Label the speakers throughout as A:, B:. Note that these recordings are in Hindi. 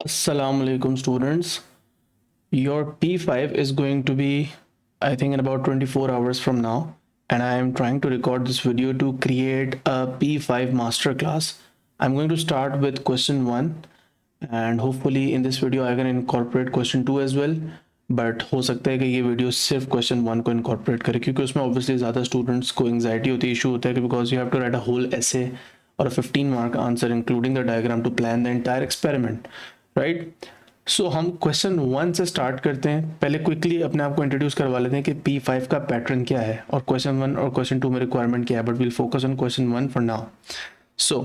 A: Assalamu alaikum students. Your P5 is going to be, I think, in about 24 hours from now. And I am trying to record this video to create a P5 masterclass. I'm going to start with question 1. And hopefully in this video I can incorporate question 2 as well. But हो सकता है कि ये वीडियो सिर्फ क्वेश्चन 1 को इनकॉर्पोरेट करे क्योंकि उसमें ऑब्वियसली ज़्यादा स्टूडेंट्स को एंग्जाइटी होती है, इशू होता है because you have to write a whole essay or a 15 mark answer including the diagram to plan the entire experiment, right? सो हम क्वेश्चन 1 से स्टार्ट करते हैं. पहले क्विकली अपने आप को इंट्रोड्यूस करवा लेते हैं कि P5 का पैटर्न क्या है और क्वेश्चन 1 और क्वेश्चन 2 में रिक्वायरमेंट क्या है, but will focus on question 1 for now. So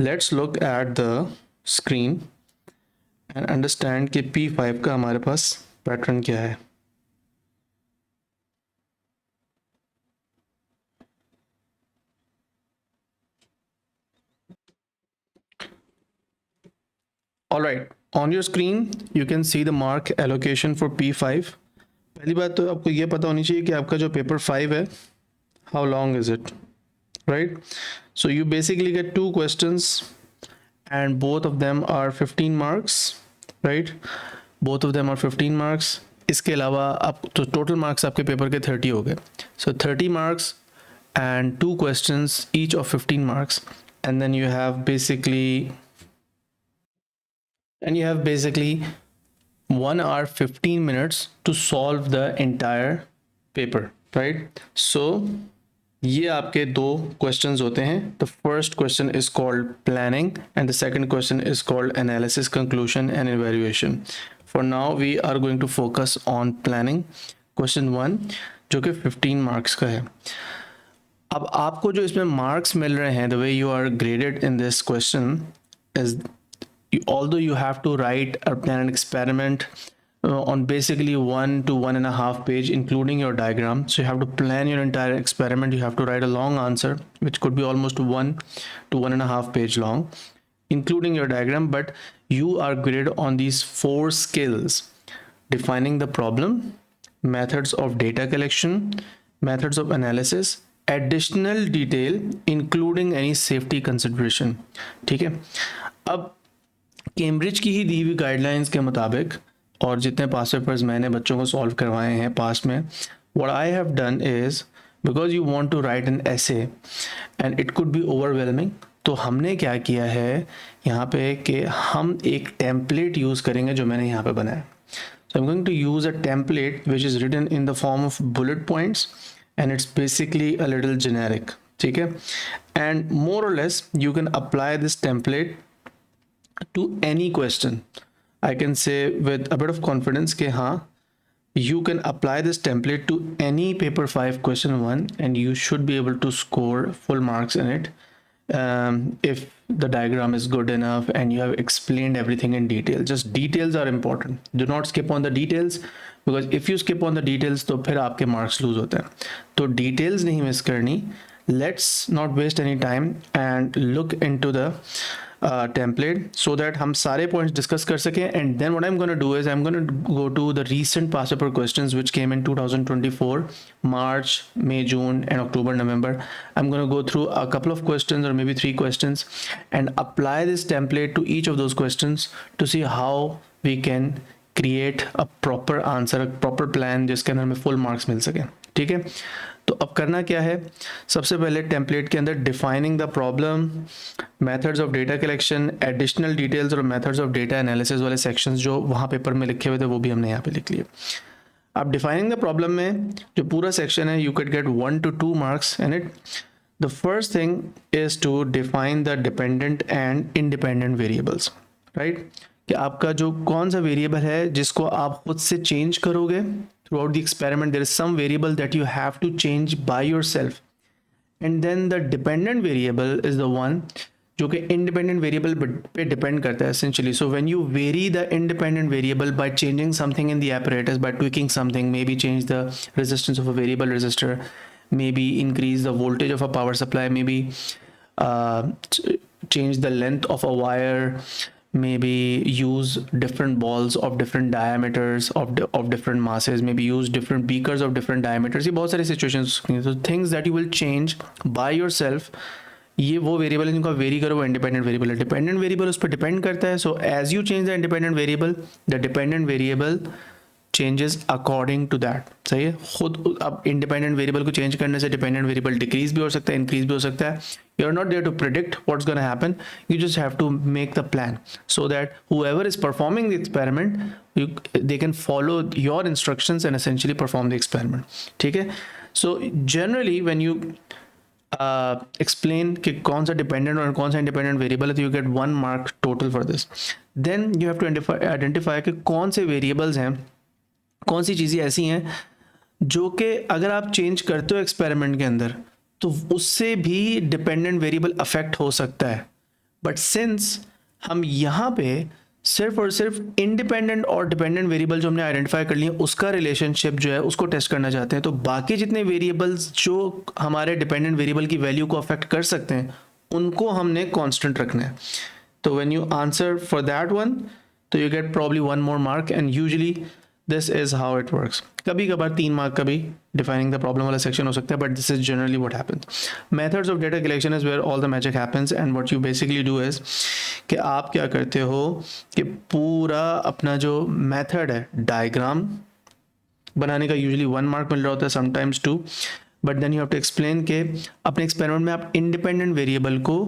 A: let's look at the screen and understand कि P5 का हमारे पास पैटर्न क्या है. All right, on your screen you can see the mark allocation for P5. पहली बात तो आपको ये पता होनी चाहिए कि आपका जो पेपर 5 है, how long is it, right? So you basically get 2 questions and both of them are 15 marks, right? Both of them are 15 marks. इसके अलावा आप तो टोटल मार्क्स आपके पेपर के 30 हो गए. So 30 marks and 2 questions each of 15 marks, and then you have basically 1 hour 15 minutes to solve the entire paper, right? So ये आपके 2 questions होते हैं. The first question is called planning and the second question is called analysis, conclusion and evaluation. For now we are going to focus on planning. Question 1 जो कि 15 marks का है. अब आपको जो इसमें marks मिल रहे हैं, the way you are graded in this question is, although you have to write or plan an experiment on basically 1 to 1.5 page including your diagram, so you have to plan your entire experiment. You have to write a long answer which could be almost 1 to 1.5 page long including your diagram, but you are graded on these 4 skills: defining the problem, methods of data collection, methods of analysis, additional detail including any safety consideration. ठीक है. अब कैम्ब्रिज की ही दी हुई गाइडलाइंस के मुताबिक और जितने पास पेपर्स मैंने बच्चों को सॉल्व करवाए हैं पास्ट में, what I have done is, because you want to write an essay and it could be overwhelming, तो हमने क्या किया है यहाँ पे कि हम एक टेम्पलेट यूज़ करेंगे जो मैंने यहाँ पे बनाया. So I am going to use a template which is written in the form of bullet points and it's basically a little generic. ठीक है. एंड मोर और less you can apply this template to any question. I can say with a bit of confidence कि हाँ, you can apply this template to any paper 5 question 1 and you should be able to score full marks in it if the diagram is good enough and you have explained everything in detail. Just details are important. Do not skip on the details because if you skip on the details तो फिर आपके marks lose होते हैं. तो details नहीं miss करनी. Let's not waste any time and look into the template so that हम सारे points discuss कर सकें. And then what I'm going to do is I'm going to go to the recent past paper questions which came in 2024 March, May, June and October, November. I'm going to go through a couple of questions or maybe 3 questions and apply this template to each of those questions to see how we can create a proper answer, a proper plan जिसके अंदर हमें full marks मिल सकें. ठीक है. तो अब करना क्या है, सबसे पहले टेम्पलेट के अंदर defining the problem, methods of data collection, additional details और मेथड्स ऑफ डेटा एनालिसिस वाले सेक्शंस जो वहाँ पेपर में लिखे हुए थे वो भी हमने यहाँ पे लिख लिए. अब डिफाइनिंग द प्रॉब्लम में जो पूरा सेक्शन है, you can get 1 to 2 marks in it. The first thing is to define the dependent and independent variables, right? कि आपका जो कौन सा वेरिएबल है जिसको आप खुद से चेंज करोगे throughout the experiment. There is some variable that you have to change by yourself, and then the dependent variable is the one जो कि independent variable पे depend करता है essentially. So when you vary the independent variable by changing something in the apparatus, by tweaking something, maybe change the resistance of a variable resistor, maybe increase the voltage of a power supply, maybe change the length of a wire, maybe use different balls of different diameters of different masses, maybe use different beakers of different diameters. ये बहुत सारी situations, so things that you will change by yourself ये वो वेरिएबल है जिनको वेरी करो, वो इंडिपेंडेंट वेरिएबल है। डिपेंडेंट वेरिएबल उस पर डिपेंड करता है, so as you change the independent variable, the dependent variable changes according to that. सही है, खुद अब इंडिपेंडेंट वेरिएबल को चेंज करने से डिपेंडेंट वेरिएबल डिक्रीज भी हो सकता है, इंक्रीज भी हो सकता है। You are not there to predict what's gonna happen, you just have to make the plan so that whoever is performing the experiment they can follow your instructions and essentially perform the experiment। ठीक है, so generally when you explain कि कौन सा डिपेंडेंट और कौन सा इंडिपेंडेंट वेरिएबल है, तो you get 1 mark total for this. Then you have to identify कि कौन से वेरिएबल्स हैं, कौन सी चीज़ें ऐसी हैं जो कि अगर आप चेंज करते हो एक्सपेरिमेंट के अंदर तो उससे भी डिपेंडेंट वेरिएबल अफेक्ट हो सकता है। बट सिंस हम यहाँ पे सिर्फ और सिर्फ इंडिपेंडेंट और डिपेंडेंट वेरिएबल जो हमने आइडेंटिफाई कर लिए उसका रिलेशनशिप जो है उसको टेस्ट करना चाहते हैं, तो बाकी जितने वेरिएबल्स जो हमारे डिपेंडेंट वेरिएबल की वैल्यू को अफेक्ट कर सकते हैं उनको हमने कांस्टेंट रखना है। तो when you answer for that one, तो you get probably 1 more mark, and usually this is how it works. कभी कभार 3 मार्क का भी डिफाइनिंग द प्रॉब्लम वाला सेक्शन हो सकता है, but this is generally what happens. Methods of data collection is where all the magic happens, and what you basically do is कि आप क्या करते हो कि पूरा अपना जो मेथड है, डायग्राम बनाने का यूजुअली 1 मार्क मिल रहा होता है, sometimes 2, but then you have to explain के अपने एक्सपेरिमेंट में आप इंडिपेंडेंट वेरिएबल को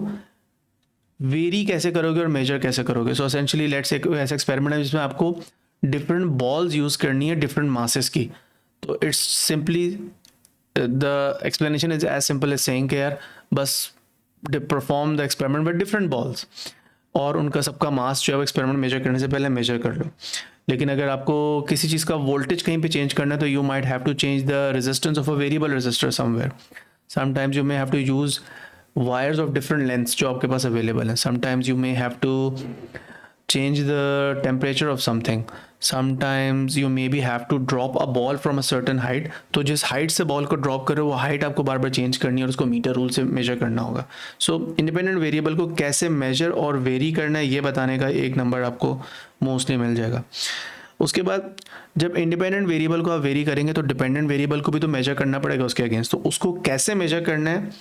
A: वेरी कैसे करोगे और मेजर कैसे करोगे। सो एसेंशियली लेट्स से ऐसा एक्सपेरिमेंट है जिसमें आपको डिफरेंट बॉल्स यूज करनी है डिफरेंट मासेस की, तो it's simply the explanation is as simple as saying कि यार बस perform the experiment with different balls और उनका सबका मास जो है वो एक्सपेरिमेंट मेजर करने से पहले मेजर कर लो। लेकिन अगर आपको किसी चीज़ का वोल्टेज कहीं पे चेंज करना है तो you might have to change the resistance of a variable resistor somewhere. Sometimes you may have to use wires of different lengths जो आपके पास अवेलेबल है। Sometimes you may have to change the temperature of something, sometimes you maybe have to drop a ball from a certain height, तो जिस height से ball को drop करो वो height आपको बार बार change करनी है और उसको मीटर रूल से measure करना होगा। so independent variable को कैसे measure और vary करना है ये बताने का 1 नंबर आपको mostly मिल जाएगा। उसके बाद जब इंडिपेंडेंट वेरिएबल को आप वेरी करेंगे तो डिपेंडेंट वेरिएबल को भी तो मेजर करना पड़ेगा उसके अगेंस्ट, तो उसको कैसे मेजर करना है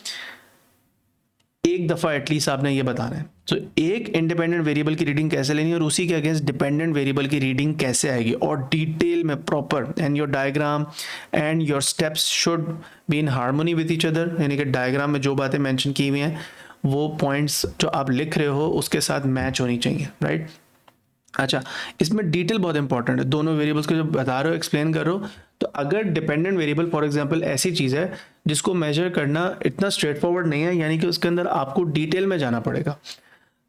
A: एक दफ़ा एटलीस्ट आपने ये बताना है। तो एक इंडिपेंडेंट वेरिएबल की रीडिंग कैसे लेनी है और उसी के अगेंस्ट डिपेंडेंट वेरिएबल की रीडिंग कैसे आएगी, और डिटेल में proper, and your diagram and your steps should be in harmony with each other, यानी कि डायग्राम में जो बातें मेंशन की हुई हैं वो पॉइंट्स जो आप लिख रहे हो उसके साथ मैच होनी चाहिए, राइट। अच्छा, इसमें डिटेल बहुत इंपॉर्टेंट है, दोनों वेरिएबल्स को जब बता रहे हो एक्सप्लेन कर रहे हो, तो अगर डिपेंडेंट वेरिएबल फॉर एग्जांपल ऐसी चीज़ है जिसको मेजर करना इतना स्ट्रेट फॉरवर्ड नहीं है, यानी कि उसके अंदर आपको डिटेल में जाना पड़ेगा।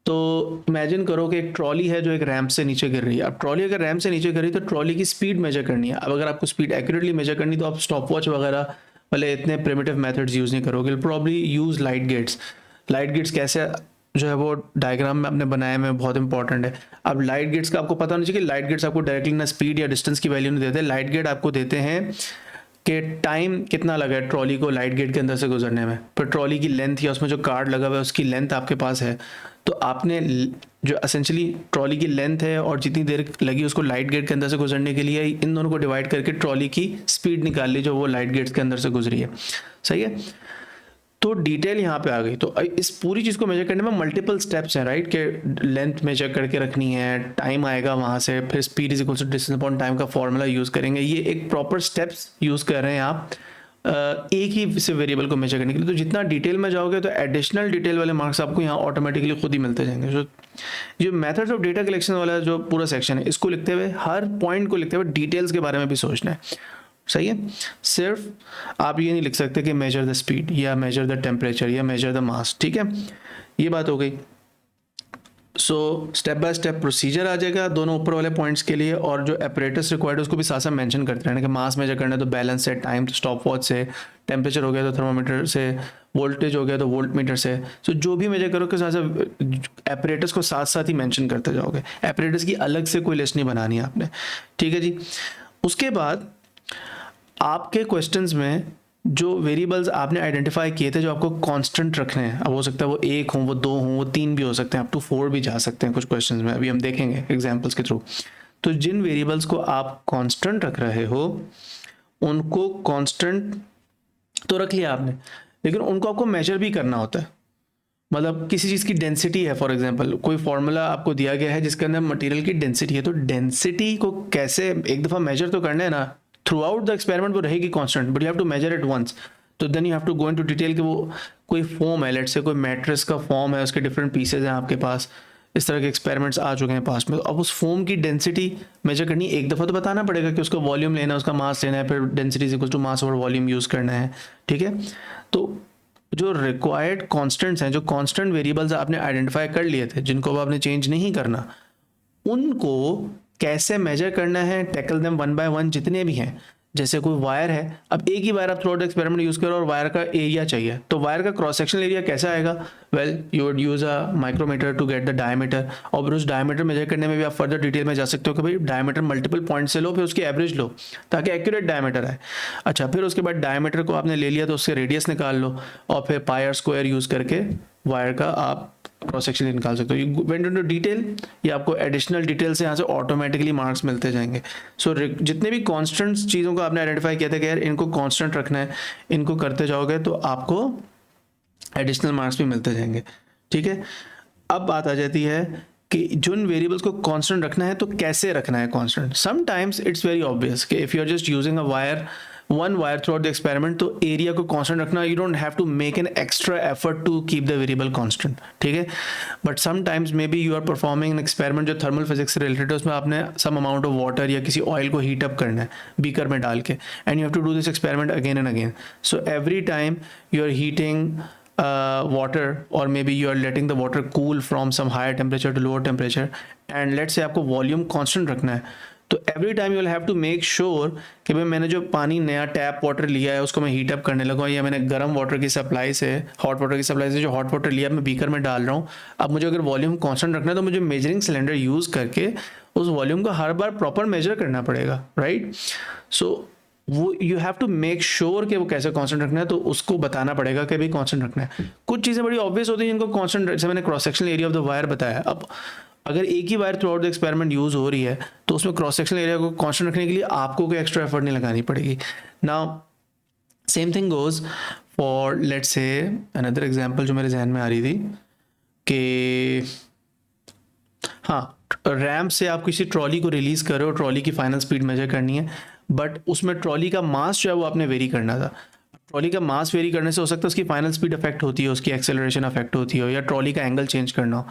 A: तो इमेजिन करो कि एक ट्रॉली है जो एक रैंप से नीचे गिर रही है। अब ट्रॉली अगर रैंप से नीचे गिर रही है तो ट्रॉली की स्पीड मेजर करनी है। अब अगर आपको स्पीड एक्यूरेटली मेजर करनी तो आप स्टॉप वॉच वगैरह वाले इतने प्रिमिटिव मेथड्स यूज़ नहीं करोगे, probably use light gates. Light gates कैसे जो है वो डायग्राम में आपने बनाया में बहुत इंपॉर्टेंट है। अब लाइट गेट्स का आपको पता होना चाहिए कि लाइट गेट्स आपको डायरेक्टली ना स्पीड या डिस्टेंस की वैल्यू नहीं देते। लाइट गेट आपको देते हैं कि टाइम कितना लगा है ट्रॉली को लाइट गेट के अंदर से गुजरने में, पर ट्रॉली की लेंथ या उसमें जो कार्ड लगा हुआ है उसकी लेंथ आपके पास है, तो आपने जो एसेंशियली ट्रॉली की लेंथ है और जितनी देर लगी उसको लाइट गेट के अंदर से गुजरने के लिए, इन दोनों को डिवाइड करके ट्रॉली की स्पीड निकाल ली जो वो लाइट गेट्स के अंदर से गुजरी है। सही है, तो डिटेल यहाँ पे आ गई। तो इस पूरी चीज़ को मेजर करने में मल्टीपल स्टेप्स हैं, राइट, कि लेंथ मेजर करके रखनी है, टाइम आएगा वहाँ से, फिर speed is equal to distance upon time का फॉर्मूला यूज़ करेंगे। ये एक प्रॉपर स्टेप्स यूज़ कर रहे हैं आप एक ही से वेरिएबल को मेजर करने के लिए। तो जितना डिटेल में जाओगे तो एडिशनल डिटेल वाले मार्क्स आपको यहाँ ऑटोमेटिकली खुद ही मिलते जाएंगे। जो जो मेथड्स ऑफ डेटा कलेक्शन वाला जो पूरा सेक्शन है, इसको लिखते हुए हर पॉइंट को लिखते हुए डिटेल्स के बारे में भी सोचना है। सही है, सिर्फ आप ये नहीं लिख सकते कि मेजर द स्पीड या मेजर द टेम्परेचर या मेजर द मास। ठीक है, ये बात हो गई। So step by step procedure आ जाएगा दोनों ऊपर वाले पॉइंट्स के लिए, और जो ऑपरेटर्स रिक्वायर्ड है उसको भी साथ साथ मेंशन करते रहना कि मास मेजर करना है तो बैलेंस से, टाइम तो स्टॉप वॉच से, टेम्परेचर हो गया तो थर्मोमीटर से, वोल्टेज हो गया तो वोल्ट मीटर से। सो जो भी मेजर करोगे साथ साथ ऑपरेटर्स को साथ साथ ही मेंशन करते जाओगे। ऑपरेटर्स की अलग से कोई लिस्ट नहीं बनानी है आपने। ठीक है जी, उसके बाद आपके क्वेश्चंस में जो वेरिएबल्स आपने आइडेंटिफाई किए थे जो आपको कांस्टेंट रखने हैं, अब हो सकता है वो 1 हों, वो 2 हों, वो 3 भी हो सकते हैं, अप टू 4 भी जा सकते हैं कुछ क्वेश्चंस में, अभी हम देखेंगे एग्जांपल्स के थ्रू। तो जिन वेरिएबल्स को आप कांस्टेंट रख रहे हो उनको कांस्टेंट तो रख लिया आपने, लेकिन उनको आपको मेजर भी करना होता है। मतलब किसी चीज़ की डेंसिटी है, फॉर एग्जांपल कोई फॉर्मूला आपको दिया गया है जिसके अंदर मटेरियल की डेंसिटी है, तो डेंसिटी को कैसे एक दफ़ा मेजर तो करना है ना, थ्रू आउट द एक्सपेरिमेंट वो रहेगी constant, but you have to measure it once. तो then you have to go into detail कि वो कोई फॉर्म है, लेट्स से कोई मैट्रिक्स का फॉर्म है, उसके डिफरेंट पीसेज हैं आपके पास, इस तरह के एक्सपेरिमेंट्स आ चुके हैं पास्ट में। अब उस फॉर्म की डेंसिटी मेजर करनी एक दफ़ा तो बताना पड़ेगा कि उसका वॉल्यूम लेना है, उसका मास लेना है, फिर density is equal to mass over volume use करना है, ठीक है। तो जो रिक्वायर्ड कांस्टेंट्स हैं, जो कांस्टेंट वेरिएबल्स आपने आइडेंटिफाई कर लिए थे जिनको अब आपने चेंज नहीं करना, उनको कैसे मेजर करना है, tackle them one by one जितने भी हैं। जैसे कोई वायर है, अब एक ही वायर आप थ्रू आउट एक्सपेरिमेंट यूज़ करो और वायर का एरिया चाहिए, तो वायर का क्रॉस सेक्शनल एरिया कैसा आएगा? Well you would use a micrometer to get the diameter, और उस डायमीटर मेजर करने में भी आप फर्दर डिटेल में जा सकते हो कि भाई डायमीटर मल्टीपल पॉइंट से लो, फिर उसकी एवरेज लो ताकि एक्यूरेट डायमीटर आए। अच्छा, फिर उसके बाद डायमीटर को आपने ले लिया तो उससे रेडियस निकाल लो, और फिर पाई आर स्क्वायर यूज़ करके वायर का आप क्रॉस सेक्शन निकाल सकते हो। यू वेंट इनटू डिटेल, ये आपको एडिशनल डिटेल से यहाँ से ऑटोमेटिकली मार्क्स मिलते जाएंगे। सो जितने भी कांस्टेंट चीज़ों को आपने आइडेंटिफाई किया था कि यार इनको कांस्टेंट रखना है, इनको करते जाओगे तो आपको एडिशनल मार्क्स भी मिलते जाएंगे, ठीक है। अब बात आ जाती है कि जिन वेरिएबल्स को कांस्टेंट रखना है तो कैसे रखना है constant. Sometimes it's very obvious कि if you are just using a wire, one wire throughout the experiment, तो एरिया को कांस्टेंट रखना, you don't have to make an extra effort to keep the variable constant, ठीक है। But sometimes maybe you are performing an experiment जो थर्मल फिजिक्स से रिलेटेड है, उसमें आपने सम अमाउंट ऑफ वाटर या किसी ऑयल को हीट अप करना है बीकर में डाल के, and you have to do this experiment again and again. So every time you are heating water, or maybe you are letting the water cool from some higher temperature to lower temperature, and let's say आपको वॉल्यूम कांस्टेंट रखना है, तो every time you will have to make sure कि भाई मैंने जो पानी नया टैप वाटर लिया है उसको मैं हीट अप करने लगा, या मैंने गर्म वाटर की सप्लाई से, हॉट वाटर की सप्लाई से जो हॉट वाटर लिया मैं बीकर में डाल रहा हूँ। अब मुझे अगर वॉल्यूम कांस्टेंट रखना है तो मुझे मेजरिंग सिलेंडर यूज़ करके उस वॉल्यूम को हर बार प्रॉपर मेजर करना पड़ेगा, राइट। सो वो you have to make sure कि वो कैसे कांस्टेंट रखना है, तो उसको बताना पड़ेगा कि भाई कांस्टेंट रखना है। कुछ चीज़ें बड़ी ऑब्वियस होती हैं जिनको कांस्टेंट, जैसे मैंने cross sectional area of the wire बताया। अब अगर एक ही wire throughout the experiment use हो रही है तो उसमें क्रॉस सेक्शनल एरिया को कांस्टेंट रखने के लिए आपको कोई एक्स्ट्रा एफर्ट नहीं लगानी पड़ेगी। Now same thing goes for, let's say another example जो मेरे जहन में आ रही थी कि हाँ, रैम्प से आप किसी ट्रॉली को रिलीज़ कर रहे हो, ट्रॉली की फाइनल स्पीड मेजर करनी है, बट उसमें ट्रॉली का मास जो है वो आपने वेरी करना था। ट्रॉली का मास वेरी करने से हो सकता है उसकी फाइनल स्पीड अफेक्ट होती है, उसकी एक्सेलरेशन अफेक्ट होती हो, या ट्रॉली का एंगल चेंज करना हो।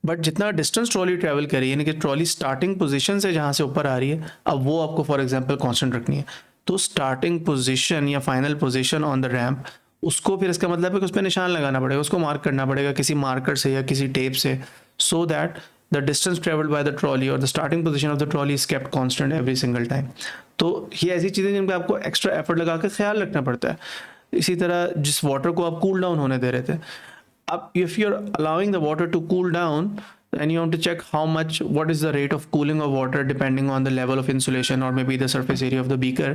A: बट जितना डिस्टेंस ट्रॉली ट्रैवल करी, यानी कि ट्रॉली स्टार्टिंग पोजीशन से जहाँ से ऊपर आ रही है, अब वो आपको फॉर एग्जांपल कांस्टेंट रखनी है। तो स्टार्टिंग पोजीशन या final position on the ramp, उसको फिर इसका मतलब है कि उस पर निशान लगाना पड़ेगा, उसको मार्क करना पड़ेगा किसी मार्कर से या किसी टेप से, so that the distance traveled by the trolley or the starting position of the trolley is kept constant every single time। तो ये ऐसी चीज़ें जिन पे आपको एक्स्ट्रा एफर्ट लगा के ख्याल रखना पड़ता है। इसी तरह जिस वाटर को आप कूल डाउन होने दे रहे थे, अब if you are allowing the water to cool down, then you want to check how much, what is the rate of cooling of water depending on the level of insulation or maybe the surface area of the beaker।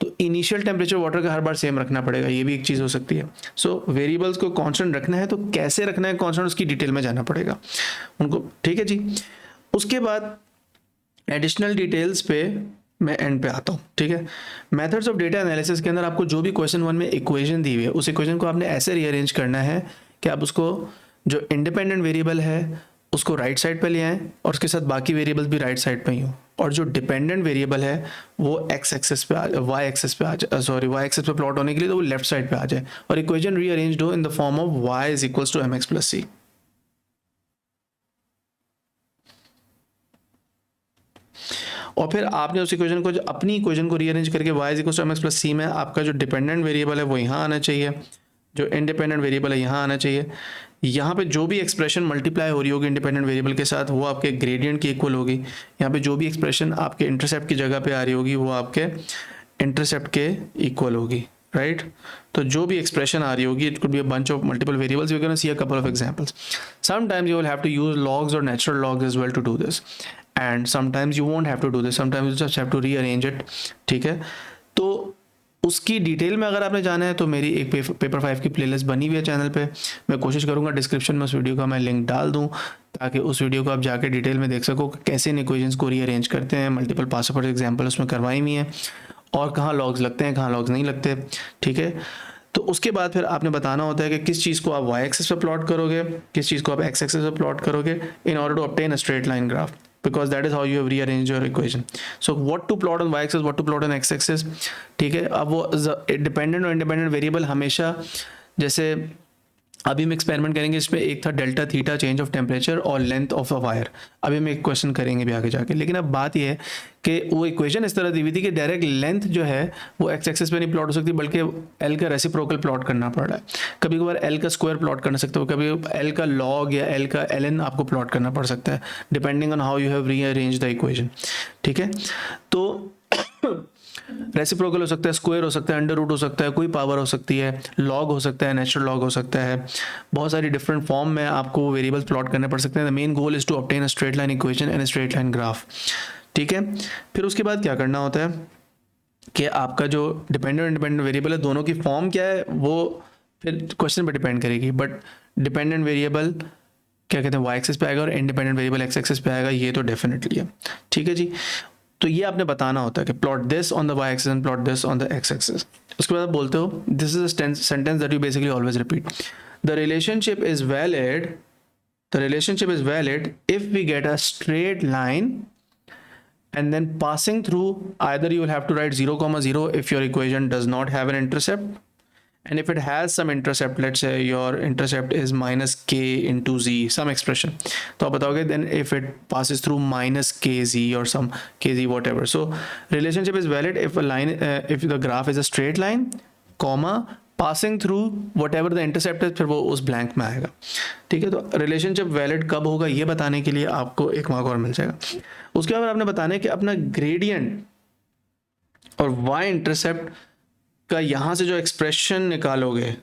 A: तो इनिशियल टेम्परेचर वाटर का हर बार सेम रखना पड़ेगा, ये भी एक चीज़ हो सकती है। सो वेरिएबल्स को कांस्टेंट रखना है तो कैसे रखना है कांस्टेंट, उसकी डिटेल में जाना पड़ेगा उनको, ठीक है जी। उसके बाद एडिशनल डिटेल्स पे मैं एंड पे आता हूँ, ठीक है। मेथड्स ऑफ डेटा एनालिसिस के अंदर आपको जो भी क्वेश्चन 1 में इक्वेशन दी हुई है, उस इक्वेशन को आपने ऐसे रीअरेंज करना है कि आप उसको जो इंडिपेंडेंट वेरिएबल है उसको राइट साइड पे ले आएँ और उसके साथ बाकी वेरिएबल्स भी राइट साइड पे ही हो, और जो डिपेंडेंट वेरिएबल है वो एक्स एक्सेस पे वाई एक्सेस पे आ जाए, सॉरी वाई एक्सेस पे प्लॉट होने के लिए तो वो लेफ्ट साइड पे आ जाए, और इक्वेशन रीअरेंज्ड हो in the form of y is equals to M x plus c. और फिर आपने उस इक्वेशन को, अपनी इक्वेशन को रीअरेंज करके y is equal to M x plus c में आपका जो डिपेंडेंट वेरिएबल है वो यहाँ आना चाहिए, जो इंडिपेंडेंट वेरिएबल है यहाँ आना चाहिए। यहाँ पे जो भी एक्सप्रेशन मल्टीप्लाई हो रही होगी इंडिपेंडेंट वेरिएबल के साथ वो आपके ग्रेडियंट की इक्वल होगी। यहाँ पे जो भी एक्सप्रेशन आपके इंटरसेप्ट की जगह पे आ रही होगी वो आपके इंटरसेप्ट के इक्वल होगी, राइट। तो जो भी एक्सप्रेशन आ रही होगी, it could be a bunch of multiple variables, we can see a couple of examples. Sometimes you will have to use logs और natural logs as well to do this, and sometimes you won't have to do this, sometimes you just have to rearrange it, ठीक है। तो उसकी डिटेल में अगर आपने जाना है तो मेरी एक पेपर 5 की प्लेलिस्ट बनी हुई है चैनल पे, मैं कोशिश करूंगा डिस्क्रिप्शन में उस वीडियो का मैं लिंक डाल दूं ताकि उस वीडियो को आप जाके डिटेल में देख सको कैसे इन इक्वेशंस को रीअरेंज करते हैं। मल्टीपल पास एग्जाम्पल उसमें करवाई हुई हैं, और कहाँ लॉग्स लगते हैं कहाँ लॉग्स नहीं लगते, ठीक है। तो उसके बाद फिर आपने बताना होता है कि किस चीज़ को आप वाई एक्सिस पे प्लॉट करोगे, किस चीज़ को आप एक्स एक्सिस पे प्लॉट करोगे in order to obtain a straight line graph, because that is how you have rearranged your equation. So what to plot on y axis, what to plot on x axis, ठीक है. अब वो डिपेंडेंट और इंडिपेंडेंट वेरिएबल हमेशा, जैसे अभी हम एक्सपेरिमेंट करेंगे, इसमें एक था delta theta change of temperature और लेंथ ऑफ अ वायर, अभी हम एक क्वेश्चन करेंगे भी आगे जाके. लेकिन अब बात यह है कि वो इक्वेशन इस तरह दी हुई थी कि डायरेक्ट लेंथ जो है वो एक्स एक्सिस पे नहीं प्लॉट हो सकती, बल्कि एल का रेसिप्रोकल प्लॉट करना पड़ रहा है. कभी कभार एल का स्क्वायर प्लॉट करना सकते हो, कभी एल का लॉग या एल का एल एन आपको प्लॉट करना पड़ सकता है, depending on how you have rearrange the equation. ठीक है, तो रेसिप्रोकल हो सकता है, स्क्वायर हो सकता है, अंडर रूट हो सकता है, कोई पावर हो सकती है, लॉग हो सकता है, नेचुरल लॉग हो सकता है, बहुत सारी डिफरेंट फॉर्म में आपको वेरिएबल्स प्लॉट करने पड़ सकते हैं. The main goal is to obtain a straight line equation and straight line graph. ठीक है, फिर उसके बाद क्या करना होता है कि आपका जो डिपेंडेंट और इंडिपेंडेंट वेरिएबल है दोनों की फॉर्म क्या है वो फिर क्वेश्चन पर डिपेंड करेगी. बट डिपेंडेंट वेरिएबल क्या कहते हैं वाई एक्सिस पे आएगा और इंडिपेंडेंट वेरिएबल एक्स एक्सिस पे आएगा, ये तो डेफिनेटली है. ठीक है जी, तो ये आपने बताना होता है कि plot this on the Y axis and plot this on the X axis. उसके बाद आप बोलते हो this is a sentence that you basically always repeat, the relationship is valid if we get a straight line and then passing through, either you will have to write 0, 0 if your equation does not have an intercept, and if it has some intercept, let's say your intercept is minus k into z, some expression, तो आप बताओगे then if it passes through minus kz or some kz whatever. So relationship is valid if a line if the graph is a straight line comma passing through whatever the intercept है, फिर वो उस ब्लैंक में आएगा. ठीक है, तो रिलेशनशिप वैलिड कब होगा ये बताने के लिए आपको एक मार्क और मिल जाएगा. उसके बाद आपने बताना है कि अपना ग्रेडियंट और वाई इंटरसेप्ट का यहाँ से जो एक्सप्रेशन निकालोगे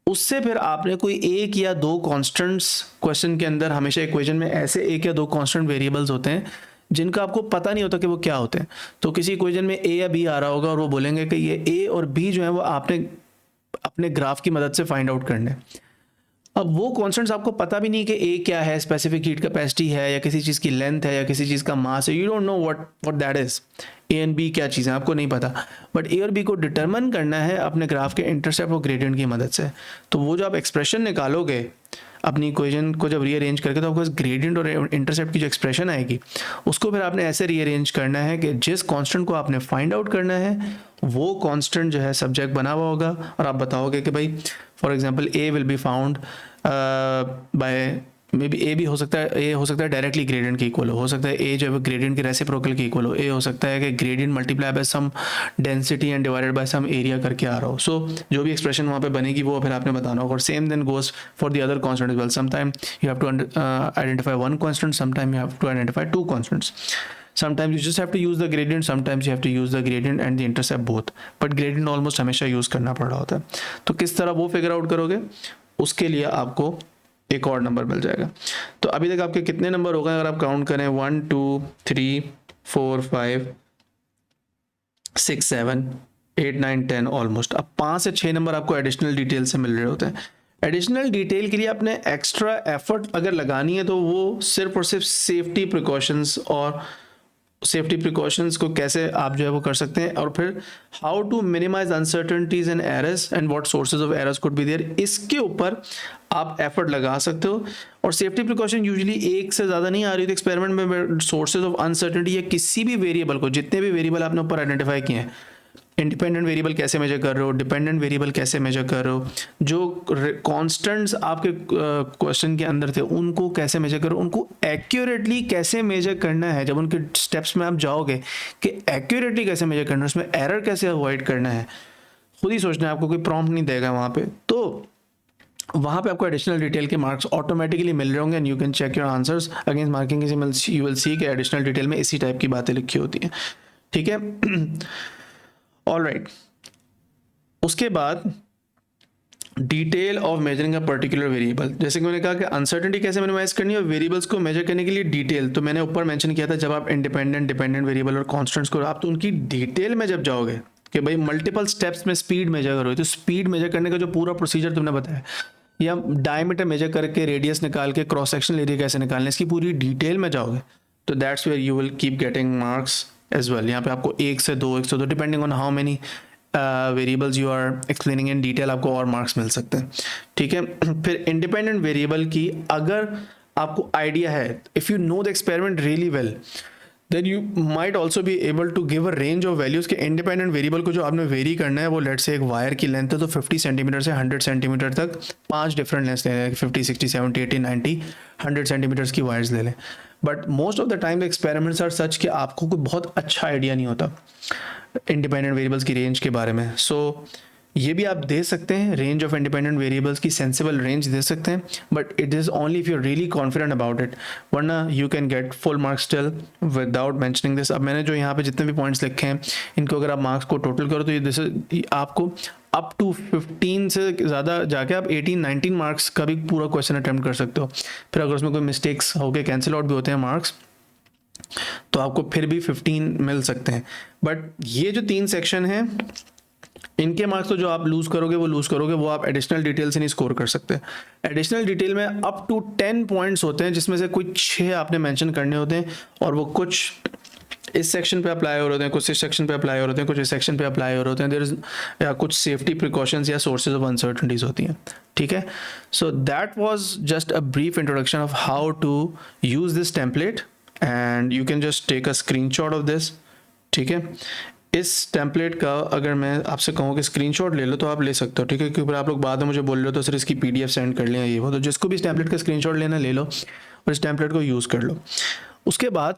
A: उससे फिर आपने कोई एक या दो कॉन्स्टेंट्स, क्वेश्चन के अंदर हमेशा इक्वेशन में ऐसे एक या दो कॉन्स्टेंट वेरिएबल्स होते हैं जिनका आपको पता नहीं होता कि वो क्या होते हैं. तो किसी इक्वेशन में ए या बी आ रहा होगा और वो बोलेंगे कि ये ए और बी जो है वो आपने अपने ग्राफ की मदद से फाइंड आउट करने हैं. अब वो कॉन्स्टेंट्स आपको पता भी नहीं कि ए क्या है, स्पेसिफिक हीट कैपेसिटी है या किसी चीज़ की लेंथ है या किसी चीज़ का मास है, you don't know what that is. A and B क्या चीज़ है आपको नहीं पता, बट ए और बी को डिटरमिन करना है अपने ग्राफ के इंटरसेप्ट और ग्रेडियंट की मदद से. तो वो जो आप एक्सप्रेशन निकालोगे अपनी इक्वेशन को जब रीअरेंज करके, तो आपको ग्रेडियंट और इंटरसेप्ट की जो एक्सप्रेशन आएगी उसको फिर आपने ऐसे रीअरेंज करना है कि जिस कांस्टेंट को आपने फाइंड आउट करना है वो कांस्टेंट जो है सब्जेक्ट बना हुआ होगा और आप बताओगे कि भाई for example A will be found by maybe A भी हो सकता है, ए हो सकता है डायरेक्टली ग्रेडियंट के इक्वल हो सकता है ए जो है ग्रेडियंट के रेसिप्रोकल के इक्वल हो, ए हो सकता है कि gradient multiply by some density and divided by some area करके आ रहा हो. सो जो भी एक्सप्रेशन वहाँ पे बनेगी वो फिर आपने बताना होगा. और same then goes for the other constant as well. Sometime you have to identify one constant, sometime you have to identify two constants. Sometimes you just have to use the gradient, sometimes you have to use the gradient and the intercept both. But gradient almost हमेशा यूज़ करना पड़ रहा होता है. तो किस तरह वो फिगर आउट करोगे उसके लिए आपको एक और नंबर मिल जाएगा. तो अभी तक आपके कितने नंबर हो गए अगर आप काउंट करें 1 2 3 4 5 6 7 8 9 10 ऑलमोस्ट. अब 5 से 6 नंबर आपको एडिशनल डिटेल से मिल रहे होते हैं. एडिशनल डिटेल के लिए आपने एक्स्ट्रा एफर्ट अगर लगानी है तो वो सिर्फ और सिर्फ सेफ्टी प्रिकॉशंस और सेफ्टी प्रिकॉशंस को कैसे आप जो है वो कर सकते हैं, और फिर how to minimize uncertainties and errors and what sources of errors could be there, इसके ऊपर आप एफर्ट लगा सकते हो. और सेफ्टी प्रिकॉशन यूजुअली एक से ज़्यादा नहीं आ रही. तो एक्सपेरिमेंट में सोर्सेज ऑफ अनसर्टनिटी या किसी भी वेरिएबल को, जितने भी वेरिएबल आपने ऊपर आइडेंटिफाई किए हैं, इंडिपेंडेंट वेरिएबल कैसे मेजर कर रहे हो, डिपेंडेंट वेरिएबल कैसे मेजर कर रहे हो, जो कांस्टेंट्स आपके क्वेश्चन के अंदर थे उनको कैसे मेजर करो, उनको एक्यूरेटली कैसे मेजर करना है. जब उनके स्टेप्स में आप जाओगे कि एक्यूरेटली कैसे मेजर करना है, उसमें एरर कैसे अवॉइड करना है, खुद ही सोचना है, आपको कोई प्रॉम्प्ट नहीं देगा वहाँ पे. तो वहाँ पे आपको एडिशनल डिटेल के मार्क्स ऑटोमेटिकली मिल रहे होंगे and you can check your answers against marking. You will see कि एडिशनल डिटेल में इसी टाइप की बातें लिखी होती हैं. ठीक है, ऑल राइट. उसके बाद detail of measuring a particular variable. जैसे कि मैंने कहा कि अनसर्टेनिटी कैसे मिनिमाइज करनी है और वेरिएबल्स को मेजर करने के लिए डिटेल, तो मैंने ऊपर मेंशन किया था जब आप इंडिपेंडेंट डिपेंडेंट वेरिएबल और कांस्टेंट्स को आप तो उनकी डिटेल में जब जाओगे कि भाई मल्टीपल स्टेप्स में स्पीड मेजर करो, तो स्पीड मेजर करने का जो पूरा प्रोसीजर तुमने बताया, या डायमीटर मेजर करके रेडियस निकाल के क्रॉस सेक्शनल एरिया कैसे निकालना है, इसकी पूरी डिटेल में जाओगे तो that's where you will keep getting marks as well. यहाँ पे आपको 1 से 2 depending on how many variables you are explaining in detail, आपको और मार्क्स मिल सकते हैं, ठीक है। फिर इंडिपेंडेंट वेरिएबल की अगर आपको आइडिया है, if you know the experiment really well, then you might also be able to give a range of values के इंडिपेंडेंट वेरिएबल को जो आपने वेरी करना है वो लेट से एक वायर की लेंथ है तो 50 सेंटीमीटर से 100 सेंटीमीटर तक 5 डिफरेंट लेंथ ले लें, 50, 60, 70, 80, 90, 100 सेंटीमीटर्स की वायर्स ले लें। But most of the time experiments are such कि आपको कोई बहुत अच्छा आइडिया नहीं होता इंडिपेंडेंट वेरिएबल्स की रेंज के बारे में। सो ये भी आप दे सकते हैं, रेंज ऑफ इंडिपेंडेंट वेरिएबल्स की सेंसिबल रेंज दे सकते हैं, but it is only if you are really confident about it, वरना you can get full marks still without mentioning this. अब मैंने जो यहाँ पे जितने भी पॉइंट्स लिखे हैं इनको अगर आप मार्क्स को टोटल करो तो ये दिस आपको अप टू 15 से ज़्यादा जाके आप 18-19 मार्क्स का भी पूरा क्वेश्चन अटेम्प्ट कर सकते हो। फिर अगर उसमें कोई मिस्टेक्स होके कैंसिल आउट भी होते हैं मार्क्स तो आपको फिर भी 15 मिल सकते हैं। बट ये जो 3 सेक्शन हैं इनके मार्क्स तो जो आप लूज करोगे वो आप एडिशनल डिटेल से नहीं स्कोर कर सकते। एडिशनल डिटेल में अप टू 10 पॉइंट्स होते हैं जिसमें से कुछ 6 आपने मेंशन करने होते हैं और वो कुछ इस सेक्शन पे अप्लाई हो रहे हैं, कुछ इस सेक्शन पे अप्लाई हो रहे हैं, कुछ इस सेक्शन पे अप्लाई हो रहे हैं। देयर इज या कुछ सेफ्टी प्रिकॉशंस या सोर्सेज ऑफ अनसर्टेनिटीज होती हैं, ठीक है। So that was just a brief introduction of how to use this template and you can just take a screenshot of this, ठीक है। इस टेम्पलेट का अगर मैं आपसे कहूँ कि स्क्रीनशॉट ले लो तो आप ले सकते हो, ठीक है, क्योंकि आप लोग बाद में मुझे बोल रहे हो तो सर इसकी PDF सेंड कर लें ये वो, तो जिसको भी इस टेम्पलेट का स्क्रीनशॉट लेना ले लो और इस टेम्पलेट को यूज़ कर लो। उसके बाद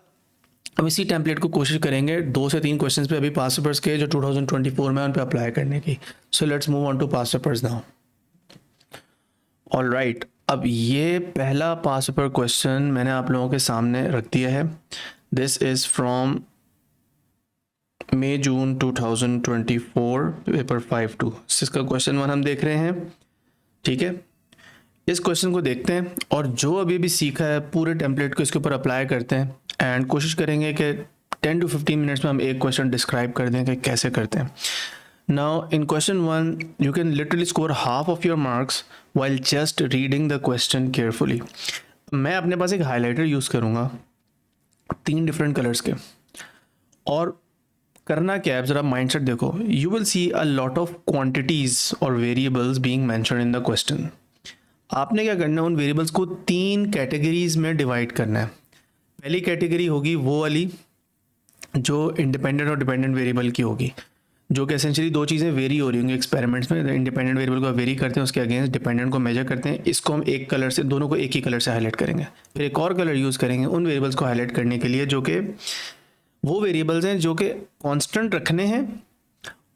A: अब इसी टेम्पलेट को कोशिश करेंगे 2 से 3 क्वेश्चंस पे अभी पास्ट पेपर्स के जो 2024 में उन पे अप्लाई करने की। So let's move on to past papers now. Alright, अब ये पहला पास्ट पेपर क्वेश्चन मैंने आप लोगों के सामने रख दिया है। This is from May June 2024 paper 5-2। इसका क्वेश्चन 1 हम देख रहे हैं, ठीक है। इस क्वेश्चन को देखते हैं और जो अभी भी सीखा है पूरे टेम्पलेट को इसके ऊपर अप्लाई करते हैं एंड कोशिश करेंगे कि 10 to 15 मिनट्स में हम एक क्वेश्चन डिस्क्राइब कर दें कि कैसे करते हैं। Now in question 1 you can literally score half of your marks while just reading the question carefully. मैं अपने पास एक हाईलाइटर यूज़ करूँगा 3 डिफरेंट कलर्स के, और करना क्या है ज़रा माइंडसेट देखो। You will see a lot of quantities और variables being mentioned in the question. आपने क्या करना है, उन वेरिएबल्स को 3 कैटेगरीज में डिवाइड करना है। पहली कैटेगरी होगी वो वाली जो इंडिपेंडेंट और डिपेंडेंट वेरिएबल की होगी, जो कि एसेंशियली 2 चीज़ें वेरी हो रही होंगी एक्सपेरिमेंट्स में। इंडिपेंडेंट वेरिएबल को वेरी करते हैं, उसके अगेंस्ट डिपेंडेंट को मेजर करते हैं। इसको हम एक कलर से, दोनों को एक ही कलर से हाईलाइट करेंगे। फिर एक और कलर यूज़ करेंगे उन वेरिएबल्स को हाईलाइट करने के लिए जो कि वो वेरिएबल्स हैं जो कि कांस्टेंट रखने हैं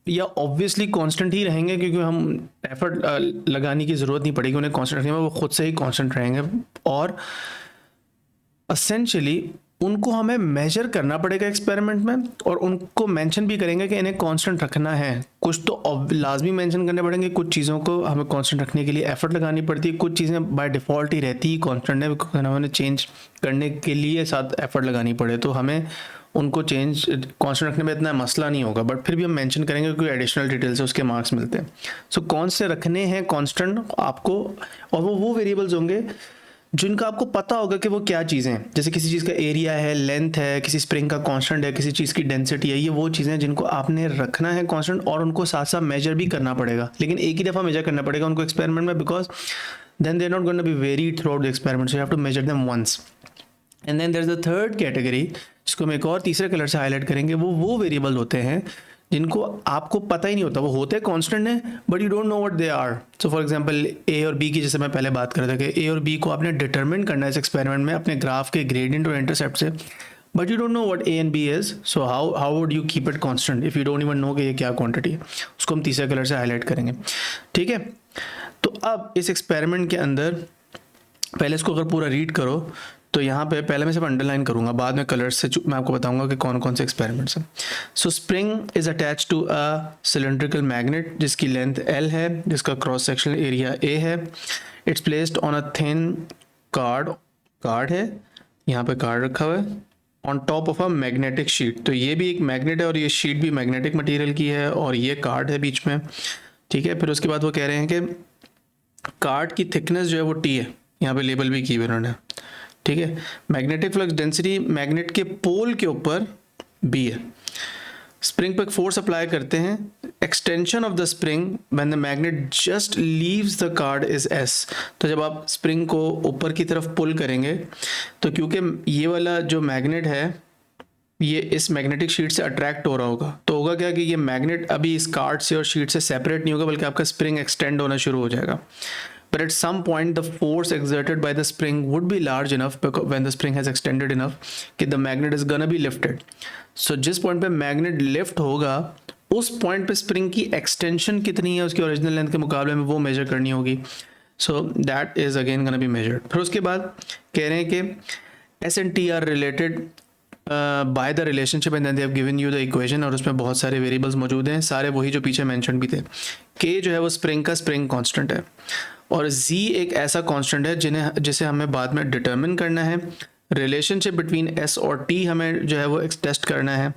A: या ऑब्वियसली कांस्टेंट ही रहेंगे, क्योंकि हम एफर्ट लगाने की ज़रूरत नहीं पड़ेगी उन्हें कांस्टेंट रखने में, वो खुद से ही कांस्टेंट रहेंगे। और एसेंशियली उनको हमें मेजर करना पड़ेगा एक्सपेरिमेंट में और उनको मेंशन भी करेंगे कि इन्हें कांस्टेंट रखना है। कुछ तो लाजमी मेंशन करने पड़ेंगे, कुछ चीज़ों को हमें कांस्टेंट रखने के लिए एफर्ट लगानी पड़ती है, कुछ चीज़ें बाय डिफ़ॉल्ट ही रहती ही कांस्टेंट है, हमें चेंज करने के लिए साथ एफर्ट लगानी पड़े तो हमें उनको चेंज कांस्टेंट रखने में इतना मसला नहीं होगा। बट फिर भी हम मेंशन करेंगे क्योंकि एडिशनल डिटेल से उसके मार्क्स मिलते हैं। सो कौन से रखने हैं कांस्टेंट आपको, और वो वेरिएबल्स होंगे जिनका आपको पता होगा कि वो क्या चीज़ें हैं। जैसे किसी चीज़ का एरिया है, लेंथ है, किसी स्प्रिंग का कांस्टेंट है, किसी चीज़ की डेंसिटी है। ये वो चीज़ें हैं जिनको आपने रखना है कांस्टेंट और उनको साथ साथ मेजर भी करना पड़ेगा, लेकिन एक ही दफ़ा मेजर करना पड़ेगा उनको एक्सपेरिमेंट में, because then they are not going to be varied throughout the experiment, so you have to measure them once. And then there is the third category जिसको हम एक और तीसरे कलर से हाईलाइट करेंगे। वो वेरिएबल होते हैं जिनको आपको पता ही नहीं होता, वो होते कांस्टेंट हैं but you don't know what they are. So for example A और बी की, जैसे मैं पहले बात कर रहा था कि ए और बी को आपने डिटरमिन करना है इस एक्सपेरिमेंट में अपने ग्राफ के ग्रेडियंट और इंटरसेप्ट से, but you don't know what A and B is. So how would you keep it constant if you don't even know कि ये क्या क्वांटिटी है। उसको हम तीसरे कलर से हाईलाइट करेंगे, ठीक है। तो अब इस एक्सपेरिमेंट के अंदर पहले इसको अगर पूरा रीड करो तो यहाँ पे पहले मैं सिर्फ अंडरलाइन करूँगा, बाद में कलर्स से मैं आपको बताऊँगा कि कौन कौन से एक्सपेरिमेंट्स हैं। So spring is attach to a cylindrical magnet जिसकी लेंथ L है, जिसका क्रॉस सेक्शनल एरिया A है। It's placed on a thin card है, यहाँ पे कार्ड रखा हुआ है on top of a magnetic sheet. तो ये भी एक मैग्नेट है और ये शीट भी मैग्नेटिक मटीरियल की है और ये कार्ड है बीच में, ठीक है। फिर उसके बाद वो कह रहे हैं कि कार्ड की थिकनेस जो है वो T है, यहाँ पे लेबल भी की हुई उन्होंने, ठीक है। मैग्नेटिक फ्लक्स डेंसिटी मैग्नेट के पोल के ऊपर B है। स्प्रिंग पर फोर्स अप्लाई करते हैं, extension of the spring when the magnet just leaves the card is S. तो जब आप स्प्रिंग को ऊपर की तरफ पुल करेंगे तो क्योंकि ये वाला जो मैग्नेट है ये इस मैग्नेटिक शीट से अट्रैक्ट हो रहा होगा, तो होगा क्या कि ये मैग्नेट अभी इस कार्ड से और शीट से सेपरेट नहीं होगा, बल्कि आपका स्प्रिंग एक्सटेंड होना शुरू हो जाएगा। But at some point the force exerted by the spring would be large enough because when the spring has extended enough कि the magnet is gonna be lifted. So जिस पॉइंट पे मैग्नेट लिफ्ट होगा उस पॉइंट पे स्प्रिंग की एक्सटेंशन कितनी है उसकी ओरिजिनल लेंथ के मुकाबले में वो मेजर करनी होगी। So that is again gonna be measured. फिर उसके बाद कह रहे हैं कि S and T are related by the relationship and then they have given you the equation, और उसमें बहुत सारे वेरिएबल्स मौजूद हैं, सारे वही जो पीछे मेंशन भी थे। के जो है वो स्प्रिंग का स्प्रिंग कांस्टेंट है और z एक ऐसा कांस्टेंट है जिसे हमें बाद में डिटरमिन करना है। रिलेशनशिप बिटवीन s और t हमें जो है वो टेस्ट करना है,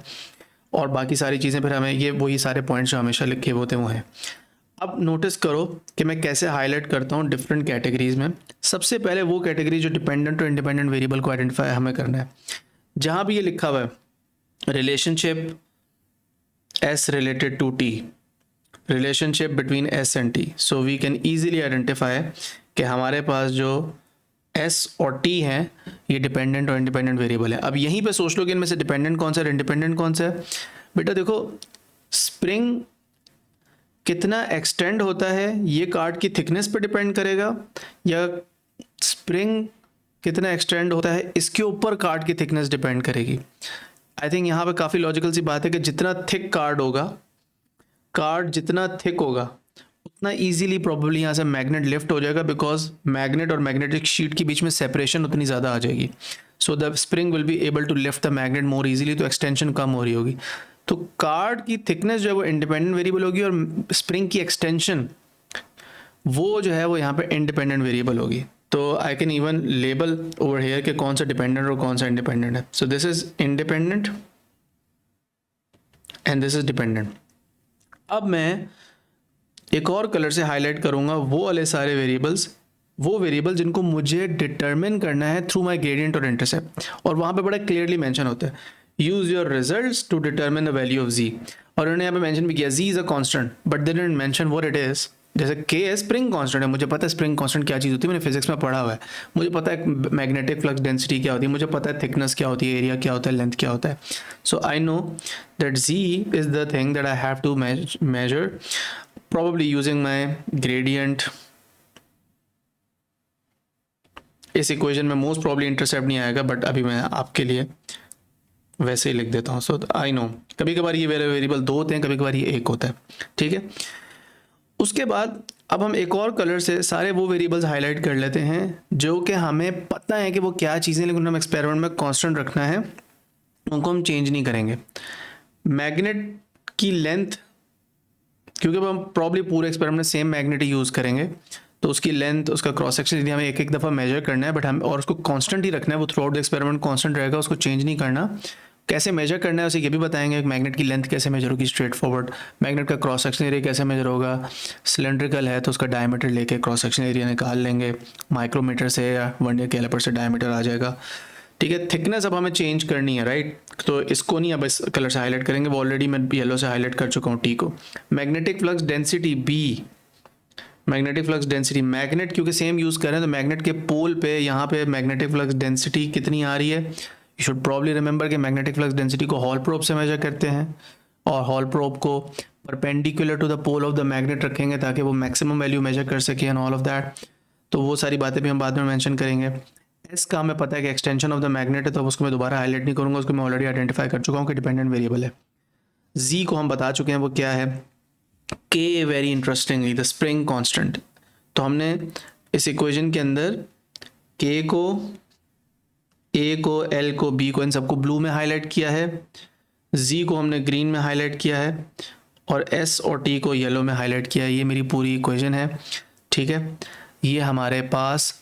A: और बाकी सारी चीज़ें फिर हमें ये वही सारे पॉइंट्स जो हमेशा लिखे होते वो हैं। अब नोटिस करो कि मैं कैसे हाईलाइट करता हूँ डिफरेंट कैटेगरीज में। सबसे पहले वो कैटेगरी जो डिपेंडेंट और इंडिपेंडेंट वेरिएबल को आइडेंटिफाई हमें करना है। जहाँ भी ये लिखा हुआ है relationship s related to t, relationship between s and t, so we can easily identify कि हमारे पास जो s और t हैं ये डिपेंडेंट और इंडिपेंडेंट वेरिएबल है। अब यहीं पे सोच लो कि इनमें से डिपेंडेंट कौन सा है, इंडिपेंडेंट कौन सा है। बेटा देखो, स्प्रिंग कितना एक्सटेंड होता है ये कार्ड की थिकनेस पे डिपेंड करेगा, या स्प्रिंग कितना एक्सटेंड होता है इसके ऊपर कार्ड की थिकनेस डिपेंड करेगी। आई थिंक यहाँ पे काफ़ी लॉजिकल सी बात है कि जितना थिक कार्ड जितना थिक होगा उतना इजीली प्रोबेबली यहाँ से मैग्नेट लिफ्ट हो जाएगा, बिकॉज मैग्नेट और मैग्नेटिक शीट के बीच में सेपरेशन उतनी ज़्यादा आ जाएगी। So the spring will be able to lift the magnet more easily, तो एक्सटेंशन कम हो रही होगी। तो कार्ड की थिकनेस जो है वो इंडिपेंडेंट वेरिएबल होगी और स्प्रिंग की एक्सटेंशन वो जो है वो यहाँ पे इंडिपेंडेंट वेरिएबल होगी। तो I can even label over here कि कौन सा डिपेंडेंट और कौन सा इंडिपेंडेंट है। So this is independent and this is dependent. अब मैं एक और कलर से हाईलाइट करूंगा वो वाले सारे वेरिएबल्स, वो वेरिएबल जिनको मुझे डिटरमिन करना है थ्रू माय ग्रेडियंट और इंटरसेप्ट, और वहाँ पे बड़ा क्लियरली मेंशन होता है use your results to determine the value of z। और उन्होंने यहाँ पे मेंशन भी किया z is a constant but they didn't mention what it is. जैसे k है स्प्रिंग कांस्टेंट है, मुझे पता है स्प्रिंग कांस्टेंट क्या चीज़ होती है, मैंने फिजिक्स में पढ़ा हुआ है, मुझे पता है मैग्नेटिक फ्लक्स डेंसिटी क्या होती है, मुझे पता है थिकनेस क्या होती है, एरिया क्या होता है, लेंथ क्या होता है। So I know that z is the thing that I have to measure probably using my gradient। इस इक्वेशन में मोस्ट प्रॉब्ली इंटरसेप्ट नहीं आएगा, बट अभी मैं आपके लिए वैसे ही लिख देता हूँ। सो आई नो कभी कभार ये वेरिएबल दो होते हैं, कभी कभार ये एक होता है, ठीक है। उसके बाद अब हम एक और कलर से सारे वो वेरिएबल्स हाईलाइट कर लेते हैं जो कि हमें पता है कि वो क्या चीज़ें, लेकिन हम एक्सपेरिमेंट में कांस्टेंट रखना है, उनको हम चेंज नहीं करेंगे। मैग्नेट की लेंथ, क्योंकि अब हम प्रॉब्ली पूरे एक्सपेरिमेंट में सेम मैग्नेट ही यूज़ करेंगे, तो उसकी लेंथ, उसका क्रॉस सेक्शन यदि हमें एक एक दफ़ा मेजर करना है, बट हम और उसको कांस्टेंट ही रखना है, वो through out the experiment constant रहेगा, उसको चेंज नहीं करना। कैसे मेजर करना है उसे ये भी बताएंगे। मैग्नेट की लेंथ कैसे मेजर होगी स्ट्रेट फॉरवर्ड, मैग्नेट का क्रॉस सेक्शन एरिया कैसे मेजर होगा, सिलेंड्रिकल है तो उसका डायमीटर लेके क्रॉस सेक्शन एरिया निकाल लेंगे, माइक्रोमीटर से या वर्नियर कैलिपर से डायमीटर आ जाएगा, ठीक है। थिकनेस अब हमें चेंज करनी है, राइट, तो इसको नहीं अब इस कलर से हाईलाइट करेंगे, वो ऑलरेडी मैं येलो से हाईलाइट कर चुका हूँ टी को। Magnetic flux density B, magnetic flux density, magnet क्योंकि सेम यूज़ कर रहे हैं तो मैग्नेट के पोल पे यहाँ पे मैग्नेटिक फ्लक्स डेंसिटी कितनी आ रही है। यू शुड प्रॉब्ली रिमेंबर कि मैग्नेटिक फ्लक्स डेंसिटी को हॉल प्रोब से मेजर करते हैं, और हॉल प्रोब को perpendicular to the pole of the magnet रखेंगे ताकि वो मैक्सिमम वैल्यू मेजर कर सके एंड ऑल ऑफ दैट। तो वो सारी बातें भी हम बाद में मेंशन करेंगे। एस का हमें पता है कि एक्सटेंशन ऑफ द मैग्नेट है, तो उसको मैं दोबारा हाईलाइट नहीं करूँगा, उसको मैं ऑलरेडी आइडेंटिफाई कर चुका हूँ कि डिपेंडेंट वेरिएबल है। जी को हम बता चुके हैं वो क्या है। के very interestingly the spring constant, तो हमने इस इक्वेशन के अंदर के को, ए को, एल को, बी को, इन सबको ब्लू में हाईलाइट किया है, जी को हमने ग्रीन में हाईलाइट किया है, और एस और टी को येलो में हाईलाइट किया है। ये मेरी पूरी इक्वेशन है, ठीक है। ये हमारे पास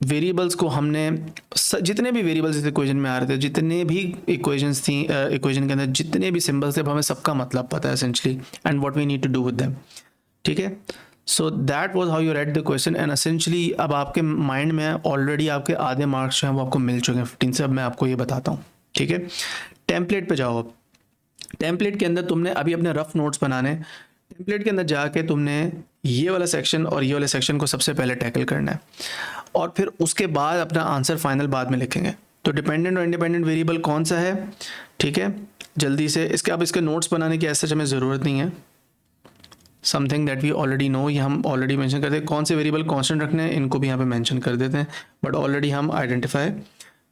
A: वेरिएबल्स को हमने जितने भी वेरिएबल्स इस इक्वेशन में आ रहे थे, जितने भी इक्वेशंस थी इक्वेशन के अंदर, जितने भी सिंबल्स थे, हमें सबका मतलब पता है essentially and what we need to do with them, ठीक है। So that was how you read the question and essentially अब आपके माइंड में ऑलरेडी आपके आधे मार्क्स जो हैं वो आपको मिल चुके हैं 15 से। अब मैं आपको ये बताता हूँ, ठीक है। टेम्पलेट पे जाओ, अब टेम्पलेट के अंदर तुमने अभी अपने रफ नोट्स बनाने, टेम्पलेट के अंदर जाके तुमने ये वाला सेक्शन और ये वाले सेक्शन को सबसे पहले टैकल करना है, और फिर उसके बाद अपना आंसर फाइनल बाद में लिखेंगे। तो डिपेंडेंट और इंडिपेंडेंट वेरिएबल कौन सा है, ठीक है, जल्दी से इसके, अब इसके नोट्स बनाने की ऐसा हमें ज़रूरत नहीं है, something that we already know, ये हम ऑलरेडी मेंशन करते हैं। कौन से वेरिएबल कांस्टेंट रखने हैं इनको भी यहाँ पे मेंशन कर देते हैं, बट ऑलरेडी हम आइडेंटिफाई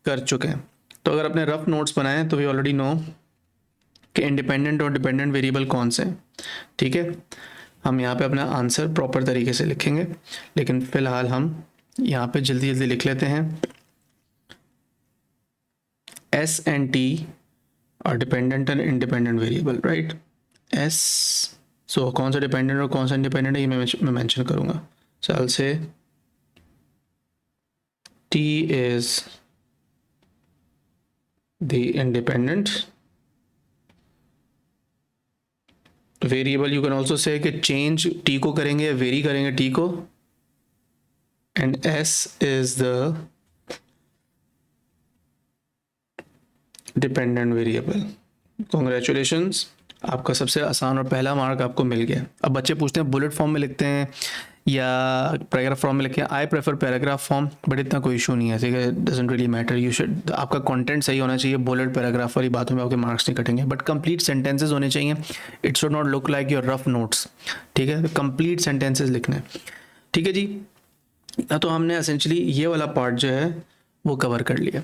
A: कर चुके हैं। तो अगर अपने रफ नोट्स बनाएं तो वी ऑलरेडी नो कि इंडिपेंडेंट और डिपेंडेंट वेरिएबल कौन से हैं, ठीक है। हम यहाँ पे अपना आंसर प्रॉपर तरीके से लिखेंगे, लेकिन फ़िलहाल हम यहाँ पे जल्दी जल्दी लिख लेते हैं। S and T are dependent and independent variable, right? S, so कौन सा डिपेंडेंट और कौन सा इंडिपेंडेंट है ये मैं मेंशन करूँगा। So I'll say T is the independent variable. You can also say कि change T को करेंगे, वेरी करेंगे T को, and S is the dependent variable. Congratulations, आपका सबसे आसान और पहला मार्क आपको मिल गया। अब बच्चे पूछते हैं बुलेट फॉर्म में लिखते हैं या पैराग्राफ फॉर्म में लिखते हैं। I prefer paragraph form, but इतना कोई इशू नहीं है, ठीक है, doesn't really matter. You should, आपका कंटेंट सही होना चाहिए, बुलेट पैराग्राफ वाली बातों में आपके मार्क्स नहीं कटेंगे, बट कंप्लीट सेंटेंसेस होने चाहिए। It should not look like your rough notes, ठीक है, कंप्लीट सेंटेंसेस लिखने, ठीक है जी। तो हमने एसेंशली ये वाला पार्ट जो है वो कवर कर लिया।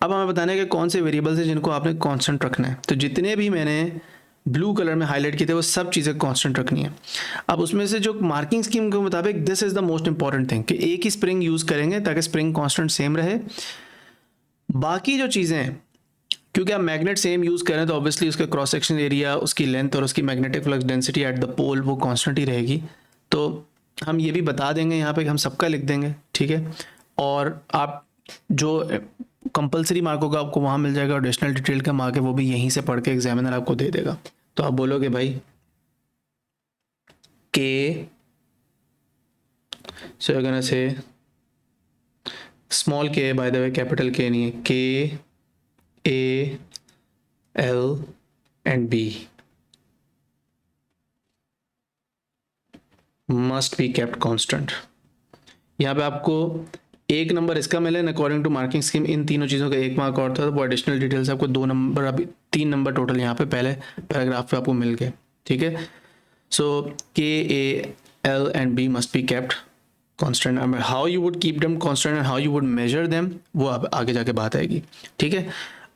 A: अब हमें बताना है कि कौन से वेरिएबल्स हैं जिनको आपने कांस्टेंट रखना है। तो जितने भी मैंने ब्लू कलर में हाईलाइट किए थे वो सब चीज़ें कांस्टेंट रखनी है। अब उसमें से जो मार्किंग स्कीम के मुताबिक this is the most important thing कि एक ही स्प्रिंग यूज़ करेंगे ताकि स्प्रिंग कांस्टेंट सेम रहे। बाकी जो चीज़ें हैं, क्योंकि आप मैग्नेट सेम यूज़ करें तो ऑब्वियसली उसका क्रॉस सेक्शन एरिया, उसकी लेंथ और उसकी magnetic flux density at the pole वो कांस्टेंट ही रहेगी। तो हम ये भी बता देंगे यहाँ पे कि हम सबका लिख देंगे, ठीक है। और आप जो कंपलसरी मार्क होगा आपको वहाँ मिल जाएगा, एडिशनल डिटेल का मार्क है वो भी यहीं से पढ़ के एग्जामिनर आपको दे देगा। तो आप बोलोगे भाई K, so you gonna say small K, by the way capital K नहीं है, K A L and B must be kept constant. यहाँ पे आपको एक नंबर इसका मिले अकॉर्डिंग टू मार्किंग स्कीम, इन तीनों चीज़ों का एक मार्क और था, तो वो एडिशनल डिटेल्स आपको 2 नंबर, अभी 3 नंबर टोटल यहाँ पे पहले पैराग्राफ पे आपको मिल गए, ठीक है। So K A L and B must be kept constant. How you would keep them constant and how you would measure them वो अब आगे जाके बात आएगी, ठीक है।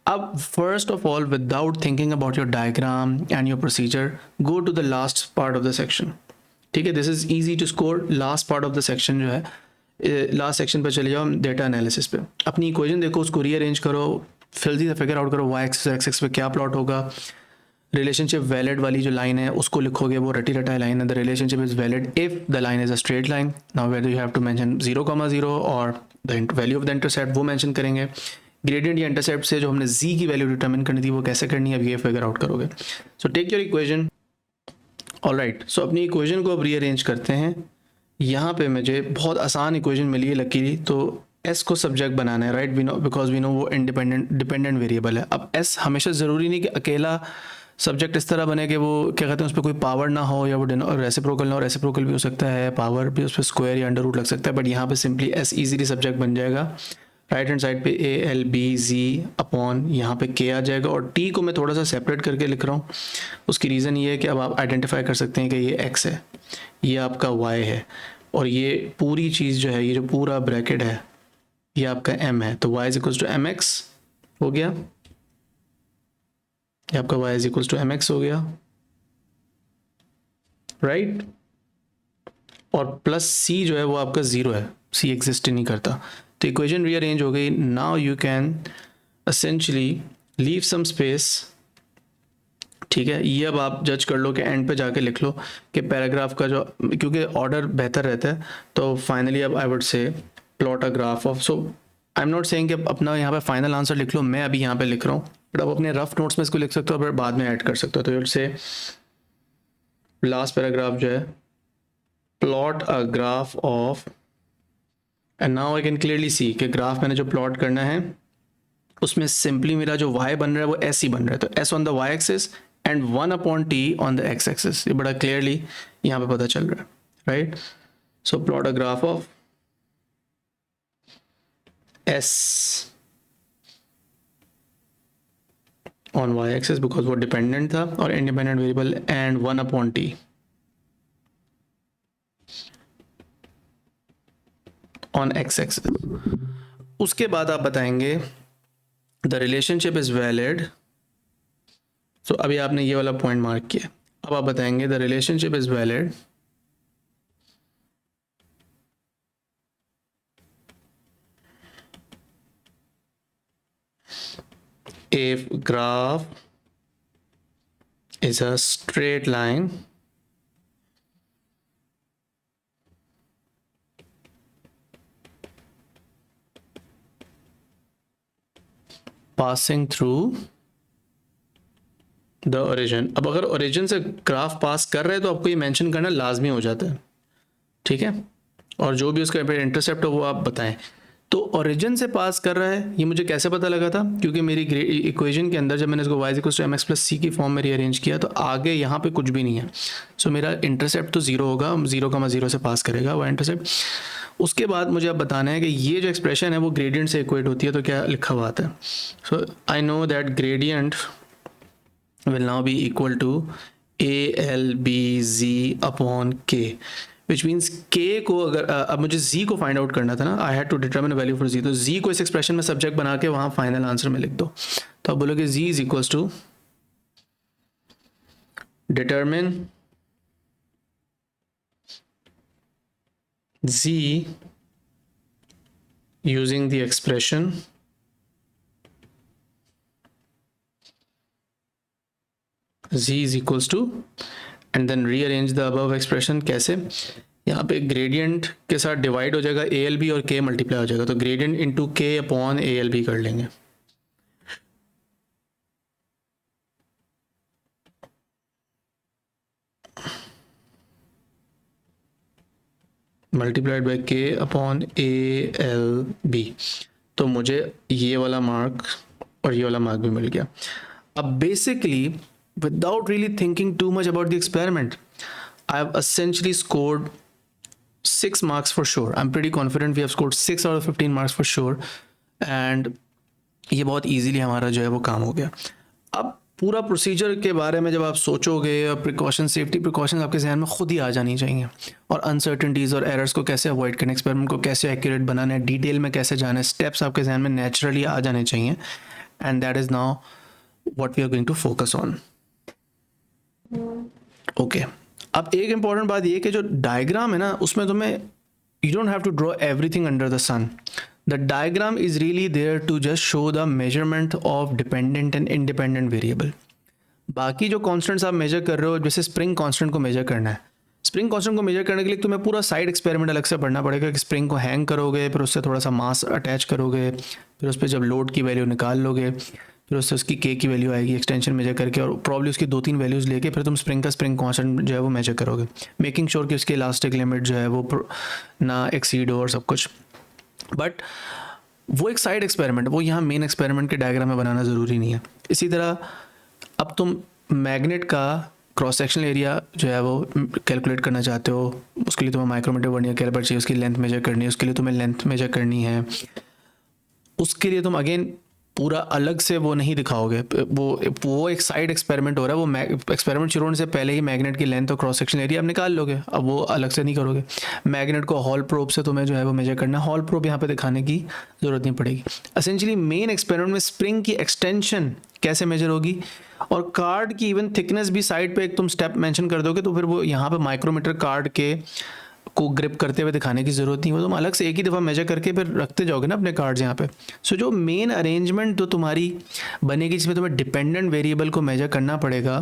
A: अब first of all, without thinking about your diagram and your procedure, go to the last part of the section, ठीक है। This is easy to score. Last part of the section जो है, लास्ट सेक्शन पे चले जाओ, डेटा एनालिसिस पे। अपनी इक्वेशन देखो, उसको रीअरेंज करो, जल्दी से फिगर आउट करो वाई एक्सिस और एक्स एक्सिस पे क्या प्लॉट होगा। रिलेशनशिप वैलिड वाली जो लाइन है उसको लिखोगे, वो रटी रटाई लाइन है। The relationship is valid if the line is a straight line. Now where you have to mention 0,0 और the value of the intercept वो मेंशन करेंगे। ग्रेडियंट या इंटरसेप्ट से जो हमने z की वैल्यू डिटरमिन करनी थी वो कैसे करनी है, अब ये फिगर आउट करोगे। So take your equation, alright. So अपनी इक्वेशन को अब रीअरेंज करते हैं। यहाँ पे मुझे बहुत आसान इक्वेशन मिली है लकीली, तो s को सब्जेक्ट बनाना है, right, we know, because we know वो डिपेंडेंट वेरिएबल है। अब s हमेशा ज़रूरी नहीं कि अकेला सब्जेक्ट इस तरह बने कि वो क्या कहते हैं उस पर कोई पावर ना हो, या वो रेसिप्रोकल ना हो। रेसिप्रोकल भी हो सकता है, पावर भी उस पर स्क्वायर या अंडर रूट लग सकता है, बट यहाँ पे सिंपली s इजीली सब्जेक्ट बन जाएगा। राइट हैंड साइड पे A L B G upon यहाँ पे के आ जाएगा, और टी को मैं थोड़ा सा सेपरेट करके लिख रहा हूँ। उसकी रीज़न ये है कि अब आप आइडेंटिफाई कर सकते हैं कि ये x है, ये आपका y है, और ये पूरी चीज़ जो है, ये जो पूरा ब्रैकेट है ये आपका m है। तो y is equals to M X हो गया, ये आपका y is equals to M X हो गया, राइट। और प्लस c जो है वो आपका 0 है, c एग्जिस्ट नहीं करता। तो इक्वेशन रीअरेंज हो गई। Now you can essentially leave some space, ठीक है। ये अब आप जज कर लो कि एंड पे जाके लिख लो कि पैराग्राफ का जो, क्योंकि ऑर्डर बेहतर रहता है, तो फाइनली अब I would say plot a graph of. So I am not saying कि अपना यहाँ पे फाइनल आंसर लिख लो, मैं अभी यहाँ पे लिख रहा हूँ, बट आप अपने रफ नोट्स में इसको लिख सकते हो, फिर बाद में ऐड कर सकते हो। तो यू से लास्ट पैराग्राफ जो है, plot a graph of, and now I can clearly see कि ग्राफ मैंने जो प्लॉट करना है उसमें सिंपली मेरा जो y बन रहा है वो s ही बन रहा है। तो s on the y axis, and 1/t on the X axis. ये बड़ा क्लियरली यहाँ पे पता चल रहा है, right. So plot a graph of s on y axis because वो डिपेंडेंट था और independent variable, and 1/t on x axis. उसके बाद आप बताएंगे द रिलेशनशिप इज वैलिड। सो अभी आपने ये वाला पॉइंट मार्क किया, अब आप बताएंगे the relationship is valid if graph is a straight line passing through the origin। अब अगर origin से ग्राफ पास कर रहे हैं तो आपको ये मेंशन करना लाजमी हो जाता है, ठीक है। और जो भी उसका इंटरसेप्ट हो वो आप बताएं। तो ओरिजिन से पास कर रहा है, ये मुझे कैसे पता लगा था, क्योंकि मेरी इक्वेशन के अंदर जब मैंने इसको y = mx + c की फॉर्म में रीअरेंज किया तो आगे यहाँ पे कुछ भी नहीं है। सो मेरा इंटरसेप्ट तो 0 होगा, 0,0 से पास करेगा वो इंटरसेप्ट। उसके बाद मुझे अब बताना है कि ये जो एक्सप्रेशन है वो ग्रेडियंट से इक्वेट होती है, तो क्या लिखा हुआ आता है। So I know that gradient will now be equal to ALBZ/K, which means K को अगर अब मुझे Z को फाइंड आउट करना था ना, I had to determine a value for Z, तो Z को इस एक्सप्रेशन में सब्जेक्ट बना के वहाँ फाइनल आंसर में लिख दो। तो आप बोलोगे Z is equals to determine Z using the expression Z is equals to and then rearrange the above expression। कैसे, यहाँ पे ग्रेडियंट के साथ डिवाइड हो जाएगा ALB और K मल्टीप्लाई हो जाएगा, तो ग्रेडियंट इंटू K/ALB कर लेंगे। मल्टीप्लाइड बाय K/ALB, तो मुझे ये वाला मार्क और ये वाला मार्क भी मिल गया। अब basically without really thinking too much about the experiment, I have essentially scored 6 marks for sure. I'm pretty confident we have scored 6 out of 15 marks for sure, and ये बहुत easily हमारा जो है वो काम हो गया। अब पूरा प्रोसीजर के बारे में जब आप सोचोगे, प्रिकॉशन, सेफ्टी प्रिकॉशन आपके जहन में खुद ही आ जानी चाहिए, और अनसर्टेनिटीज़ और एरर्स को कैसे अवॉइड करना, एक्सपेरिमेंट को कैसे एक्यूरेट बनाना है, डिटेल में कैसे जाना है, स्टेप्स आपके जहन में नेचुरली आ जाने चाहिए, and that is now what we are going to focus on. Okay, अब एक इम्पॉर्टेंट बात ये कि जो डायग्राम है ना उसमें तुम्हें you don't have to draw everything under the sun. The diagram is really there to just show the measurement of dependent and independent variable. बाकी जो कॉन्स्टेंट्स आप मेजर कर रहे हो, जैसे स्प्रिंग कांस्टेंट को मेजर करना है, स्प्रिंग कांस्टेंट को मेजर करने के लिए तुम्हें पूरा साइड एक्सपेरिमेंट अलग से पढ़ना पड़ेगा कि स्प्रिंग को हैंग करोगे, फिर उससे थोड़ा सा मास अटैच करोगे, फिर उस पर जब लोड की वैल्यू निकाल लोगे, फिर उससे उसकी K की वैल्यू आएगी एक्सटेंशन मेजर करके, और प्रॉब्ली उसकी 2-3 वैल्यूज़ लेके फिर तुम स्प्रिंग का स्प्रिंग कांस्टेंट जो है वो मेजर करोगे, मेकिंग श्योर कि उसकी इलास्टिक लिमिट जो है वो ना एक्सीड हो और सब कुछ। बट वो एक साइड एक्सपेरिमेंट, वो यहाँ मेन एक्सपेरिमेंट के डायग्राम में बनाना ज़रूरी नहीं है। इसी तरह अब तुम मैग्नेट का क्रॉस सेक्शनल एरिया जो है वो कैलकुलेट करना चाहते हो, उसके लिए तुम्हें माइक्रोमीटर वर्नियर कैलिपर चाहिए, उसकी लेंथ मेजर करनी है, उसके लिए तुम्हें लेंथ मेजर करनी है। उसके लिए तुम अगेन पूरा अलग से वो नहीं दिखाओगे, वो एक साइड एक्सपेरिमेंट हो रहा है, वो एक्सपेरिमेंट शुरू होने से पहले ही मैग्नेट की लेंथ और क्रॉस सेक्शन एरिया आप निकाल लोगे, अब वो अलग से नहीं करोगे। मैग्नेट को हॉल प्रोब से तुम्हें जो है वो मेजर करना है, हॉल प्रोब यहाँ पे दिखाने की ज़रूरत नहीं पड़ेगी। एसेंशियली मेन एक्सपेरिमेंट में स्प्रिंग की एक्सटेंशन कैसे मेजर होगी, और कार्ड की इवन थिकनेस भी साइड पे एक तुम स्टेप मेंशन कर दोगे, तो फिर वो यहाँ पे माइक्रोमीटर कार्ड के को ग्रिप करते हुए दिखाने की ज़रूरत नहीं, वो तुम अलग से एक ही दफ़ा मेजर करके फिर रखते जाओगे ना अपने कार्ड्स यहाँ पे। सो जो मेन अरेंजमेंट तो तुम्हारी बनेगी जिसमें तुम्हें डिपेंडेंट वेरिएबल को मेजर करना पड़ेगा,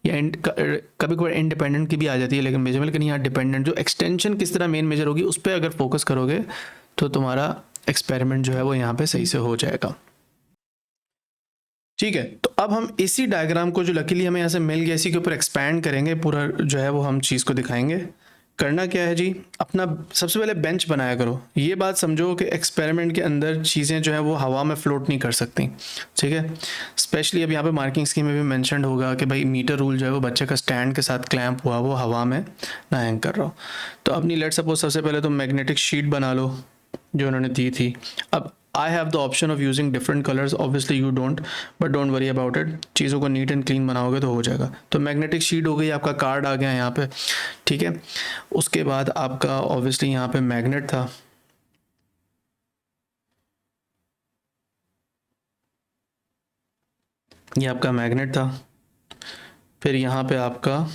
A: या कभी कभी इंडिपेंडेंट की भी आ जाती है, लेकिन मेजरमेंट लेकिन यहाँ डिपेंडेंट, जो एक्सटेंशन किस तरह मेन मेजर होगी उस पर अगर फोकस करोगे तो तुम्हारा एक्सपेरिमेंट जो है वो यहाँ पे सही से हो जाएगा। ठीक है, तो अब हम इसी डायग्राम को जो लकीली हमें यहाँ से मिल गया, इसी के ऊपर एक्सपैंड करेंगे, पूरा जो है वो हम चीज़ को दिखाएंगे। करना क्या है जी, अपना सबसे पहले बेंच बनाया करो। ये बात समझो कि एक्सपेरिमेंट के अंदर चीज़ें जो है वो हवा में फ्लोट नहीं कर सकती, ठीक है। स्पेशली अब यहाँ पे मार्किंग स्कीम में भी मेंशन होगा कि भाई मीटर रूल जो है वो बच्चे का स्टैंड के साथ क्लैंप हुआ वो हवा में ना हैंग कर रहा हो। तो अपनी लेट सपोज सबसे पहले तो मैग्नेटिक शीट बना लो जो उन्होंने दी थी। अब I have the option of using different colours, obviously you don't, but don't worry about it, चीज़ों को नीट एंड क्लीन बनाओगे तो हो जाएगा। तो मैग्नेटिक शीट हो गई, आपका कार्ड आ गया यहाँ पे, ठीक है। उसके बाद आपका ऑब्वियसली यहाँ पे मैग्नेट था, ये आपका मैग्नेट था। फिर यहाँ पे आपका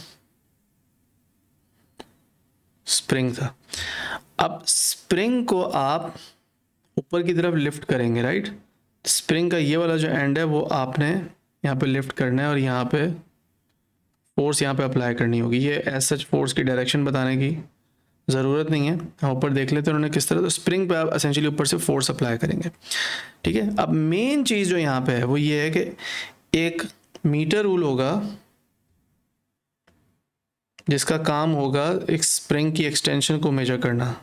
A: स्प्रिंग था। अब स्प्रिंग को आप ऊपर की तरफ लिफ्ट करेंगे, राइट। स्प्रिंग का ये वाला जो एंड है वो आपने यहाँ पे लिफ्ट करना है और यहाँ पे फोर्स यहाँ पे अप्लाई करनी होगी। ये एज सच फोर्स की डायरेक्शन बताने की ज़रूरत नहीं है, हम ऊपर देख लेते हैं उन्होंने किस तरह। तो स्प्रिंग पे आप एसेंशियली ऊपर से फोर्स अप्लाई करेंगे, ठीक है। अब मेन चीज़ जो यहाँ पे है वो ये है कि एक मीटर रूल होगा जिसका काम होगा एक स्प्रिंग की एक्सटेंशन को मेजर करना।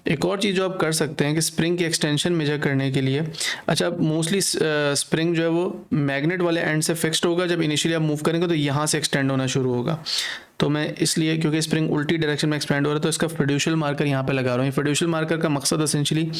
A: एक और चीज़ जो आप कर सकते हैं कि स्प्रिंग की एक्सटेंशन मेजर करने के लिए, अच्छा मोस्टली स्प्रिंग जो है वो मैग्नेट वाले एंड से फिक्स्ड होगा, जब इनिशियली आप मूव करेंगे तो यहाँ से एक्सटेंड होना शुरू होगा। तो मैं इसलिए क्योंकि स्प्रिंग उल्टी डायरेक्शन में एक्सपेंड हो रहा है तो इसका फिड्यूशियल मार्कर यहाँ पे लगा रहा हूँ। फिड्यूशियल मार्कर का मकसद एसेंशियली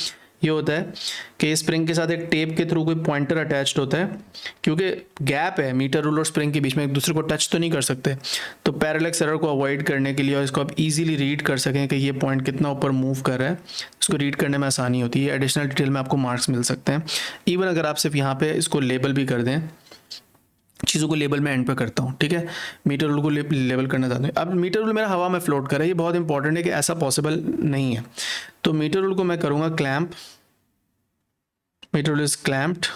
A: ये होता है कि स्प्रिंग के साथ एक टेप के थ्रू कोई पॉइंटर अटैच्ड होता है, क्योंकि गैप है मीटर रूल और स्प्रिंग के बीच में, एक दूसरे को टच तो नहीं कर सकते। तो पैरेलक्स एरर को अवॉइड करने के लिए और इसको आप इजीली रीड कर सकें कि ये पॉइंट कितना ऊपर मूव कर रहा है, इसको रीड करने में आसानी होती है। एडिशनल डिटेल में आपको मार्क्स मिल सकते हैं। इवन अगर आप सिर्फ यहाँ पे इसको लेबल भी कर दें, चीज़ों को लेबल में एंड पे करता हूँ, ठीक है। मीटर रूल को लेबल करना चाहता हूँ। अब मीटर रूल मेरा हवा में फ्लोट कर रहा है, ये बहुत इंपॉर्टेंट है कि ऐसा पॉसिबल नहीं है। तो मीटर रूल को मैं करूँगा clamp, meter rule is clamped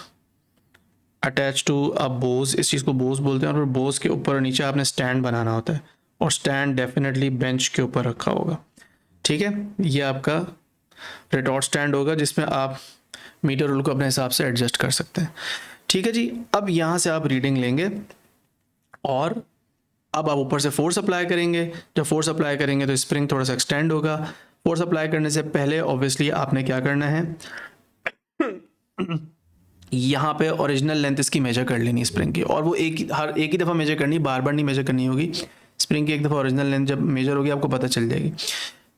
A: attach to a boss, इस चीज़ को बोज बोलते हैं। और बोज के ऊपर और नीचे आपने स्टैंड बनाना होता है और स्टैंड डेफिनेटली बेंच के ऊपर रखा होगा, ठीक है। ये आपका रिटॉर्ट स्टैंड होगा जिसमें आप मीटर रूल को अपने हिसाब से एडजस्ट कर सकते हैं, ठीक है जी। अब यहाँ से आप रीडिंग लेंगे और अब आप ऊपर से फोर्स अप्लाई करेंगे। जब फोर्स अप्लाई करेंगे तो स्प्रिंग थोड़ा सा एक्सटेंड होगा। फोर्स अप्लाई करने से पहले ऑब्वियसली आपने क्या करना है, यहाँ पे ओरिजिनल लेंथ इसकी मेजर कर लेनी स्प्रिंग की, और वो हर एक ही दफ़ा मेजर करनी, बार बार नहीं मेजर करनी होगी। स्प्रिंग की एक दफ़ा ओरिजिनल लेंथ जब मेजर होगी आपको पता चल जाएगी।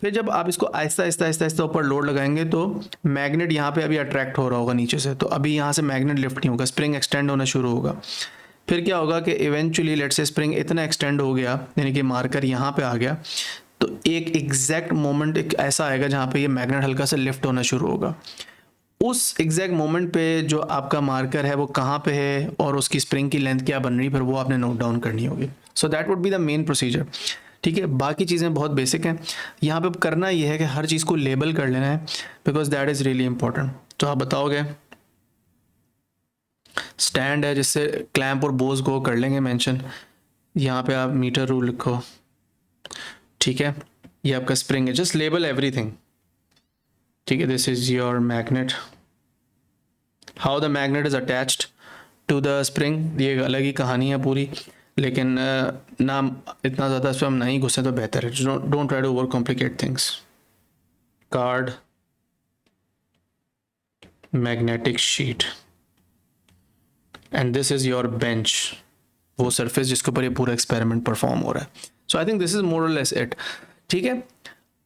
A: फिर जब आप इसको आहिस्ता आहिस्ता आहिस्ता आहिस्ता ऊपर लोड लगाएंगे तो मैग्नेट यहाँ पे अभी अट्रैक्ट हो रहा होगा नीचे से, तो अभी यहाँ से मैग्नेट लिफ्ट नहीं होगा, स्प्रिंग एक्सटेंड होना शुरू होगा। फिर क्या होगा कि इवेंचुअली लेट से स्प्रिंग इतना एक्सटेंड हो गया, यानी कि मार्कर यहाँ पे आ गया, तो एक एग्जैक्ट मोमेंट एक ऐसा आएगा जहाँ पे ये मैग्नेट हल्का सा लिफ्ट होना शुरू होगा। उस एग्जैक्ट मोमेंट पे जो आपका मार्कर है वो कहाँ पे है और उसकी स्प्रिंग की लेंथ क्या बन रही है, फिर वो आपने नोट डाउन करनी होगी। So that would be the main procedure, ठीक है। बाकी चीज़ें बहुत बेसिक हैं। यहाँ पे करना ये है कि हर चीज़ को लेबल कर लेना है, because that is really important. तो आप बताओगे स्टैंड है जिससे क्लैंप और बोज को कर लेंगे मेंशन, यहाँ पे आप मीटर रूल लिखो, ठीक है। ये आपका स्प्रिंग है, जस्ट लेबल एवरीथिंग, ठीक है। This is your magnet, how the magnet is attached to the spring, ये अलग ही कहानी है पूरी, लेकिन ना इतना ज़्यादा इस पर हम नहीं घुसे तो बेहतर है। Don't try to overcomplicate things. Card, magnetic sheet, and this is your bench, वो सरफेस जिसके ऊपर ये पूरा एक्सपेरिमेंट परफॉर्म हो रहा है। So I think this is more और लेस इट, ठीक है।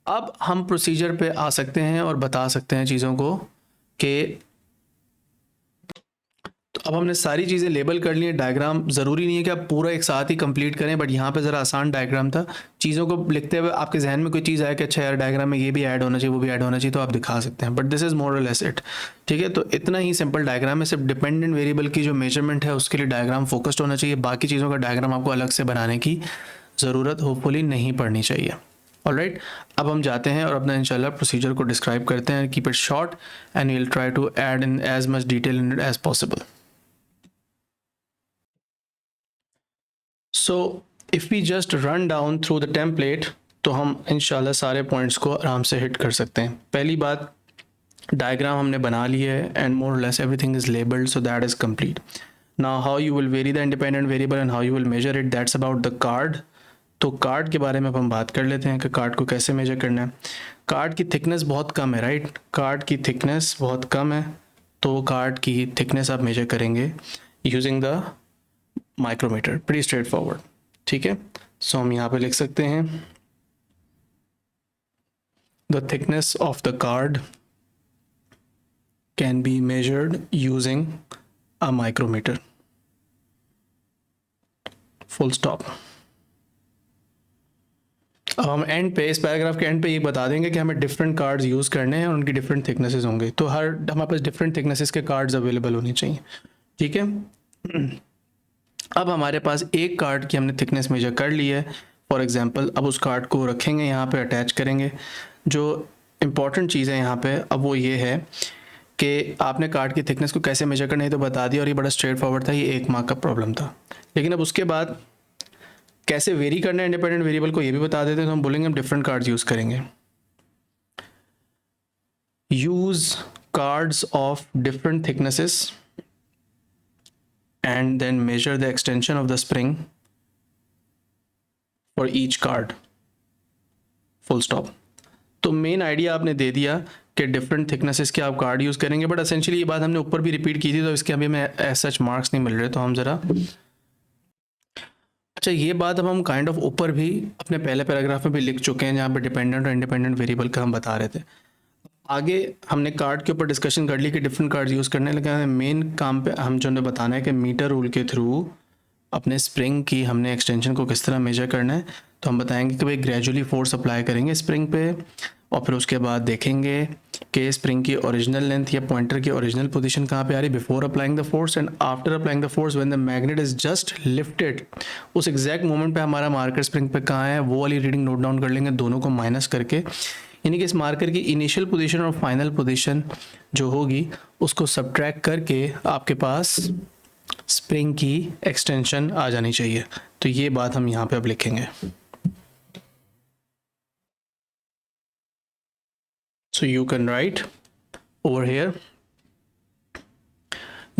A: अब हम प्रोसीजर पे आ सकते हैं और बता सकते हैं चीज़ों को कि तो अब हमने सारी चीज़ें लेबल कर ली हैं। डायग्राम ज़रूरी नहीं है कि आप पूरा एक साथ ही कंप्लीट करें, बट यहाँ पे ज़रा आसान डायग्राम था। चीज़ों को लिखते हुए आपके जहन में कोई चीज़ आया कि अच्छा यार डायग्राम में ये भी ऐड होना चाहिए वो भी ऐड होना चाहिए, तो आप दिखा सकते हैं, बट दिस इज़ मोर और लेस इट, ठीक है। तो इतना ही सिंपल डायग्राम है, सिर्फ डिपेंडेंट वेरिएबल की जो मेजरमेंट है उसके लिए डायग्राम फोकस्ड होना चाहिए, बाकी चीज़ों का डायग्राम आपको अलग से बनाने की ज़रूरत होपफुली नहीं पड़नी चाहिए। ऑलराइट, अब हम जाते हैं और अपना इंशाल्लाह प्रोसीजर को डिस्क्राइब करते हैं। Keep it short and we'll try to add in as much detail in it as possible. So if we just run down through the template तो हम इंशाल्लाह सारे पॉइंट्स को आराम से हिट कर सकते हैं। पहली बात, डायग्राम हमने बना लिया है and more less everything is labelled, so that is complete. Now how you will very the independent variable and how you will measure it, that's about the card. तो कार्ड के बारे में अब हम बात कर लेते हैं कि कार्ड को कैसे मेजर करना है. कार्ड की थिकनेस बहुत कम है, राइट. कार्ड की थिकनेस बहुत कम है, तो कार्ड की थिकनेस आप मेजर करेंगे using the micrometer. Pretty straightforward, ठीक है. सो हम यहाँ पे लिख सकते हैं the thickness of the card can be measured using a micrometer, full stop. अब हम एंड पे, इस पैराग्राफ के एंड पे ये बता देंगे कि हमें डिफरेंट कार्ड्स यूज़ करने हैं और उनकी डिफरेंट थिकनेसेस होंगे. तो हमारे पास डिफरेंट थिकनेसेस के कार्ड्स अवेलेबल होने चाहिए, ठीक है. अब हमारे पास एक कार्ड की हमने थिकनेस मेजर कर ली है. फॉर एग्जांपल अब उस कार्ड को रखेंगे यहाँ पे, अटैच करेंगे. जो इम्पॉर्टेंट चीज़ है यहाँ पे अब वो ये है कि आपने कार्ड की थिकनेस को कैसे मेजर करना है तो बता दिया, और ये बड़ा स्ट्रेट फॉरवर्ड था, ये 1 मार्क का प्रॉब्लम था. लेकिन अब उसके बाद कैसे वेरी करना है इंडिपेंडेंट वेरिएबल को ये भी बता देते हैं. तो हम बोलेंगे हम डिफरेंट कार्ड्स यूज़ करेंगे. Use cards of different thicknesses and then measure the extension of the spring for each card, full stop. तो मेन आइडिया आपने दे दिया कि डिफरेंट थिकनेसेस के आप कार्ड यूज़ करेंगे, बट असेंशियली ये बात हमने ऊपर भी रिपीट की थी, तो इसके अभी हमें एज सच मार्क्स नहीं मिल रहे. तो हम ज़रा, अच्छा ये बात अब हम काइंड ऑफ ऊपर भी अपने पहले पैराग्राफ में भी लिख चुके हैं जहाँ पे डिपेंडेंट और इंडिपेंडेंट वेरिएबल का हम बता रहे थे. आगे हमने कार्ड के ऊपर डिस्कशन कर ली कि डिफरेंट कार्ड यूज़ करने लगे. मेन काम पे हम जो ने बताना है कि मीटर रूल के थ्रू अपने स्प्रिंग की हमने एक्सटेंशन को किस तरह मेजर करना है. तो हम बताएंगे कि भाई ग्रेजुअली फोर्स अप्लाई करेंगे स्प्रिंग पे, और फिर उसके बाद देखेंगे कि स्प्रिंग की ओरिजिनल लेंथ या पॉइंटर की ओरिजिनल पोजीशन कहाँ पे आ रही before applying the force and after applying the force when the magnet is just lifted. उस एग्जैक्ट मोमेंट पे हमारा मार्कर स्प्रिंग पे कहाँ है वो वाली रीडिंग नोट डाउन कर लेंगे, दोनों को माइनस करके. यानी कि इस मार्कर की इनिशियल पोजीशन और फाइनल पोजीशन जो होगी उसको सब्ट्रैक्ट करके आपके पास स्प्रिंग की एक्सटेंशन आ जानी चाहिए. तो ये बात हम यहाँ पे अब लिखेंगे. So you can write over here,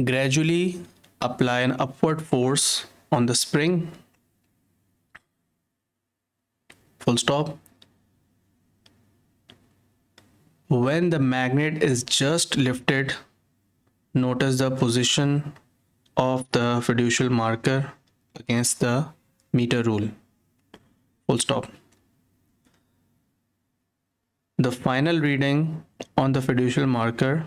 A: gradually apply an upward force on the spring, full stop, when the magnet is just lifted. Notice the position of the fiducial marker against the meter rule, full stop. The final reading on the fiducial marker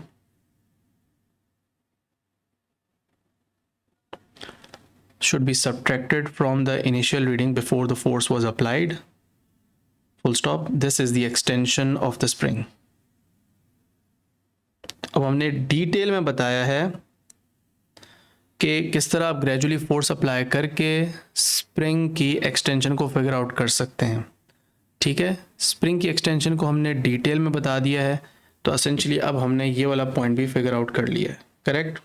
A: should be subtracted from the initial reading before the force was applied, full stop. This is the extension of the spring. अब हमने डिटेल में बताया है कि किस तरह आप ग्रेजुअली फोर्स अप्लाई करके स्प्रिंग की एक्सटेंशन को फिगर आउट कर सकते हैं, ठीक है. स्प्रिंग की एक्सटेंशन को हमने डिटेल में बता दिया है, तो असेंशली अब हमने ये वाला पॉइंट भी फिगर आउट कर लिया है, करेक्ट.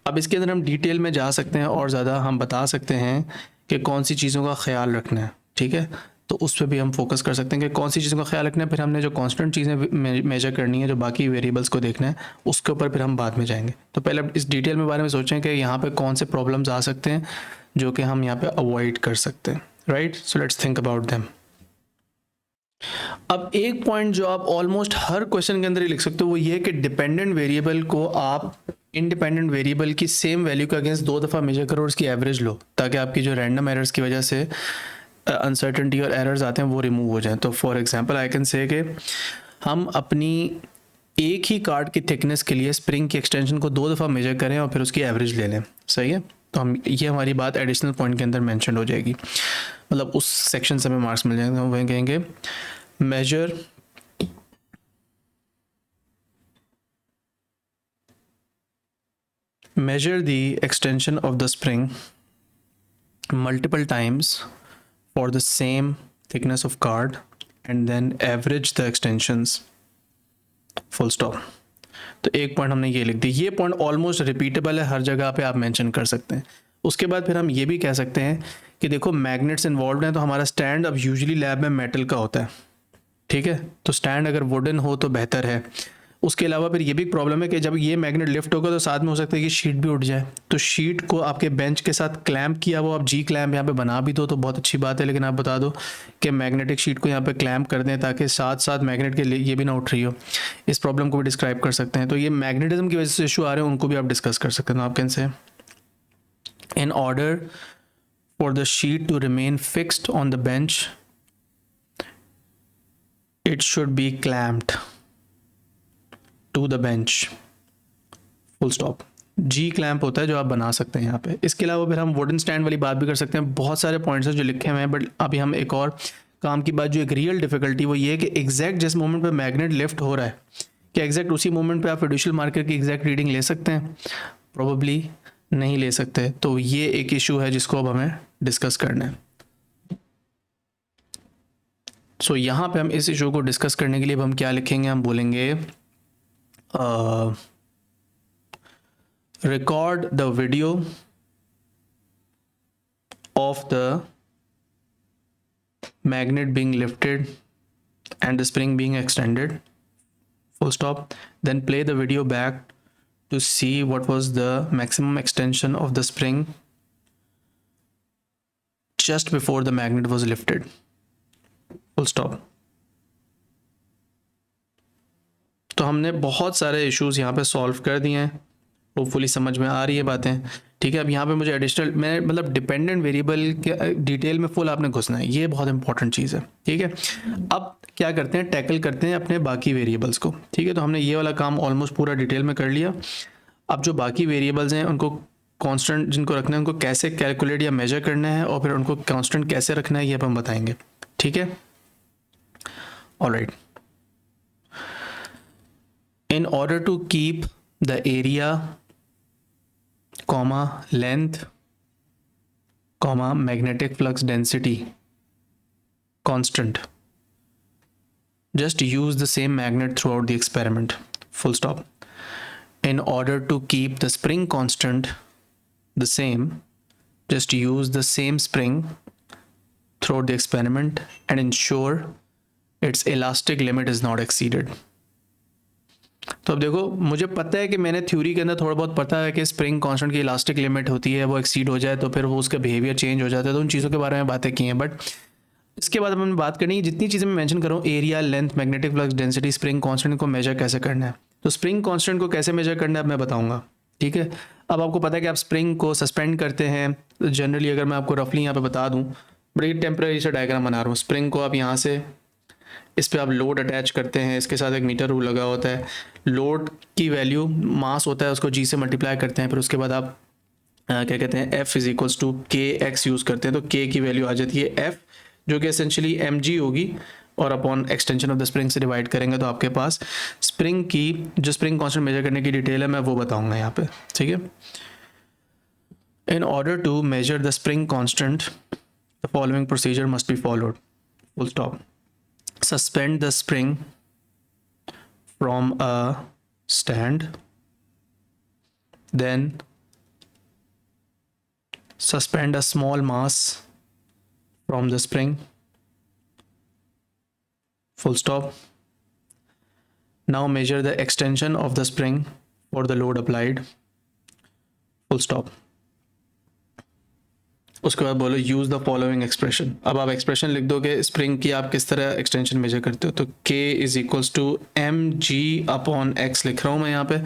A: अब इसके अंदर हम डिटेल में जा सकते हैं और ज़्यादा हम बता सकते हैं कि कौन सी चीज़ों का ख्याल रखना है, ठीक है. तो उस पर भी हम फोकस कर सकते हैं कि कौन सी चीज़ों का ख्याल रखना है. फिर हमने जो कांस्टेंट चीज़ें मेजर करनी है, जो बाकी वेरिएबल्स को देखना है, उसके ऊपर फिर हम बाद में जाएंगे. तो पहले इस डिटेल में बारे में सोचें कि यहाँ पे कौन से प्रॉब्लम्स आ सकते हैं जो कि हम यहाँ पे अवॉइड कर सकते हैं, right. So let's think about them. अब एक पॉइंट जो आप ऑलमोस्ट हर क्वेश्चन के अंदर ही लिख सकते हो वो ये कि डिपेंडेंट वेरिएबल को आप इंडिपेंडेंट वेरिएबल की सेम वैल्यू के अगेंस्ट 2 दफ़ा मेजर करो और उसकी एवरेज लो, ताकि आपकी जो रैंडम एरर्स की वजह से अनसर्टेनिटी और एरर्स आते हैं वो रिमूव हो जाएं. तो for example I can say कि हम अपनी एक ही कार्ड की थिकनेस के लिए स्प्रिंग की एक्सटेंशन को 2 दफ़ा मेजर करें और फिर उसकी एवरेज ले लें, सही है. तो हम ये हमारी बात एडिशनल पॉइंट के अंदर मेंशन हो जाएगी, मतलब उस सेक्शन से हमें मार्क्स मिल जाएंगे. हम वहीं कहेंगे measure the extension of the spring multiple times for the same thickness of card and then average the extensions, full stop. तो एक पॉइंट हमने ये लिख दी. ये पॉइंट ऑलमोस्ट रिपीटेबल है, हर जगह पे आप मेंशन कर सकते हैं. उसके बाद फिर हम ये भी कह सकते हैं कि देखो मैग्नेट्स इन्वॉल्व हैं, तो हमारा स्टैंड अब यूजुअली लैब में मेटल का होता है, ठीक है, तो स्टैंड अगर वुडन हो तो बेहतर है। उसके अलावा फिर ये भी प्रॉब्लम है कि जब ये मैग्नेट लिफ्ट होगा तो साथ में हो सकता है कि शीट भी उठ जाए, तो शीट को आपके बेंच के साथ क्लैम्प किया वो आप जी क्लैम्प यहाँ पे बना भी दो तो बहुत अच्छी बात है, लेकिन आप बता दो कि मैग्नेटिक शीट को यहाँ पे क्लैम्प कर दें ताकि साथ साथ मैग्नेट के लिए ये भी ना उठ रही हो। इस प्रॉब्लम को भी डिस्क्राइब कर सकते हैं। तो ये मैग्नेटिज्म की वजह से इशू आ रहे हैं, उनको भी आप डिस्कस कर सकते हैं। आप can say in order for the sheet to remain fixed on the bench it should be clamped to the bench, full stop। G clamp होता है जो आप बना सकते हैं यहाँ पे। इसके अलावा फिर हम वुडन स्टैंड वाली बात भी कर सकते हैं। बहुत सारे पॉइंट्स हैं जो लिखे हुए हैं, बट अभी हम एक और काम की बात, जो एक रियल डिफिकल्टी वो ये है कि एग्जैक्ट जिस मोमेंट पे मैग्नेट लिफ्ट हो रहा है, क्या एग्जैक्ट उसी मोमेंट पे आप फिड्यूशियल मार्कर की एग्जैक्ट रीडिंग ले सकते हैं? प्रोबेबली नहीं ले सकते। तो ये एक इशू है जिसको अब हमें डिस्कस करना है। सो यहाँ पे हम इस इशू को डिस्कस करने के लिए अब हम क्या लिखेंगे, हम बोलेंगे record the video of the magnet being lifted and the spring being extended, full stop, then play the video back to see what was the maximum extension of the spring just before the magnet was lifted, full stop। तो हमने बहुत सारे इश्यूज यहाँ पे सॉल्व कर दिए हैं, होपफुली समझ में आ रही है बातें, ठीक है। अब यहाँ पे मुझे एडिशनल, मैं मतलब डिपेंडेंट वेरिएबल के डिटेल में फुल आपने घुसना है, ये बहुत इंपॉर्टेंट चीज़ है, ठीक है। अब क्या करते हैं, टैकल करते हैं अपने बाकी वेरिएबल्स को, ठीक है। तो हमने ये वाला काम ऑलमोस्ट पूरा डिटेल में कर लिया। अब जो बाकी वेरिएबल्स हैं उनको कांस्टेंट जिनको रखना है उनको कैसे कैलकुलेट या मेजर करना है और फिर उनको कांस्टेंट कैसे रखना है ये अब हम बताएंगे, ठीक है। Alright, in order to keep the area comma length comma magnetic flux density constant, just use the same magnet throughout the experiment, full stop। in order to keep the spring constant the same, just use the same spring throughout the experiment and ensure its elastic limit is not exceeded। तो अब देखो, मुझे पता है कि मैंने थ्योरी के अंदर थोड़ा बहुत पता है कि स्प्रिंग कांस्टेंट की इलास्टिक लिमिट होती है, वो एक्सीड हो जाए तो फिर वो उसका बिहेवियर चेंज हो जाता है, तो उन चीज़ों के बारे में बातें की हैं। बट इसके बाद हमने बात करनी है जितनी चीज़ें मैं मेंशन कर रहा हूँ, area, length, magnetic flux density, spring constant को मेजर कैसे करना है। तो स्प्रिंग कांस्टेंट को कैसे मेजर करना है अब मैं बताऊँगा, ठीक है। अब आपको पता है कि आप स्प्रिंग को सस्पेंड करते हैं जनरली, अगर मैं आपको रफली यहाँ पर बता दूँ, बड़ी टेम्परेरी सा डायग्राम बना रहा हूँ। स्प्रिंग को आप यहाँ से, इस पर आप लोड अटैच करते हैं, इसके साथ एक मीटर रूल लगा होता है, लोड की वैल्यू मास होता है उसको जी से मल्टीप्लाई करते हैं, फिर उसके बाद आप क्या कहते हैं F इज इक्वल्स टू के एक्स यूज़ करते हैं, तो के की वैल्यू आ जाती है F, जो कि एसेंशली mg होगी, और upon extension of the spring से डिवाइड करेंगे तो आपके पास स्प्रिंग की जो स्प्रिंग कांस्टेंट मेजर करने की डिटेल है मैं वो बताऊंगा यहाँ पे, ठीक है। In order to measure the spring constant the following procedure must be followed, full stop. Suspend the spring from a stand, then suspend a small mass from the spring, full stop। Now measure the extension of the spring for the load applied, full stop। उसके बाद बोलो यूज़ द फॉलोइंग एक्सप्रेशन। अब आप एक्सप्रेशन लिख दो कि स्प्रिंग की आप किस तरह एक्सटेंशन मेजर करते हो, तो k is equals to M G upon X लिख रहा हूँ मैं यहाँ पे।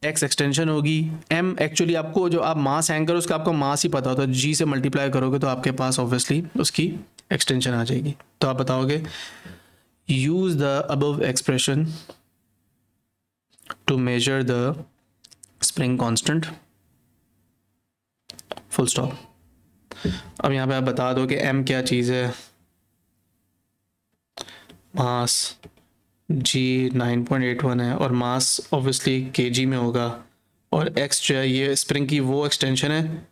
A: x एक्सटेंशन होगी, m एक्चुअली आपको जो आप मास हैंग करो उसका आपको मास ही पता होता है, g से मल्टीप्लाई करोगे तो आपके पास ऑब्वियसली उसकी एक्सटेंशन आ जाएगी। तो आप बताओगे use the above expression to measure the spring constant, full stop. अब यहाँ पे आप बता दो कि m क्या चीज़ है, मास g 9.81 है और मास ऑब्वियसली kg में होगा, और x जो है ये स्प्रिंग की वो एक्सटेंशन है,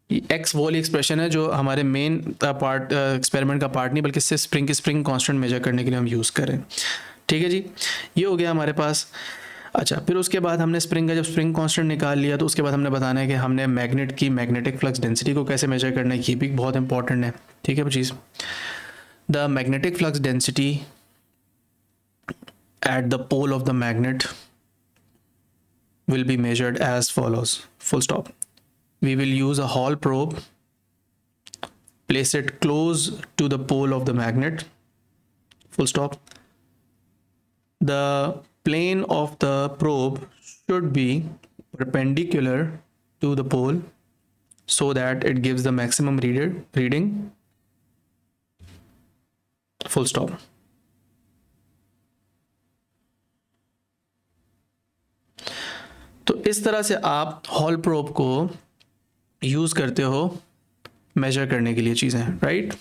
A: ये x वो वाली एक्सप्रेशन है जो हमारे मेन पार्ट एक्सपेरिमेंट का पार्ट नहीं बल्कि इससे स्प्रिंग की स्प्रिंग कांस्टेंट मेजर करने के लिए हम यूज़ करें, ठीक है जी। ये हो गया हमारे पास। अच्छा, फिर उसके बाद हमने स्प्रिंग का जब स्प्रिंग कांस्टेंट निकाल लिया तो उसके बाद हमने बताना है कि हमने मैग्नेट की मैग्नेटिक फ्लक्स डेंसिटी को कैसे मेजर करना है, ये भी बहुत इंपॉर्टेंट है, ठीक है चीज़। The magnetic flux density at the pole of the magnet will be measured as follows. Full stop. We will use a Hall probe, place it close to the pole of the magnet. Full stop. The plane of the probe should be perpendicular to the pole so that it gives the maximum reading. Full stop. तो इस तरह से आप हॉल प्रोब को यूज करते हो मेजर करने के लिए चीजें, राइट?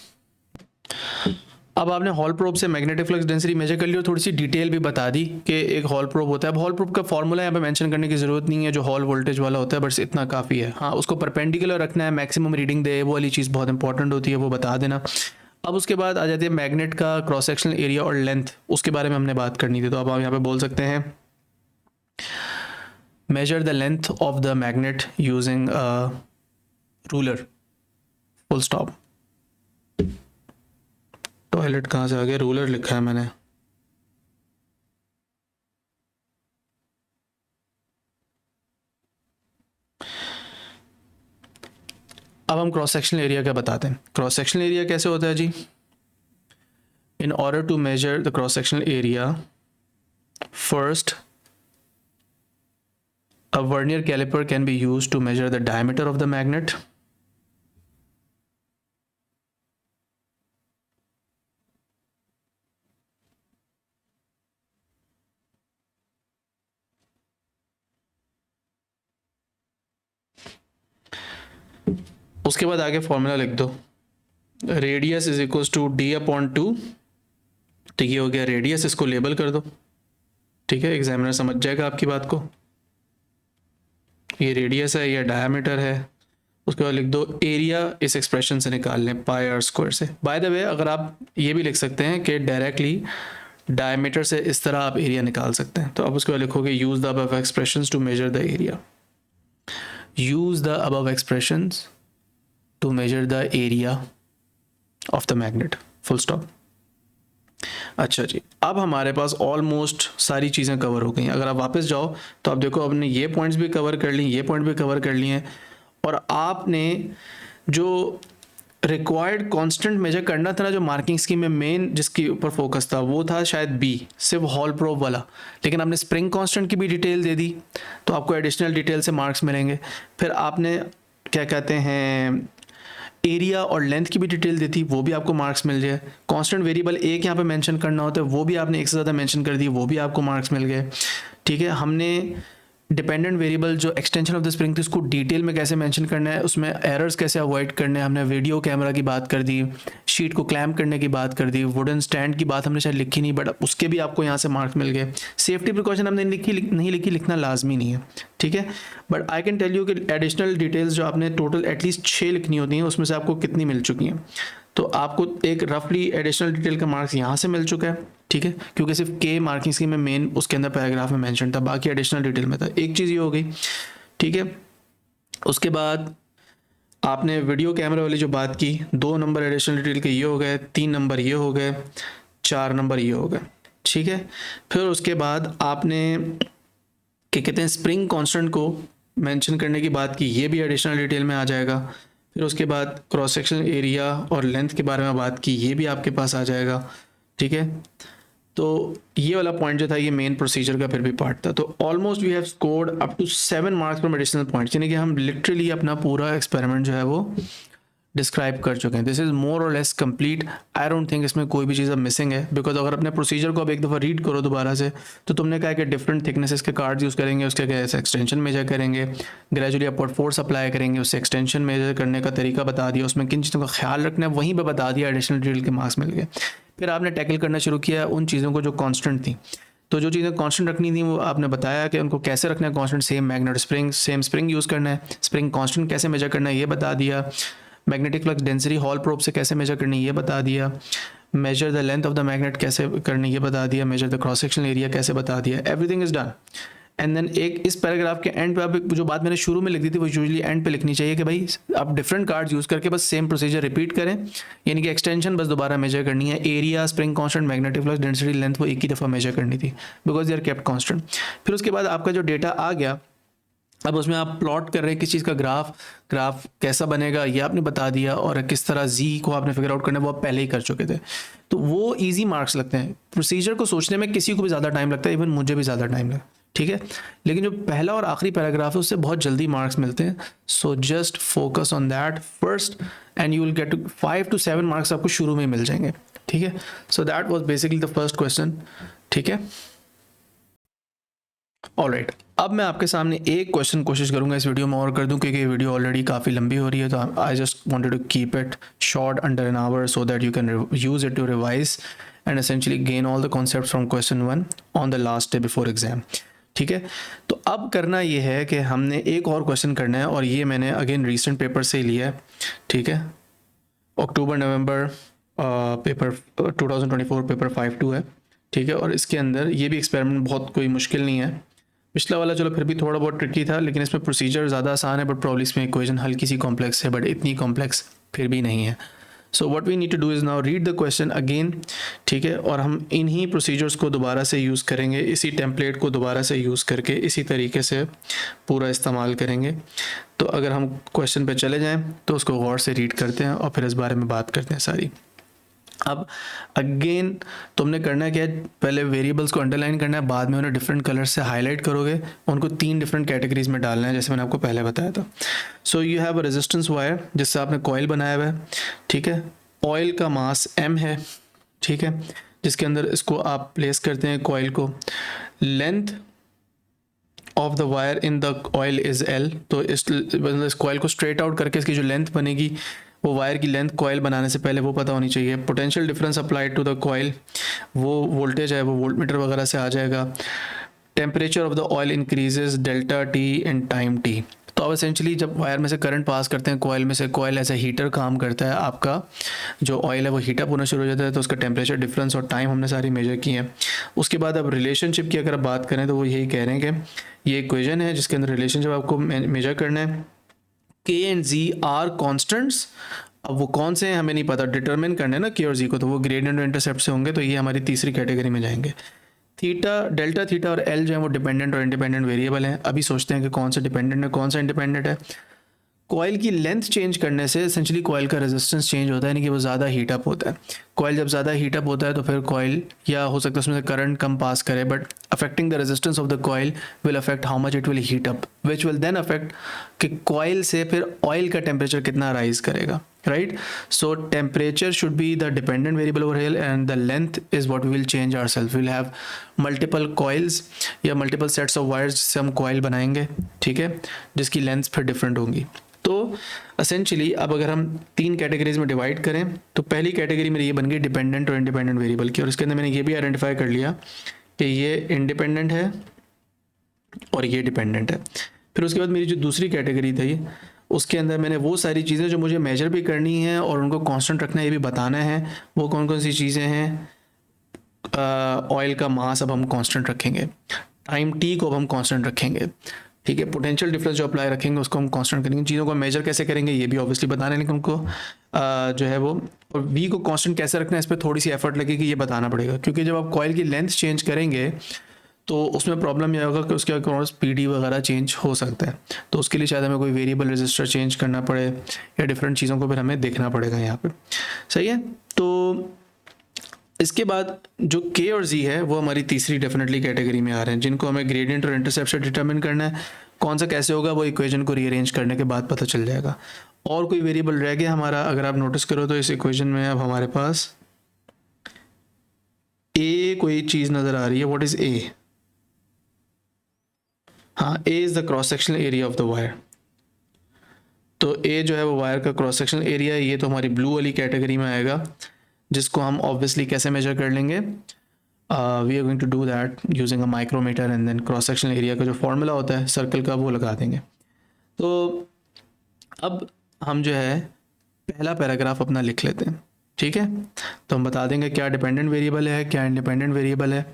A: अब आपने हॉल प्रोब से मैग्नेटिक फ्लक्स डेंसिटी मेजर कर ली और थोड़ी सी डिटेल भी बता दी कि एक हॉल प्रोब होता है। अब हॉल प्रोब का फॉर्मूला यहाँ पे मेंशन करने की ज़रूरत नहीं है, जो हॉल वोल्टेज वाला होता है, बस इतना काफ़ी है। हाँ, उसको परपेंडिकुलर रखना है, मैक्सिमम रीडिंग दे, वो वाली चीज़ बहुत इंपॉर्टेंट होती है, वो बता देना। अब उसके बाद आ जाती है मैग्नेट का क्रॉस सेक्शनल एरिया और लेंथ, उसके बारे में हमने बात करनी थी। तो अब आप यहाँ पे बोल सकते हैं measure the length of the magnet using a ruler. Full stop. Toilet कहाँ से आ गया? रूलर लिखा है मैंने। अब हम क्रॉस सेक्शनल एरिया क्या बताते हैं। क्रॉस सेक्शनल एरिया कैसे होता है जी? In order to measure the cross sectional area, first a vernier caliper can be used to measure the diameter of the magnet. उसके बाद आगे फॉर्मूला लिख दो, radius is equals to d upon 2। तो ये हो गया रेडियस, इसको लेबल कर दो, ठीक है? एग्जामिनर समझ जाएगा आपकी बात को। ये रेडियस है, ये डायमीटर है। उसके बाद लिख दो एरिया, इस एक्सप्रेशन से निकाल लें, पाई आर स्क्वायर से। बाय द वे, अगर आप ये भी लिख सकते हैं कि डायरेक्टली डायमीटर से इस तरह आप एरिया निकाल सकते हैं। तो आप उसके बाद लिखोगे use the above expressions to measure the area, use the above expressions to measure the area of the magnet. Full stop. अच्छा जी, अब हमारे पास ऑलमोस्ट सारी चीज़ें कवर हो गई। अगर आप वापस जाओ तो आप देखो, आपने ये पॉइंट्स भी कवर कर ली, ये पॉइंट भी कवर कर लिए हैं, और आपने जो रिक्वायर्ड कांस्टेंट मेजर करना था ना, जो मार्किंग स्कीम में मेन जिसके ऊपर फोकस था, वो था शायद बी, सिर्फ हॉल प्रोब वाला। लेकिन आपने स्प्रिंग कांस्टेंट की भी डिटेल दे दी, तो आपको एडिशनल डिटेल से मार्क्स मिलेंगे। फिर आपने क्या कहते हैं, एरिया और लेंथ की भी डिटेल देती, वो भी आपको मार्क्स मिल जाए। कांस्टेंट वेरिएबल एक यहाँ पे मेंशन करना होता है, वो भी आपने एक से ज़्यादा मेंशन कर दी, वो भी आपको मार्क्स मिल गए, ठीक है? हमने डिपेंडेंट वेरिएबल जो एक्सटेंशन ऑफ द स्प्रिंग थी, उसको डिटेल में कैसे मेंशन करना है, उसमें एरर्स कैसे अवॉइड करने हैं, हमने वीडियो कैमरा की बात कर दी, शीट को क्लैम्प करने की बात कर दी, वुडन स्टैंड की बात हमने शायद लिखी नहीं, बट उसके भी आपको यहाँ से मार्क्स मिल गए। सेफ्टी प्रिकॉशन हमने नहीं लिखी, लिखना लाजमी नहीं है, ठीक है? But I can tell you कि एडिशनल डिटेल्स जो आपने टोटल एटलीस्ट 6 लिखनी होती हैं, उसमें से आपको कितनी मिल चुकी हैं। तो आपको एक रफली एडिशनल डिटेल का मार्क्स यहाँ से मिल चुका है, ठीक है? क्योंकि सिर्फ के मार्किंग स्कीम में मेन उसके अंदर पैराग्राफ में मेंशन था, बाकी एडिशनल डिटेल में था। एक चीज़ ये हो गई, ठीक है? उसके बाद आपने वीडियो कैमरा वाली जो बात की, 2 नंबर एडिशनल डिटेल के ये हो गए, 3 नंबर ये हो गए, 4 नंबर ये हो गए, ठीक है? फिर उसके बाद आपने क्या कहते हैं, स्प्रिंग कांस्टेंट को मेंशन करने की बात की, ये भी एडिशनल डिटेल में आ जाएगा। फिर उसके बाद क्रॉस सेक्शनल एरिया और लेंथ के बारे में बात की, ये भी आपके पास आ जाएगा, ठीक है? तो ये वाला पॉइंट जो था, ये मेन प्रोसीजर का फिर भी पार्ट था। तो almost we have scored up to 7 marks from additional points, यानी कि हम लिटरली अपना पूरा एक्सपेरिमेंट जो है वो डिस्क्राइब कर चुके हैं। दिस इज़ मोर और less complete. I don't think इसमें कोई भी चीज़ अब मिसिंग है, बिकॉज अगर अपने प्रोसीजर को अब एक दफ़ा रीड करो दोबारा से, तो तुमने कहा कि डिफरेंट थिकनेसेस के कार्ड्स यूज़ करेंगे, उसके कैसे एक्सटेंशन मेजर करेंगे, ग्रेजुअली अपवर्ड फोर्स अप्लाई करेंगे, उससे एक्सटेंशन मेजर करने का तरीका बता दिया, उसमें किन चीज़ों का ख्याल रखना है वहीं पर बता दिया, एडिशनल डिटेल के मार्क्स मिल गए। फिर आपने टैकल करना शुरू किया उन चीज़ों को जो कांस्टेंट थी। तो जो चीज़ें कांस्टेंट रखनी थी वो आपने बताया कि उनको कैसे रखना है constant, same magnet spring, same spring use करना है, स्प्रिंग कांस्टेंट कैसे मेजर करना है ये बता दिया, magnetic flux density Hall probe से कैसे मेजर करनी है ये बता दिया, measure the length of the magnet कैसे करनी है ये बता दिया, measure the cross sectional area कैसे बता दिया। Everything is done. And then एक इस पैराग्राफ के एंड पे आप जो बात मैंने शुरू में लिख दी थी वो यूजुअली एंड पे लिखनी चाहिए कि भाई आप डिफरेंट कार्ड्स यूज़ करके बस सेम प्रोसीजर रिपीट करें, यानी कि एक्सटेंशन बस दोबारा मेजर करनी है, area, spring constant, magnetic flux, density, length वो एक ही दफ़ा मेजर करनी थी because they are kept constant. फिर उसके बाद आपका जो डेटा आ गया, अब उसमें आप प्लॉट कर रहे हैं किस चीज़ का ग्राफ कैसा बनेगा ये आपने बता दिया, और किस तरह जी को आपने फिगर आउट करना है वो आप पहले ही कर चुके थे, तो वो इजी मार्क्स लगते हैं। प्रोसीजर को सोचने में किसी को भी ज़्यादा टाइम लगता है, इवन मुझे भी ज़्यादा टाइम लगा, ठीक है, लेकिन जो पहला और आखिरी पैराग्राफ है उससे बहुत जल्दी मार्क्स मिलते हैं। So just focus on that first and you will get 5 to 7 marks आपको शुरू में मिल जाएंगे, ठीक है। So that was basically the first question, ठीक है। ऑलराइट, अब मैं आपके सामने एक क्वेश्चन कोशिश करूंगा इस वीडियो में और कर दूं, क्योंकि ये वीडियो ऑलरेडी काफ़ी लंबी हो रही है, तो I just wanted to keep it short under an hour so that you can use it to revise and essentially gain all the concepts from question 1 on the last day before exam, ठीक है। तो अब करना ये है कि हमने एक और क्वेश्चन करना है, और ये मैंने अगेन रीसेंट पेपर से ही लिया है, ठीक है, अक्टूबर नवंबर पेपर 2024 पेपर 5-2 है, ठीक है। और इसके अंदर ये भी एक्सपेरिमेंट बहुत कोई मुश्किल नहीं है, पिछला वाला चलो फिर भी थोड़ा बहुत ट्रिकी था, लेकिन इसमें प्रोसीजर ज़्यादा आसान है, बट प्रॉब्लम इसमें इक्वेशन हल्की सी कॉम्प्लेक्स है, बट इतनी कॉम्प्लेक्स फिर भी नहीं है। So what we need to do is now read the question again, ठीक है, और हम इन्हीं प्रोसीजर्स को दोबारा से यूज़ करेंगे, इसी टेम्पलेट को दोबारा से यूज़ करके इसी तरीके से पूरा इस्तेमाल करेंगे। तो अगर हम क्वेश्चन पे चले जाएं तो उसको गौर से रीड करते हैं और फिर इस बारे में बात करते हैं सारी। अब अगेन तुमने करना क्या है, पहले वेरिएबल्स को अंडरलाइन करना है, बाद में उन्हें डिफरेंट कलर्स से हाईलाइट करोगे, उनको 3 डिफरेंट कैटेगरीज में डालना है जैसे मैंने आपको पहले बताया था। सो you have a resistance wire जिससे आपने कॉइल बनाया हुआ है, ठीक है, ऑयल का मास m है, ठीक है, जिसके अंदर इसको आप प्लेस करते हैं कॉइल को, length of the wire in the oil is l, तो इस कॉइल को स्ट्रेट आउट करके इसकी जो लेंथ बनेगी वो वायर की लेंथ कॉइल बनाने से पहले वो पता होनी चाहिए। Potential difference applied to the coil, वो वोल्टेज है वो वोल्टमीटर वगैरह से आ जाएगा। Temperature of the oil increases delta T and time T. तो अब एसेंशली जब वायर में से करंट पास करते हैं कॉइल में से, कॉइल एज ए हीटर काम करता है, आपका जो ऑयल है वो हीटअप होना शुरू हो जाता है, तो उसका टेम्परेचर डिफरेंस और टाइम हमने सारी मेजर की हैं। उसके बाद अब रिलेशनशिप की अगर आप बात करें तो वो यही कह रहे हैं कि ये इक्वेशन है जिसके अंदर रिलेशनशिप आपको मेजर करना है, K and Z are constants. अब वो कौन से हैं हमें नहीं पता, डिटरमिन करना है ना K और Z को, तो वो ग्रेडियंट और इंटरसेप्ट से होंगे, तो ये हमारी तीसरी कैटेगरी में जाएंगे। थीटा, डेल्टा थीटा और L जो है वो डिपेंडेंट और इंडिपेंडेंट वेरिएबल हैं। अभी सोचते हैं कि कौन सा डिपेंडेंट है कौन सा इंडिपेंडेंट है। कॉइल की लेंथ चेंज करने से एसेंशली कॉइल का रेजिस्टेंस चेंज होता है, यानी कि वो ज़्यादा हीटअप होता है। कॉइल जब ज़्यादा हीटअप होता है तो फिर कॉइल, या हो सकता है उसमें से करंट कम पास करे, but affecting the resistance of the coil will affect how much it will heat up, which will then affect कि कॉइल से फिर ऑयल का टेम्परेचर कितना राइज करेगा, right. So temperature should be the dependent variable over here and the length is what we will change ourself. We will have multiple coils या मल्टीपल सेट्स ऑफ वायर्स जिससे हम कॉइल बनाएंगे, ठीक है, जिसकी लेंथ फिर डिफरेंट होंगी। तो असेंशली अब अगर हम 3 कैटेगरीज में डिवाइड करें तो पहली कैटेगरी मेरी ये बन गई डिपेंडेंट और इंडिपेंडेंट वेरिएबल की, और इसके अंदर मैंने ये भी आइडेंटिफाई कर लिया कि ये इंडिपेंडेंट है और ये डिपेंडेंट है। फिर उसके बाद मेरी जो दूसरी कैटेगरी थी उसके अंदर मैंने वो सारी चीज़ें जो मुझे मेजर भी करनी है और उनको कांस्टेंट रखना है ये भी बताना है, वो कौन कौन सी चीज़ें हैं। ऑयल का मास अब हम कांस्टेंट रखेंगे, टाइम टी को अब हम कांस्टेंट रखेंगे, ठीक है, पोटेंशियल डिफरेंस जो अप्लाई रखेंगे उसको हम कांस्टेंट करेंगे। चीज़ों को मेजर कैसे करेंगे ये भी ऑब्वियसली बताना है, लेकिन उनको जो है वो, और वी को कांस्टेंट कैसे रखना है इस पर थोड़ी सी एफर्ट लगेगी, ये बताना पड़ेगा, क्योंकि जब आप कॉइल की लेंथ चेंज करेंगे तो उसमें प्रॉब्लम यह होगा कि उसके अक्रॉस पीडी वगैरह चेंज हो सकता है, तो उसके लिए शायद हमें कोई वेरिएबल रजिस्टर चेंज करना पड़े या डिफरेंट चीज़ों को फिर हमें देखना पड़ेगा यहाँ पे, सही है। तो इसके बाद जो K और Z है वो हमारी तीसरी डेफिनेटली कैटेगरी में आ रहे हैं, जिनको हमें ग्रेडियंट और इंटरसेप्ट से डिटरमिन करना है। कौन सा कैसे होगा वो इक्वेशन को रीअरेंज करने के बाद पता चल जाएगा। और कोई वेरिएबल रह गया हमारा, अगर आप नोटिस करो तो इस इक्वेशन में अब हमारे पास A कोई चीज़ नज़र आ रही है। What is A? हाँ, A is the cross sectional area of the wire. तो A जो है वो वायर का क्रॉस सेक्शनल एरिया है, ये तो हमारी ब्लू वाली कैटेगरी में आएगा, जिसको हम ऑब्वियसली कैसे मेजर कर लेंगे, we are going to do that using a micrometer and then cross sectional area का जो फॉर्मूला होता है सर्कल का वो लगा देंगे। तो अब हम जो है पहला पैराग्राफ अपना लिख लेते हैं, ठीक है। तो हम बता देंगे क्या डिपेंडेंट वेरिएबल है क्या इंडिपेंडेंट वेरिएबल है।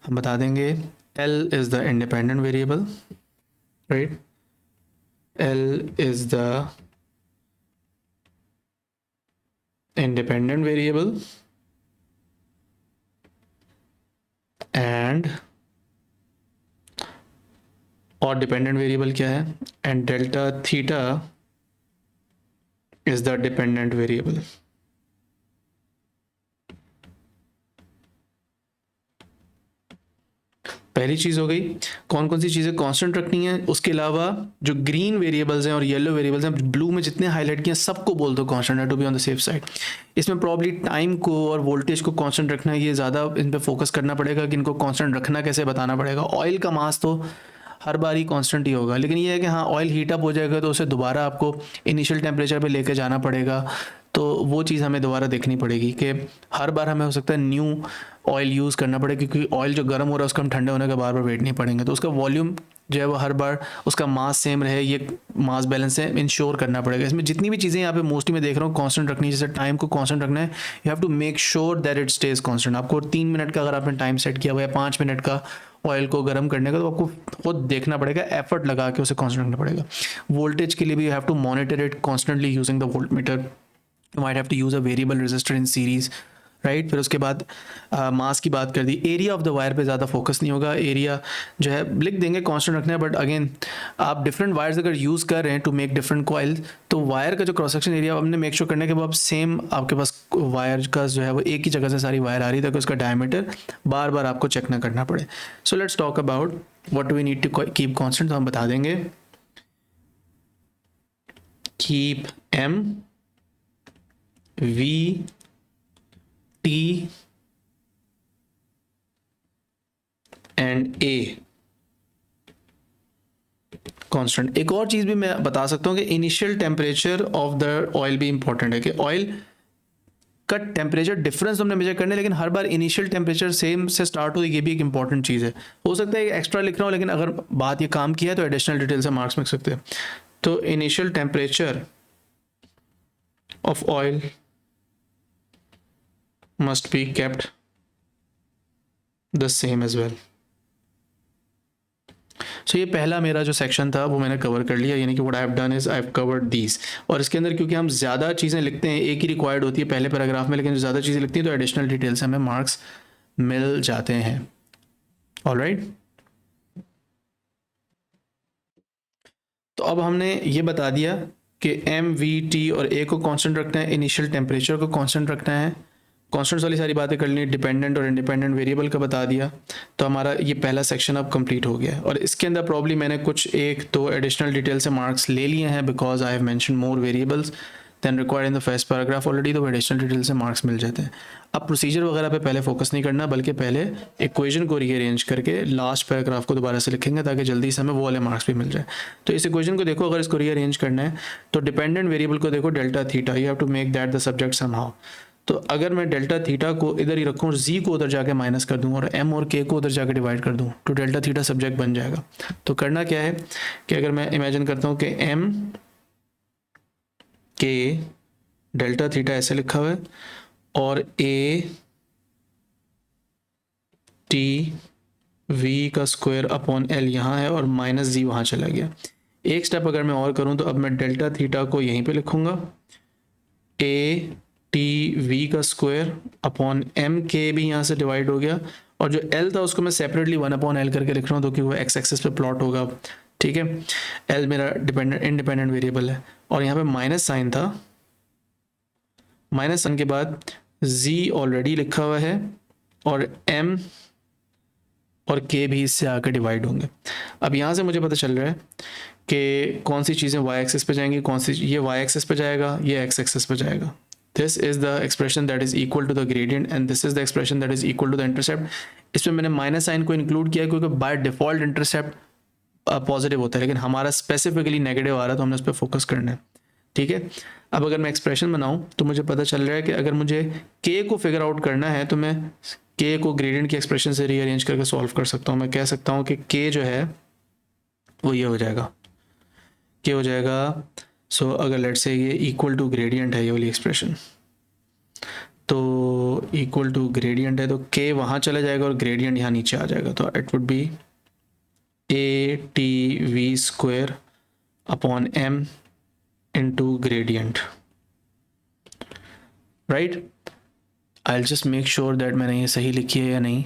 A: हम बता देंगे L is the independent variable, right? L is the independent variable, and और डिपेंडेंट वेरिएबल क्या है, and delta theta is the dependent variable. पहली चीज हो गई कौन कौन सी चीजें कांस्टेंट रखनी है, उसके अलावा जो ग्रीन वेरिएबल्स हैं और येलो वेरिएबल्स हैं, ब्लू में जितने हाईलाइट किए सबको बोल दो कांस्टेंट है, to be on the safe side. इसमें प्रॉब्ली टाइम को और वोल्टेज को कांस्टेंट रखना है, ये ज़्यादा इन पे फोकस करना पड़ेगा कि इनको कांस्टेंट रखना कैसे बताना पड़ेगा। ऑयल का मास तो हर बार ही कांस्टेंट ही होगा, लेकिन ये है कि हाँ ऑयल हीट अप हो जाएगा तो उसे दोबारा आपको इनिशियल टेम्परेचर पे लेके जाना पड़ेगा, तो वो चीज़ हमें दोबारा देखनी पड़ेगी कि हर बार हमें हो सकता है न्यू ऑयल यूज़ करना पड़े, क्योंकि ऑयल जो गर्म हो रहा है उसका हम ठंडे होने का बार बार वेट नहीं पड़ेंगे, तो उसका वॉल्यूम जो है वो हर बार उसका मास सेम रहे, ये मास बैलेंस से इंश्योर करना पड़ेगा। इसमें जितनी भी चीज़ें यहाँ पे मोस्टली मैं देख रहा हूँ कांस्टेंट रखनी है, जैसे टाइम को कांस्टेंट रखना है, you have to make sure that it stays constant. आपको 3 मिनट का अगर आपने टाइम सेट किया हुआ है 5 मिनट का ऑयल को गर्म करने का, तो आपको खुद देखना पड़ेगा, एफर्ट लगा के उसे कांस्टेंट रखना पड़ेगा। वोल्टेज के लिए भी you have to monitor it constantly using the volt meter, you might have to use a variable resistor in series, right. फिर उसके बाद मास की बात कर दी। एरिया ऑफ द वायर पे ज़्यादा फोकस नहीं होगा, एरिया जो है लिख देंगे कांस्टेंट रखना है, बट अगेन आप डिफरेंट वायर्स अगर यूज़ कर रहे हैं टू मेक डिफरेंट कॉइल, तो वायर का जो क्रॉस सेक्शन एरिया हमने मेक श्योर करना है कि वो आप सेम आपके पास वायर का जो है वो एक ही जगह से सारी वायर आ रही है, ताकि उसका डायमीटर बार बार आपको चेक ना करना पड़े। So let's talk about what do we need to keep constant, तो हम बता देंगे keep M V T and A constant. एक और चीज़ भी मैं बता सकता हूँ कि initial temperature of the oil भी इंपॉर्टेंट है, कि ऑयल का टेम्परेचर डिफरेंस हमने मेजर करना है, लेकिन हर बार इनिशियल टेम्परेचर सेम से स्टार्ट हो, ये भी एक इंपॉर्टेंट चीज़ है। हो सकता है एक्स्ट्रा लिख रहा हूँ, लेकिन अगर बात ये काम किया है तो एडिशनल डिटेल से मार्क्स मिल सकते हैं। तो initial temperature of oil must be kept the same as well. So ये पहला मेरा जो सेक्शन था वो मैंने कवर कर लिया, यानी कि what I have done is I have covered these। और इसके अंदर क्योंकि हम ज़्यादा चीज़ें लिखते हैं, एक ही रिक्वायर्ड होती है पहले पैराग्राफ में, लेकिन जो ज़्यादा चीज़ें लिखती हैं तो एडिशनल डिटेल से हमें मार्क्स मिल जाते हैं। ऑलराइट, तो अब हमने ये बता दिया कि एम वी टी और ए को कांस्टेंट रखना है, इनिशियल टेम्परेचर को कांस्टेंट रखना है, कांस्टेंट्स वाली सारी बातें कर ली, डिपेंडेंट और इंडिपेंडेंट वेरिएबल का बता दिया। तो हमारा ये पहला सेक्शन अब कंप्लीट हो गया है, और इसके अंदर प्रॉब्ली मैंने कुछ एक दो एडिशनल डिटेल से मार्क्स ले लिए हैं, because I have mention more variables than required in the first paragraph already, तो एडिशनल डिटेल से मार्क्स मिल जाते हैं। अब प्रोसीजर वगैरह पे पहले फोकस नहीं करना, बल्कि पहले इक्वेशन को रीअरेंज करके लास्ट पैराग्राफ को दोबारा से लिखेंगे, ताकि जल्दी से हमें वो वाले मार्क्स भी मिल जाए। तो इस इक्वेशन को देखो, अगर इसको रीअरेंज करना है तो डिपेंडेंट वेरिएबल को देखो delta theta, you have to make that the subject somehow. तो अगर मैं डेल्टा थीटा को इधर ही रखूँ और जी को उधर जाके माइनस कर दूँ और एम और के को उधर जाके डिवाइड कर दूँ, तो डेल्टा थीटा सब्जेक्ट बन जाएगा। तो करना क्या है कि अगर मैं इमेजिन करता हूँ कि एम के डेल्टा थीटा ऐसे लिखा हुआ है, और ए टी वी का स्क्वायर अपॉन एल यहाँ है, और माइनस जी वहाँ चला गया। एक स्टेप अगर मैं और करूँ तो अब मैं डेल्टा थीटा को यहीं पे लिखूँगा, ए टी वी का स्क्वायर अपॉन एम के भी यहाँ से डिवाइड हो गया, और जो एल था उसको मैं सेपरेटली 1/L करके लिख रहा हूँ, तो कि वो एक्स एक्सिस पे प्लॉट होगा। ठीक है, एल मेरा इंडिपेंडेंट वेरिएबल है, और यहाँ पे माइनस साइन था, माइनस साइन के बाद जी ऑलरेडी लिखा हुआ है, और एम और के भी इससे आकर डिवाइड होंगे। अब यहाँ से मुझे पता चल रहा है कि कौन सी चीज़ें वाई एक्सिस पे जाएंगी, कौन सी ये वाई एक्सिस पे जाएगा, ये एक्स एक्सिस पे जाएगा। This is the expression that is equal to the gradient and this is the expression that is equal to the intercept। इसमें मैंने माइनस साइन को इंक्लूड किया क्योंकि बाय डिफॉल्ट इंटरसेप्ट पॉजिटिव होता है, लेकिन हमारा स्पेसिफिकली नेगेटिव आ रहा है, तो हमने उस पर फोकस करना है। ठीक है, अब अगर मैं एक्सप्रेशन बनाऊँ तो मुझे पता चल रहा है कि अगर मुझे k को फिगर आउट करना है तो मैं k को ग्रेडियंट की एक्सप्रेशन से रीअरेंज करके सॉल्व कर सकता हूँ। मैं कह सकता हूँ कि k जो है वो ये हो जाएगा, k हो जाएगा, सो अगर लेट से ये इक्वल टू ग्रेडियंट है ये वाली एक्सप्रेशन, तो इक्वल टू ग्रेडियंट है तो k वहाँ चला जाएगा और ग्रेडियंट यहाँ नीचे आ जाएगा, तो it would be ATV² upon m into gradient, right. I just make sure that मैंने ये सही लिखी है या नहीं।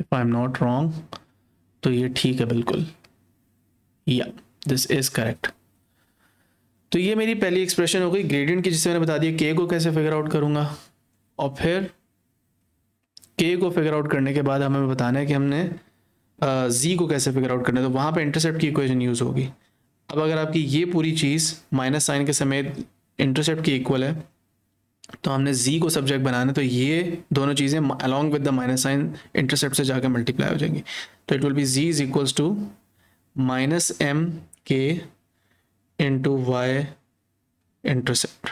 A: If I am not wrong तो ये ठीक है बिल्कुल, या दिस इज करेक्ट। तो ये मेरी पहली एक्सप्रेशन हो गई ग्रेडियंट की, जिससे मैंने बता दिया के को कैसे फिगर आउट करूंगा। और फिर के को फिगर आउट करने के बाद हमें बताना है कि हमने जी को कैसे फिगर आउट करना है, तो वहाँ पे इंटरसेप्ट की इक्वेशन यूज़ होगी। अब अगर आपकी ये पूरी चीज़ माइनस साइन के समेत इंटरसेप्ट की इक्वल है तो हमने जी को सब्जेक्ट बनाना है, तो ये दोनों चीज़ें along with the minus sign intercept से जाकर मल्टीप्लाई हो जाएंगी। तो it will be G is equals to minus M K into Y intercept.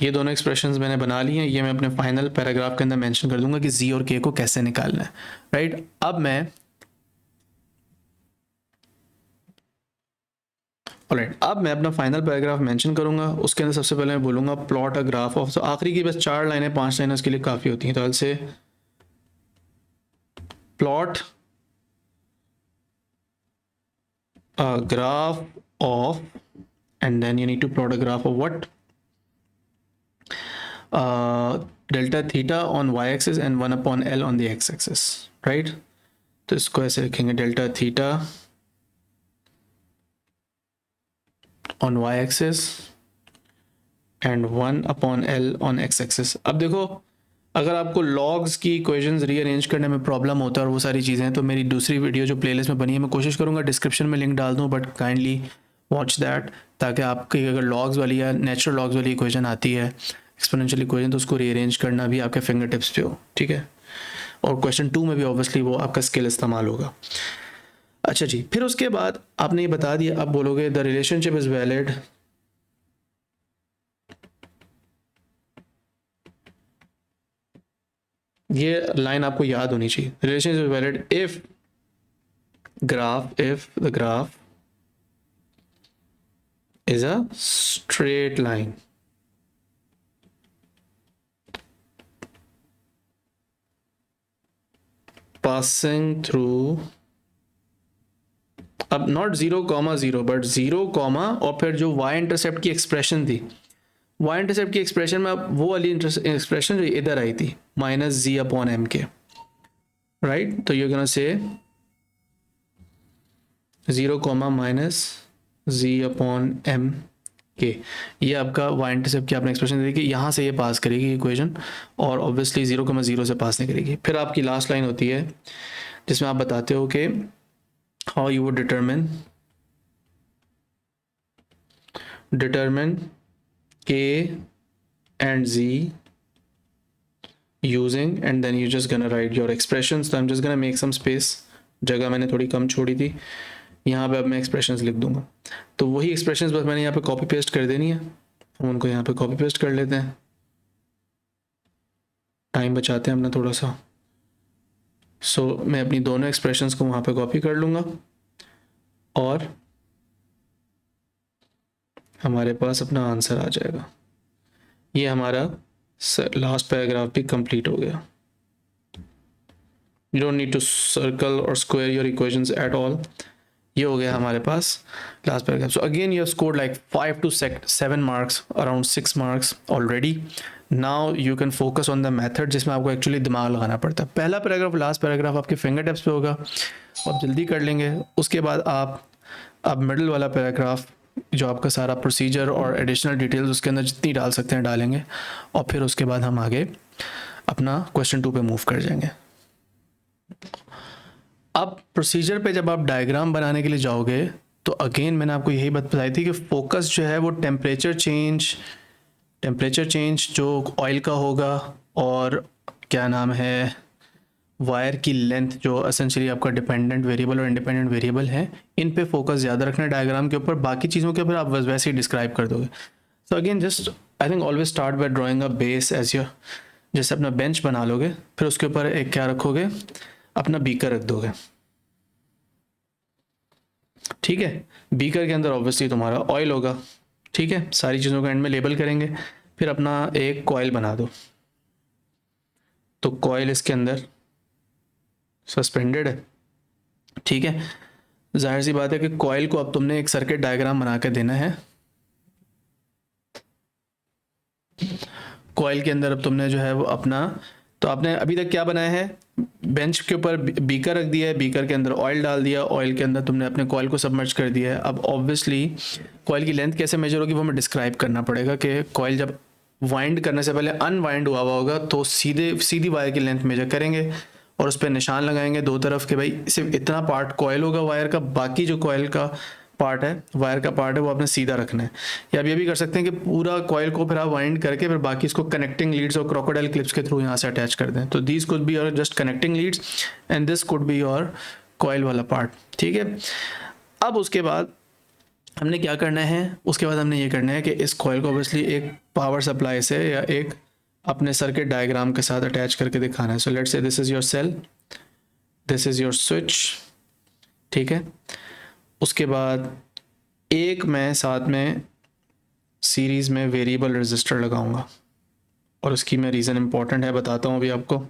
A: ये दोनों एक्सप्रेशंस मैंने बना ली हैं, ये मैं अपने फाइनल पैराग्राफ के अंदर मेंशन कर दूंगा कि जी और के को कैसे निकालना है, राइट। अब मैं ऑलराइट, अब मैं अपना फाइनल पैराग्राफ मेंशन करूंगा। उसके अंदर सबसे पहले मैं बोलूंगा प्लॉट अ ग्राफ ऑफ, तो आखिरी की बस 4 लाइनें 5 लाइनें उसके लिए काफ़ी होती हैं। तो say plot a graph of and then you need to plot a graph of what, delta theta on Y axis and 1 upon L on the X axis, right. तो इसको ऐसे लिखेंगे delta theta on Y axis and 1 upon L on X axis. अब देखो, अगर आपको लॉग्स की इक्वेशंस रीअरेंज करने में प्रॉब्लम होता है और वो सारी चीज़ें, तो मेरी दूसरी वीडियो जो प्लेलिस्ट में बनी है, मैं कोशिश करूँगा डिस्क्रिप्शन में लिंक डाल दूँ, बट काइंडली वॉच दैट, ताकि आपकी अगर लॉग्स वाली या नेचुरल लॉग्स वाली इक्वेशन आती है, एक्सपोनेंशियल इक्वेशन, तो उसको रीअरेंज करना भी आपके फिंगर टिप्स पे हो, ठीक है। और क्वेश्चन 2 में भी ऑब्वियसली वो आपका स्किल इस्तेमाल होगा। अच्छा जी, फिर उसके बाद आपने ये बता दिया, अब बोलोगे द रिलेशनशिप इज वैलिड ये लाइन आपको याद होनी चाहिए, relationship is valid if the graph is a straight line passing through, अब नॉट 0,0 बट 0, और फिर जो y इंटरसेप्ट की एक्सप्रेशन थी, y इंटरसेप्ट की एक्सप्रेशन में अब वो वाली एक्सप्रेशन जो इधर आई थी माइनस जी अपॉन एम के, राइट। तो यू गोना से 0, माइनस जी अपॉन एम के, ये आपका y इंटरसेप्ट की आपने एक्सप्रेशन दी कि यहाँ से ये पास करेगी इक्वेशन, और ऑब्वियसली 0,0 से पास नहीं करेगी। फिर आपकी लास्ट लाइन होती है जिसमें आप बताते हो कि how you would determine k and z using, and then you just gonna write your expressions. So I'm just gonna make some space, जगह मैंने थोड़ी कम छोड़ी थी, यहाँ पे अब मैं एक्सप्रेशंस लिख दूंगा। तो वही एक्सप्रेशंस बस मैंने यहाँ पे कॉपी पेस्ट कर देनी है, हम उनको यहाँ पे कॉपी पेस्ट कर लेते हैं, टाइम बचाते हैं अपना थोड़ा सा। मैं अपनी दोनों एक्सप्रेशंस को वहाँ पे कॉपी कर लूँगा और हमारे पास अपना आंसर आ जाएगा। ये हमारा लास्ट पैराग्राफ भी कंप्लीट हो गया। You don't need to circle or square your equations at all. ये हो गया हमारे पास last paragraph. So again you have scored like 5 to 7 marks, around 6 marks already. Now you can focus on the method जिसमें आपको एक्चुअली दिमाग लगाना पड़ता है। पहला पैराग्राफ, लास्ट पैराग्राफ आपके फिंगर टिप्स पे होगा, आप जल्दी कर लेंगे। उसके बाद आप अब मिडिल वाला पैराग्राफ जो आपका सारा प्रोसीजर और एडिशनल डिटेल्स उसके अंदर जितनी डाल सकते हैं डालेंगे, और फिर उसके बाद हम आगे अपना क्वेश्चन 2 पे मूव कर जाएंगे। अब प्रोसीजर पे जब आप डायग्राम बनाने के लिए जाओगे तो अगेन मैंने आपको यही बात बताई थी कि फोकस जो है वो टेम्परेचर चेंज जो ऑयल का होगा, और क्या नाम है, वायर की लेंथ जो एसेंशियली आपका डिपेंडेंट वेरिएबल और इंडिपेंडेंट वेरिएबल है, इन पे फोकस ज़्यादा रखना है डायग्राम के ऊपर। बाकी चीज़ों के ऊपर आप वैसे ही डिस्क्राइब कर दोगे। So again just I think always start by drawing a base as your, जैसे अपना बेंच बना लोगे, फिर उसके ऊपर एक क्या रखोगे, अपना बीकर रख दोगे, ठीक है। बीकर के अंदर ऑब्वियसली तुम्हारा ऑयल होगा, ठीक है। सारी चीज़ों को एंड में लेबल करेंगे, फिर अपना एक कॉइल बना दो, तो कॉइल इसके अंदर सस्पेंडेड है, ठीक है। जाहिर सी बात है कि कॉइल को अब तुमने एक सर्किट डायग्राम बना के देना है। कॉइल के अंदर अब तुमने जो है वो अपना, तो आपने अभी तक क्या बनाया है, बेंच के ऊपर बीकर रख दिया है, बीकर के अंदर ऑयल डाल दिया, ऑयल के अंदर तुमने अपने कॉइल को सबमर्ज कर दिया है। अब ऑब्वियसली कॉइल की लेंथ कैसे मेजर होगी वो हमें डिस्क्राइब करना पड़ेगा कि कॉइल जब वाइंड करने से पहले अनवाइंड हुआ होगा तो सीधी वायर की लेंथ मेजर करेंगे और उस पर निशान लगाएंगे दो तरफ के भाई सिर्फ इतना पार्ट कॉइल होगा वायर का, बाकी जो कॉइल का पार्ट है, वायर का पार्ट है, वो आपने सीधा रखना है। या आप ये भी कर सकते हैं कि पूरा कॉइल को फिर आप वाइंड करके फिर बाकी इसको कनेक्टिंग लीड्स और क्रोकोडाइल क्लिप्स के थ्रू यहाँ से अटैच कर दें। तो these could be your just connecting Leeds and this could be your coil वाला पार्ट, ठीक है। अब उसके बाद हमने क्या करना है, उसके बाद हमने ये करना है कि इस कॉइल को ऑब्वियसली एक पावर सप्लाई से या एक अपने सर्किट डायग्राम के साथ अटैच करके दिखाना है। So let's say this is your cell, this is your switch, ठीक है। उसके बाद एक मैं साथ में सीरीज़ में वेरिएबल रेजिस्टर लगाऊंगा और उसकी मैं रीज़न इंपॉर्टेंट है बताता हूँ अभी आपको।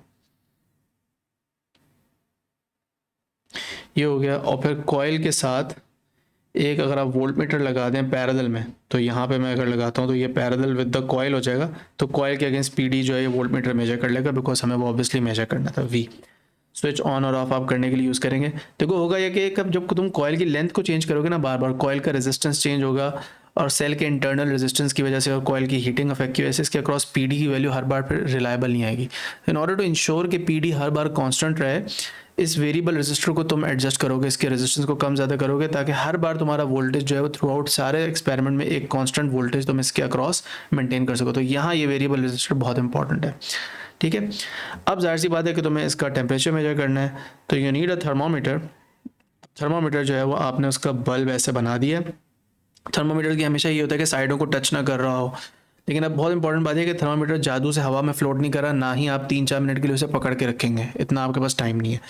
A: ये हो गया। और फिर कॉइल के साथ एक अगर आप वोल्ट मीटर लगा दें पैरेलल में, तो यहाँ पे मैं अगर लगाता हूँ तो ये पैरेलल विद द कॉइल हो जाएगा, तो कॉइल के अगेंस्ट पीडी जो है ये वोल्ट मीटर मेजर कर लेगा, बिकॉज हमें वो ऑब्वियसली मेजर करना था। वी स्विच ऑन और ऑफ आप करने के लिए यूज़ करेंगे। देखो होगा ये कि कब जब तुम कॉइल की लेंथ को चेंज करोगे ना बार बार, कॉइल का रेजिस्टेंस चेंज होगा और सेल के इंटरनल रेजिस्टेंस की वजह से और कॉइल की हीटिंग इफेक्ट की वजह से इसके अक्रॉस पीडी की वैल्यू हर बार फिर रिलायबल नहीं आएगी। इन ऑर्डर टू इंश्योर कि पीडी हर बार कांस्टेंट रहे, इस वेरिएबल रेजिस्टर को तुम एडजस्ट करोगे, इसके रेजिस्टेंस को कम ज़्यादा करोगे ताकि हर बार तुम्हारा वोल्टेज जो है वो थ्रू आउट सारे एक्सपेरिमेंट में एक कांस्टेंट वोल्टेज तुम इसके अक्रॉस मेंटेन कर सको। तो यहाँ ये वेरिएबल रेजिस्टर बहुत इंपॉर्टेंट है, ठीक है। अब जाहिर सी बात है कि तुम्हें इसका टेम्परेचर मेजर करना है, तो you need a thermometer. Thermometer जो है वो आपने उसका बल्ब ऐसे बना दिया। थर्मोमीटर की हमेशा ये होता है कि साइडों को टच ना कर रहा हो, लेकिन अब बहुत इंपॉर्टेंट बात है कि थर्मोमीटर जादू से हवा में फ्लोट नहीं कर रहा, ना ही आप 3-4 मिनट के लिए उसे पकड़ के रखेंगे, इतना आपके पास टाइम नहीं है।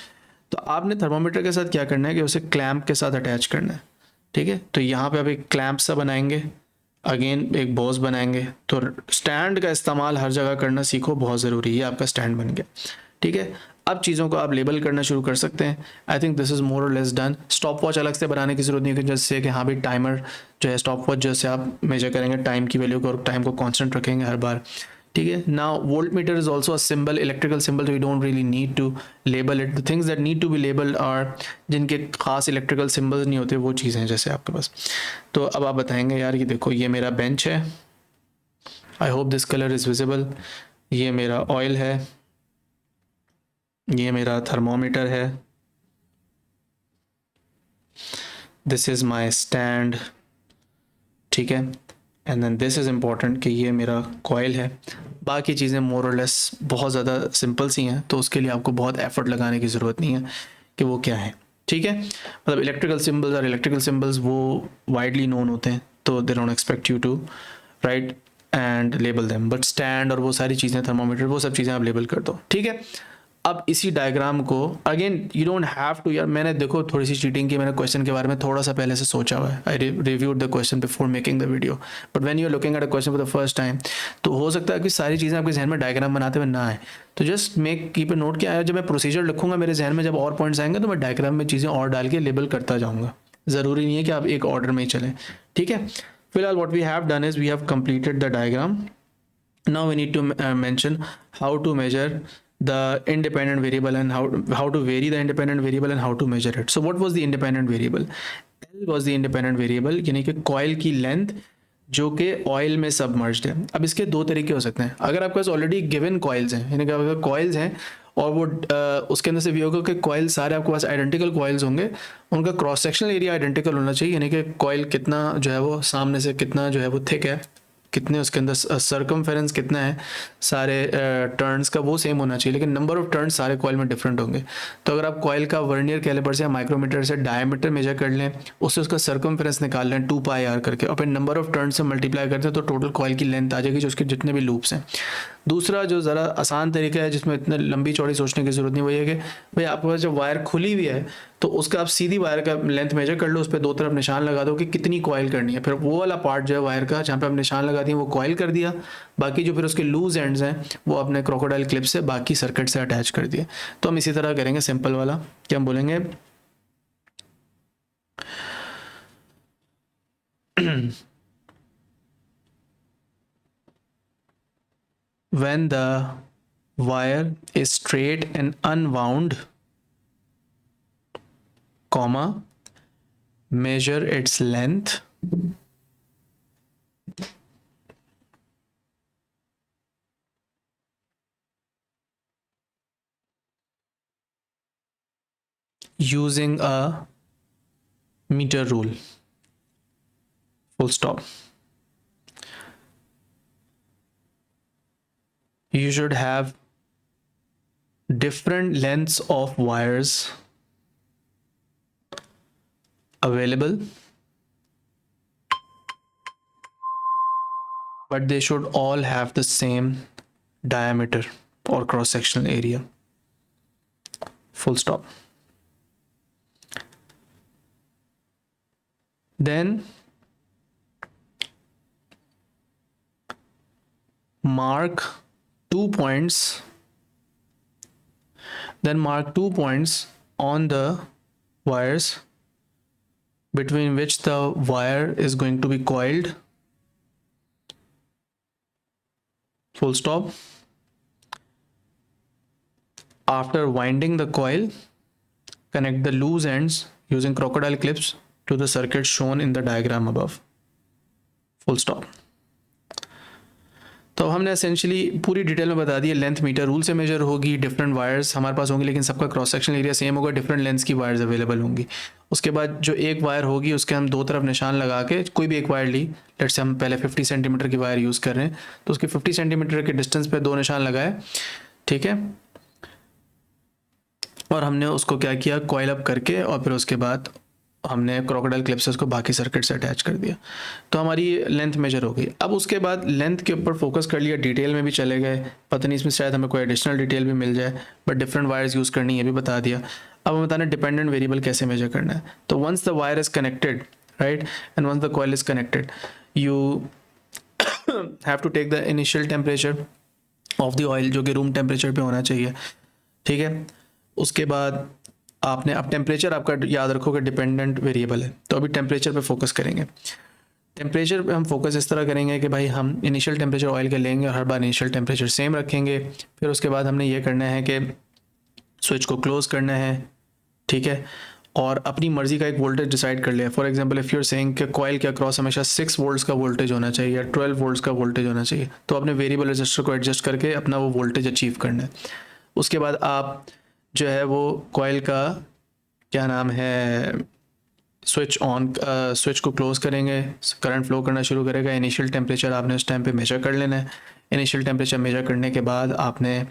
A: तो आपने थर्मोमीटर के साथ क्या करना है कि उसे क्लैंप के साथ अटैच करना है, ठीक है। तो यहाँ पे आप एक क्लैंप सा बनाएंगे, अगेन एक बोस बनाएंगे। तो स्टैंड का इस्तेमाल हर जगह करना सीखो, बहुत ज़रूरी है। आपका स्टैंड बन गया, ठीक है। अब चीज़ों को आप लेबल करना शुरू कर सकते हैं। आई थिंक दिस इज़ मोर और लेस डन। स्टॉप वॉच अलग से बनाने की जरूरत नहीं है, जैसे कि हाँ भाई टाइमर जो है, स्टॉप वॉच जैसे आप मेजर करेंगे टाइम की वैल्यू को और टाइम को कांस्टेंट रखेंगे हर बार, ठीक है। Now voltmeter is also a symbol, electrical symbol, तो you don't really need to label it. The things that need to be labelled are जिनके खास इलेक्ट्रिकल सिंबल्स नहीं होते, वो चीज़ें हैं जैसे आपके पास। तो अब आप बताएंगे यार ये देखो ये मेरा बेंच है, I hope this colour is visible, ये मेरा ऑयल है, ये मेरा थर्मोमीटर है, दिस इज़ माई स्टैंड, ठीक है। And then this is important कि ये मेरा कॉइल है। बाकी चीज़ें मोर और लेस बहुत ज़्यादा सिंपल सी हैं, तो उसके लिए आपको बहुत एफर्ट लगाने की ज़रूरत नहीं है कि वो क्या है, ठीक है। मतलब इलेक्ट्रिकल सिंबल्स वो वाइडली नोन होते हैं, तो they don't expect you to write and label them, but stand और वो सारी चीज़ें, थर्मोमीटर, वो सब चीज़ें आप लेबल कर दो, ठीक है। अब इसी डायग्राम को again you don't have to, यार मैंने देखो थोड़ी सी चीटिंग की, मैंने क्वेश्चन के बारे में थोड़ा सा पहले से सोचा हुआ है, I reviewed the question before making the video, but when you are looking at a question for the first time, तो हो सकता है कि सारी चीज़ें आपके जहन में डायग्राम बनाते हुए ना आए, तो just make keep a note कि जब मैं प्रोसीजर लिखूंगा मेरे जहन में जब और पॉइंट्स आएंगे तो मैं डायग्राम में चीज़ें और डाल के लेबल करता जाऊँगा, ज़रूरी नहीं है कि आप एक ऑर्डर में ही चलें, ठीक है। फिलहाल what we have done is we have completed the diagram. Now we need to mention how to measure the independent variable and how to vary the independent variable and how to measure it. So what was the independent variable? L was the independent variable, यानी कि coil की length जो कि ऑयल में सबमर्ज्ड है। अब इसके दो तरीके हो सकते हैं, अगर आपके पास ऑलरेडी गिवन कॉइल्स हैं, यानी कि अगर कॉइल्स हैं और वो उसके अंदर से भी होगा कि कॉइल सारे आपके पास आइडेंटिकल कॉइल्स होंगे, उनका क्रॉस सेक्शनल एरिया आइडेंटिकल होना चाहिए, यानी कि कॉइल कितना जो है वो सामने से कितना जो है वो थिक है, कितने उसके अंदर सर्कमफेरेंस कितना है सारे टर्न्स का, वो सेम होना चाहिए, लेकिन नंबर ऑफ टर्न्स सारे कॉइल में डिफरेंट होंगे। तो अगर आप कॉइल का वर्नियर कैलिपर से या माइक्रोमीटर से डायमीटर मेजर कर लें, उससे उसका सर्कमफेरेंस निकाल लें 2πr करके, और फिर नंबर ऑफ टर्न से मल्टीप्लाई करते हैं तो टोटल कॉइल की लेंथ आ जाएगी जो उसके जितने भी लूप्स हैं। दूसरा जो ज़रा आसान तरीका है जिसमें इतने लंबी चौड़ी सोचने की ज़रूरत नहीं, वो ये है कि भाई आपके पास जब वायर खुली हुई है तो उसका आप सीधी वायर का लेंथ मेजर कर लो, उस पर दो तरफ निशान लगा दो कि कितनी कॉइल करनी है, फिर वो वाला पार्ट जो है वायर का जहाँ पे आप निशान लगा दिए वो कॉइल कर दिया, बाकी जो फिर उसके लूज एंड्स हैं वो अपने क्रोकोडाइल क्लिप से बाकी सर्किट से अटैच कर दिए। तो हम इसी तरह करेंगे सिंपल वाला कि हम बोलेंगे when the wire is straight and unwound, comma, measure its length using a meter rule, full stop. You should have different lengths of wires available, but they should all have the same diameter or cross-sectional area, full stop. Then mark 2 points, on the wires between which the wire is going to be coiled, full stop. After winding the coil, connect the loose ends using crocodile clips to the circuit shown in the diagram above, full stop. तो हमने एसेंशियली पूरी डिटेल में बता दी है, लेंथ मीटर रूल से मेजर होगी, डिफरेंट वायर्स हमारे पास होंगी लेकिन सबका क्रॉस सेक्शन एरिया सेम होगा, डिफरेंट लेंथ्स की वायर्स अवेलेबल होंगी। उसके बाद जो एक वायर होगी उसके हम दो तरफ निशान लगा के कोई भी एक वायर ली, लेट्स से हम पहले 50 सेंटीमीटर की वायर यूज़ कर रहे हैं तो उसके 50 सेंटीमीटर के डिस्टेंस पे दो निशान लगाए, ठीक है, और हमने उसको क्या किया, कॉइल अप करके और फिर उसके बाद हमने क्रोकोडाइल क्लिप से उसको बाकी सर्किट से अटैच कर दिया, तो हमारी लेंथ मेजर हो गई। अब उसके बाद लेंथ के ऊपर फोकस कर लिया, डिटेल में भी चले गए, पता नहीं इसमें शायद हमें कोई एडिशनल डिटेल भी मिल जाए, बट डिफरेंट वायर्स यूज़ करनी है भी बता दिया। अब हम बताना डिपेंडेंट वेरिएबल कैसे मेजर करना है। तो once the wire is connected, right, and once the coil is connected, you have to take the initial temperature of the oil जो कि रूम टेम्परेचर पे होना चाहिए, ठीक है। उसके बाद आपने, अब टेम्परेचर आपका याद रखोगे डिपेंडेंट वेरिएबल है, तो अभी टेम्परेचर पे फोकस करेंगे। टेम्परेचर पे हम फोकस इस तरह करेंगे कि भाई हम इनिशियल टेम्परेचर ऑयल का लेंगे और हर बार इनिशियल टेम्परेचर सेम रखेंगे। फिर उसके बाद हमने ये करना है कि स्विच को क्लोज करना है, ठीक है, और अपनी मर्जी का एक वोल्टेज डिसाइड कर लिया। For example if you are saying कि कॉइल के अक्रॉस हमेशा 6 वोल्ट्स का वोल्टेज होना चाहिए या 12 वोल्ट्स का वोल्टेज होना चाहिए, तो अपने वेरिएबल रजिस्टर को एडजस्ट करके अपना वो वोल्टेज अचीव करना है। उसके बाद आप जो है वो कॉइल का क्या नाम है, स्विच को क्लोज करेंगे, करंट फ्लो करना शुरू करेगा। इनिशियल टेम्परेचर आपने उस टाइम पे मेजर कर लेना है। इनिशियल टेम्परेचर मेजर करने के बाद आपने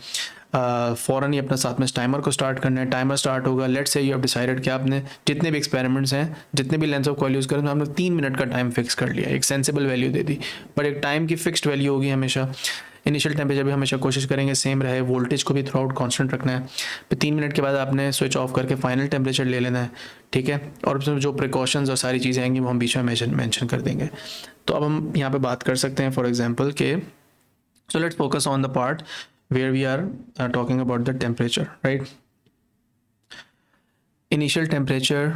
A: फ़ौरन ही अपना साथ में टाइमर को स्टार्ट करना है। टाइमर स्टार्ट होगा, let's say you have decided कि आपने जितने भी एक्सपेरिमेंट्स हैं, जितने भी लेंथ ऑफ कॉइल यूज़ करें, तो आपने 3 मिनट का टाइम फिक्स कर लिया, एक sensible value they the, but एक टाइम की फिक्स्ड वैल्यू होगी हमेशा। इनिशियल टेम्परेचर भी हमेशा कोशिश करेंगे सेम रहे, वोल्टेज को भी थ्रू आउट कॉन्स्टेंट रखना है। फिर 3 मिनट के बाद आपने स्विच ऑफ करके फाइनल टेम्परेचर ले लेना है, ठीक है, और उसमें जो प्रिकॉशंस और सारी चीज़ें आएंगी वो हम बीच में मेंशन कर देंगे। तो अब हम यहाँ पे बात कर सकते हैं फॉर एग्जांपल के, so let's focus on the part where we are talking about the temperature, right? Initial temperature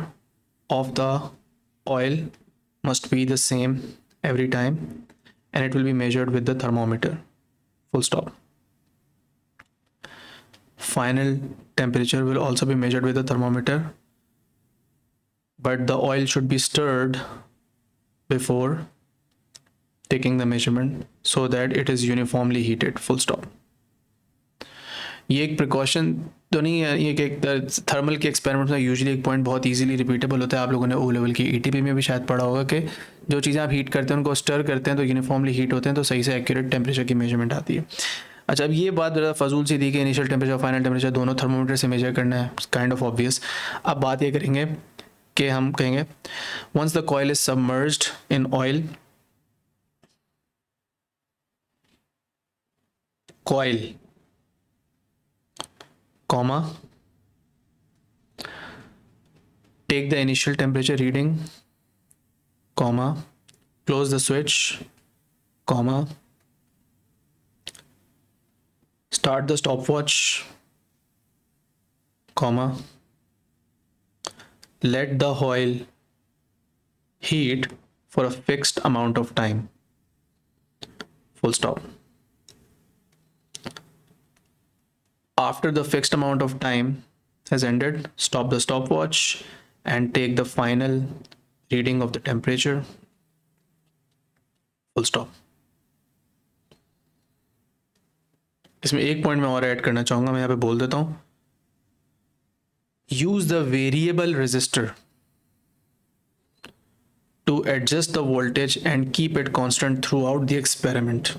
A: of the oil must be the same every time and it will be measured with the thermometer, full stop. Final temperature will also be measured with the thermometer, but the oil should be stirred before taking the measurement so that it is uniformly heated, full stop. ये एक प्रिकॉशन तो नहीं है, ये कि थर्मल के एक्सपेरिमेंट में यूजुअली एक पॉइंट बहुत इजीली रिपीटेबल होता है। आप लोगों ने ओ लेवल की ईटीपी में भी शायद पढ़ा होगा कि जो चीज़ें आप हीट करते हैं उनको स्टर करते हैं तो यूनिफॉर्मली हीट होते हैं, तो सही से एक्यूरेट टेम्परेचर की मेजरमेंट आती है। अच्छा, अब ये बात ज़्यादा फजूल सी थी कि इनिशियल टेम्परेचर और फाइनल टेम्परेचर दोनों थर्मोमीटर से मेजर करना है, काइंड ऑफ ऑब्वियस। अब बात ये करेंगे कि हम कहेंगे once the coil is submerged in oil, coil, comma, take the initial temperature reading, comma, close the switch, comma, start the stopwatch, comma, let the oil heat for a fixed amount of time, full stop. After the fixed amount of time has ended, stop the stopwatch and take the final reading of the temperature, full stop. इसमें एक पॉइंट मैं और ऐड करना चाहूंगा, मैं यहाँ पे बोल देता हूं, use the variable resistor to adjust the voltage and keep it constant throughout the experiment,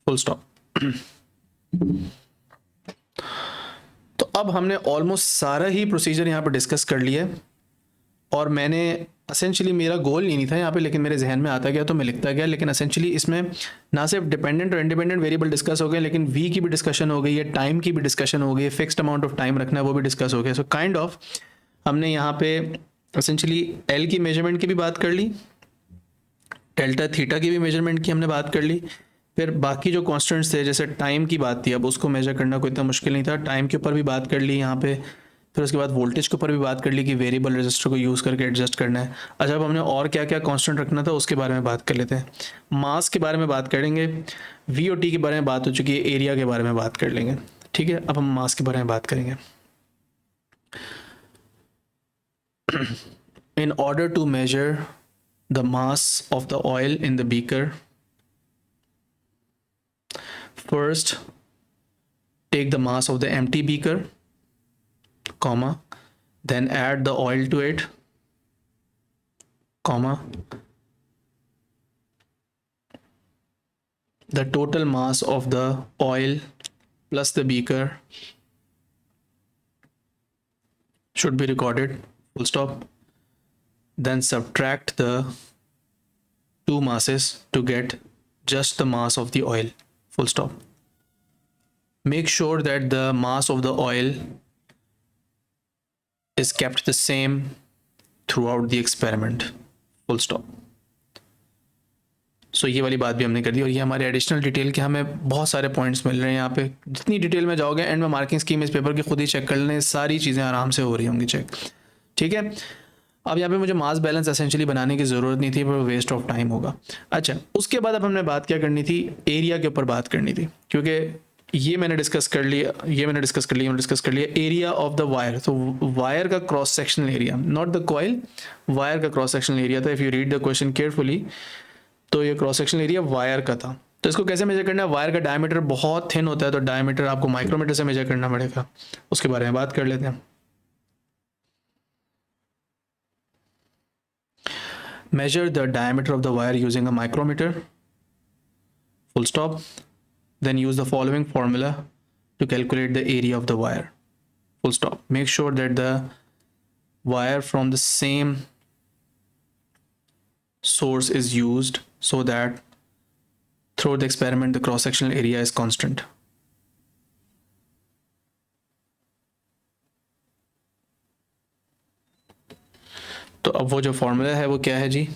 A: full stop. तो अब हमने ऑलमोस्ट सारा ही प्रोसीजर यहाँ पे डिस्कस कर लिया है, और मैंने असेंशली, मेरा गोल नहीं था यहाँ पे, लेकिन मेरे जहन में आता गया तो मैं लिखता गया। लेकिन असेंशली इसमें ना सिर्फ डिपेंडेंट और इंडिपेंडेंट वेरिएबल डिस्कस हो गए, लेकिन वी की भी डिस्कशन हो गई है, टाइम की भी डिस्कशन हो गई है, फिक्स्ड अमाउंट ऑफ टाइम रखना है वो भी डिस्कस हो गया। सो काइंड ऑफ हमने यहाँ पे असेंशली एल की मेजरमेंट की भी बात कर ली, डेल्टा थीटा की भी मेजरमेंट की हमने बात कर ली, फिर बाकी जो कॉन्स्टेंट्स थे जैसे टाइम की बात थी, अब उसको मेजर करना कोई इतना मुश्किल नहीं था, टाइम के ऊपर भी बात कर ली यहाँ पे, फिर उसके बाद वोल्टेज के ऊपर भी बात कर ली कि वेरिएबल रजिस्टर को यूज़ करके एडजस्ट करना है। अच्छा, अब हमने और क्या क्या कांस्टेंट रखना था उसके बारे में बात कर लेते हैं। मास के बारे में बात करेंगे, वी और टी के बारे में बात हो चुकी है, एरिया के बारे में बात कर लेंगे, ठीक है। अब हम मास के बारे में बात करेंगे। In order to measure the mass of the oil in the beaker, first take the mass of the empty beaker, comma, then add the oil to it, comma, the total mass of the oil plus the beaker should be recorded, full stop. Then subtract the two masses to get just the mass of the oil, full stop. Make sure that the mass of the oil is kept the same throughout the experiment, full stop. So ये वाली बात भी हमने कर दी, और ये हमारे एडिशनल डिटेल के हमें बहुत सारे पॉइंट्स मिल रहे हैं यहाँ पे। जितनी डिटेल में जाओगे एंड में मार्किंग स्कीम इस पेपर की खुद ही चेक कर लें, सारी चीज़ें आराम से हो रही होंगी चेक, ठीक है। अब यहाँ पे मुझे मास बैलेंस एसेंशियली बनाने की ज़रूरत नहीं थी, पर वेस्ट ऑफ टाइम होगा। अच्छा, उसके बाद अब हमने बात क्या करनी थी, एरिया के ऊपर बात करनी थी, क्योंकि ये मैंने डिस्कस कर लिया, मैंने डिस्कस कर लिया एरिया ऑफ द वायर। तो वायर का cross sectional area, not the coil, wire का क्रॉस सेक्शनल एरिया था। If you read the question carefully तो ये क्रॉस सेक्शनल एरिया वायर का था। तो इसको कैसे मेजर करना है, वायर का डायमीटर बहुत थिन होता है, तो डायमीटर आपको माइक्रोमीटर से मेजर करना पड़ेगा, उसके बारे में बात कर लेते हैं। Measure the diameter of the wire using a micrometer, full stop. Then use the following formula to calculate the area of the wire, full stop. Make sure that the wire from the same source is used so that throughout the experiment the cross-sectional area is constant. तो अब वो जो फॉर्मूला है वो क्या है जी,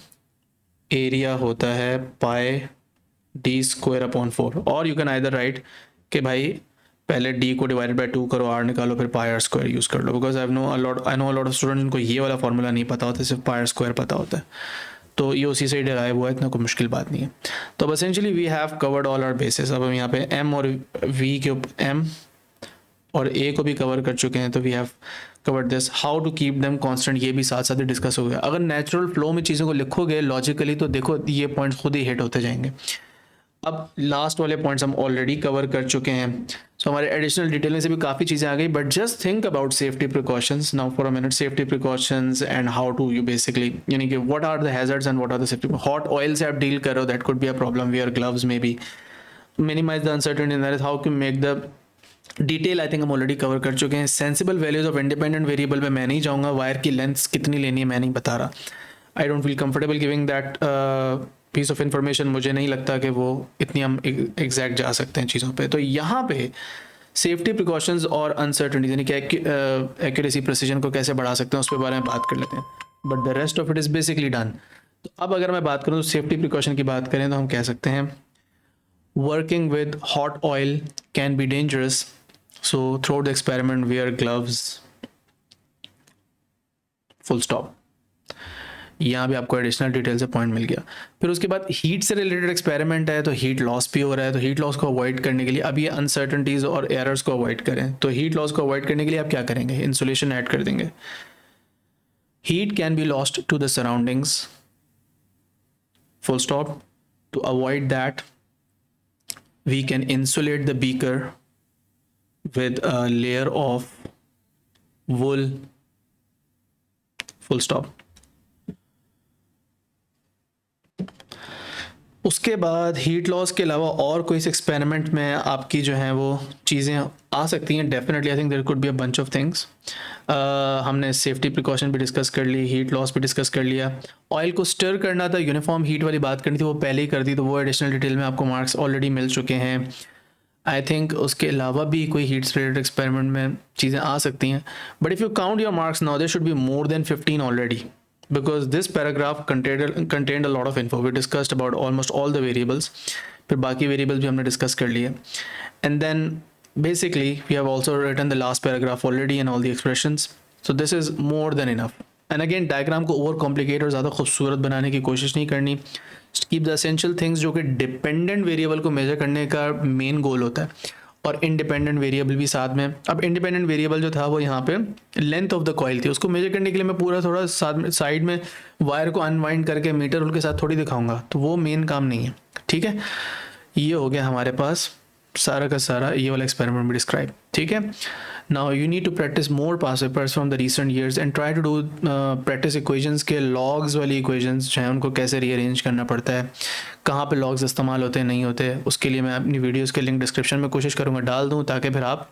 A: एरिया होता है पाई डी स्क्वायर अपॉन 4, और यू कैन आइदर राइट कि भाई पहले डी को डिवाइडेड बाय 2 करो, आर निकालो, फिर पाई आर स्क्वायर यूज़ कर लो, because I know a lot of student को ये वाला फॉर्मूला नहीं पता होता, सिर्फ पाई आर स्क्वायर पता होता है, तो ये उसी से ही डिराइव हुआ है, इतना कोई मुश्किल बात नहीं है। तो अब essentially we have covered all our basis. अब हम यहाँ पे एम और वी के ऊपर, एम और ए को भी कवर कर चुके हैं, तो we have covered this. How to keep them constant, ये भी साथ साथ ही डिस्कस हो गया। अगर नेचुरल फ्लो में चीज़ों को लिखोगे लॉजिकली तो देखो ये पॉइंट्स खुद ही हिट होते जाएंगे। अब लास्ट वाले पॉइंट्स हम ऑलरेडी कवर कर चुके हैं, सो हमारे एडिशनल डिटेल में से भी काफ़ी चीज़ें आ गई, but just think about safety precautions now for a minute. Safety precautions and how to you basically, यानी कि what are the hazards and what are the safety. Hot oil से आप डील करो, that could be a problem, wear gloves may be, minimize the uncertainty in that, how to make the detail I think हम ऑलरेडी कवर कर चुके हैं। Sensible values of independent variable पे मैं नहीं जाऊँगा, वायर की लेंथ कितनी लेनी है मैं नहीं बता रहा, I don't feel comfortable giving that piece of information मुझे नहीं लगता कि वो इतनी हम एग्जैक्ट जा सकते हैं चीज़ों पे। तो यहाँ पे सेफ्टी प्रिकॉशंस और अनसर्टनिटीज यानी कि एक्यूरेसी प्रिसीजन को कैसे बढ़ा सकते हैं उस पर बारे में बात कर लेते हैं, but the rest of it is basically done. तो अब अगर मैं बात करूँ तो सेफ्टी प्रिकॉशन की बात करें तो हम कह सकते हैं working with hot oil can be dangerous, so throughout the experiment wear gloves, full stop। यहाँ भी आपको एडिशनल डिटेल से पॉइंट मिल गया। फिर उसके बाद हीट से रिलेटेड एक्सपेरिमेंट है, तो हीट लॉस भी हो रहा है, तो हीट लॉस को अवॉइड करने के लिए अब ये अनसर्टनिटीज़ और एरर्स को अवॉइड करें। तो हीट लॉस को अवॉइड करने के लिए आप क्या करेंगे, इंसुलेशन ऐड कर देंगे। Heat can be lost to the surroundings, full stop. To avoid that we can insulate the beaker with a layer of wool, full stop। उसके बाद हीट लॉस के अलावा और कोई इस एक्सपेरिमेंट में आपकी जो हैं वो चीज़ें आ सकती हैं। Definitely I think there could be a bunch of things. हमने सेफ्टी प्रिकॉशन भी डिस्कस कर ली, हीट लॉस भी डिस्कस कर लिया। ऑयल को स्टर करना था, यूनिफॉर्म हीट वाली बात करनी थी, वो पहले ही कर दी, तो वो एडिशनल डिटेल में आपको मार्क्स ऑलरेडी मिल चुके हैं। आई थिंक उसके अलावा भी कोई हीट रिलेटेड एक्सपेरिमेंट में चीज़ें आ सकती हैं, but if you count your marks now there should be more than 15 already, because this paragraph contained a lot of info. We discussed about almost all the variables, फिर बाकी variables भी हमने discuss कर लिए, and then basically we have also written the last paragraph already and all the expressions, so this is more than enough। and again diagram को over complicate और ज़्यादा खूबसूरत बनाने की कोशिश नहीं करनी। keep the essential things जो कि dependent variable को measure करने का main goal होता है, और इंडिपेंडेंट वेरिएबल भी साथ में। अब इंडिपेंडेंट वेरिएबल जो था वो यहाँ पे लेंथ ऑफ द कॉइल थी, उसको मेजर करने के लिए मैं पूरा थोड़ा साइड में वायर को अनवाइंड करके मीटर रूल के साथ थोड़ी दिखाऊंगा, तो वो मेन काम नहीं है। ठीक है, ये हो गया हमारे पास सारा का सारा ये वाला एक्सपेरिमेंट भी डिस्क्राइब। ठीक है, now you need to practice more past papers from the recent years and try to do practice equations के लॉग्स वाली इक्वेशंस जो है उनको कैसे रीअरेंज करना पड़ता है, कहाँ पे लॉग्स इस्तेमाल होते हैं नहीं होते। उसके लिए मैं अपनी वीडियोस के लिंक डिस्क्रिप्शन में कोशिश करूँगा डाल दूँ, ताकि फिर आप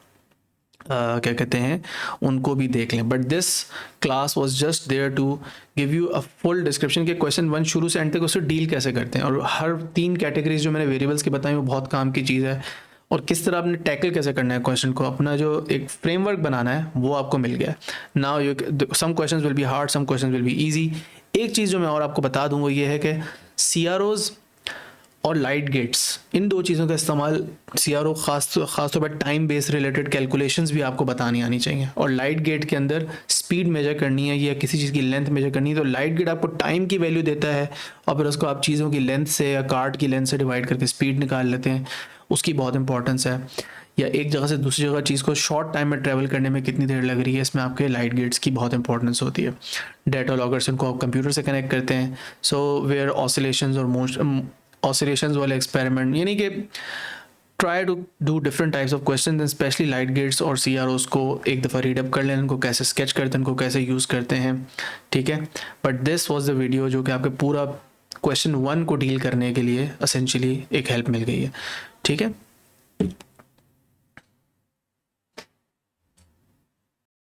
A: क्या कहते हैं उनको भी देख लें। But this class was just there to give you a full description के क्वेश्चन 1 शुरू से एंड तक उससे डील कैसे करते हैं, और हर 3 कैटेगरीज जो मैंने वेरिएबल्स की बताई वो बहुत काम की चीज़ है, और किस तरह आपने टैकल कैसे करना है क्वेश्चन को, अपना जो एक फ्रेमवर्क बनाना है वो आपको मिल गया। Now you some questions will be hard, some questions will be easy. एक चीज़ जो मैं और आपको बता दूँ वो ये है कि CROs और लाइट गेट्स, इन दो चीज़ों का इस्तेमाल, CRO खास तौर पर टाइम बेस रिलेटेड कैलकुलेशंस भी आपको बतानी आनी चाहिए, और लाइट गेट के अंदर स्पीड मेजर करनी है या किसी चीज़ की लेंथ मेजर करनी है, तो लाइट गेट आपको टाइम की वैल्यू देता है और फिर उसको आप चीज़ों की लेंथ से या कार्ड की लेंथ से डिवाइड करके स्पीड निकाल लेते हैं, उसकी बहुत इंपॉर्टेंस है। या एक जगह से दूसरी जगह चीज़ को शॉर्ट टाइम में ट्रैवल करने में कितनी देर लग रही है, इसमें आपके लाइट गेट्स की बहुत इंपॉर्टेंस होती है। डेटा लॉगर्स उनको आप कंप्यूटर से कनेक्ट करते हैं, सो वेयर ऑसिलेशंस और ऑसिलेशंस वाले एक्सपेरिमेंट, यानी कि try to do different types of question, specially light gates और CROs को एक दफ़ा रीडअप कर लें, उनको कैसे स्केच करते हैं, उनको कैसे यूज़ करते हैं। ठीक है, but this was the video जो कि आपके पूरा क्वेश्चन 1 को डील करने के लिए एसेंशियली एक हेल्प मिल गई है। ठीक है।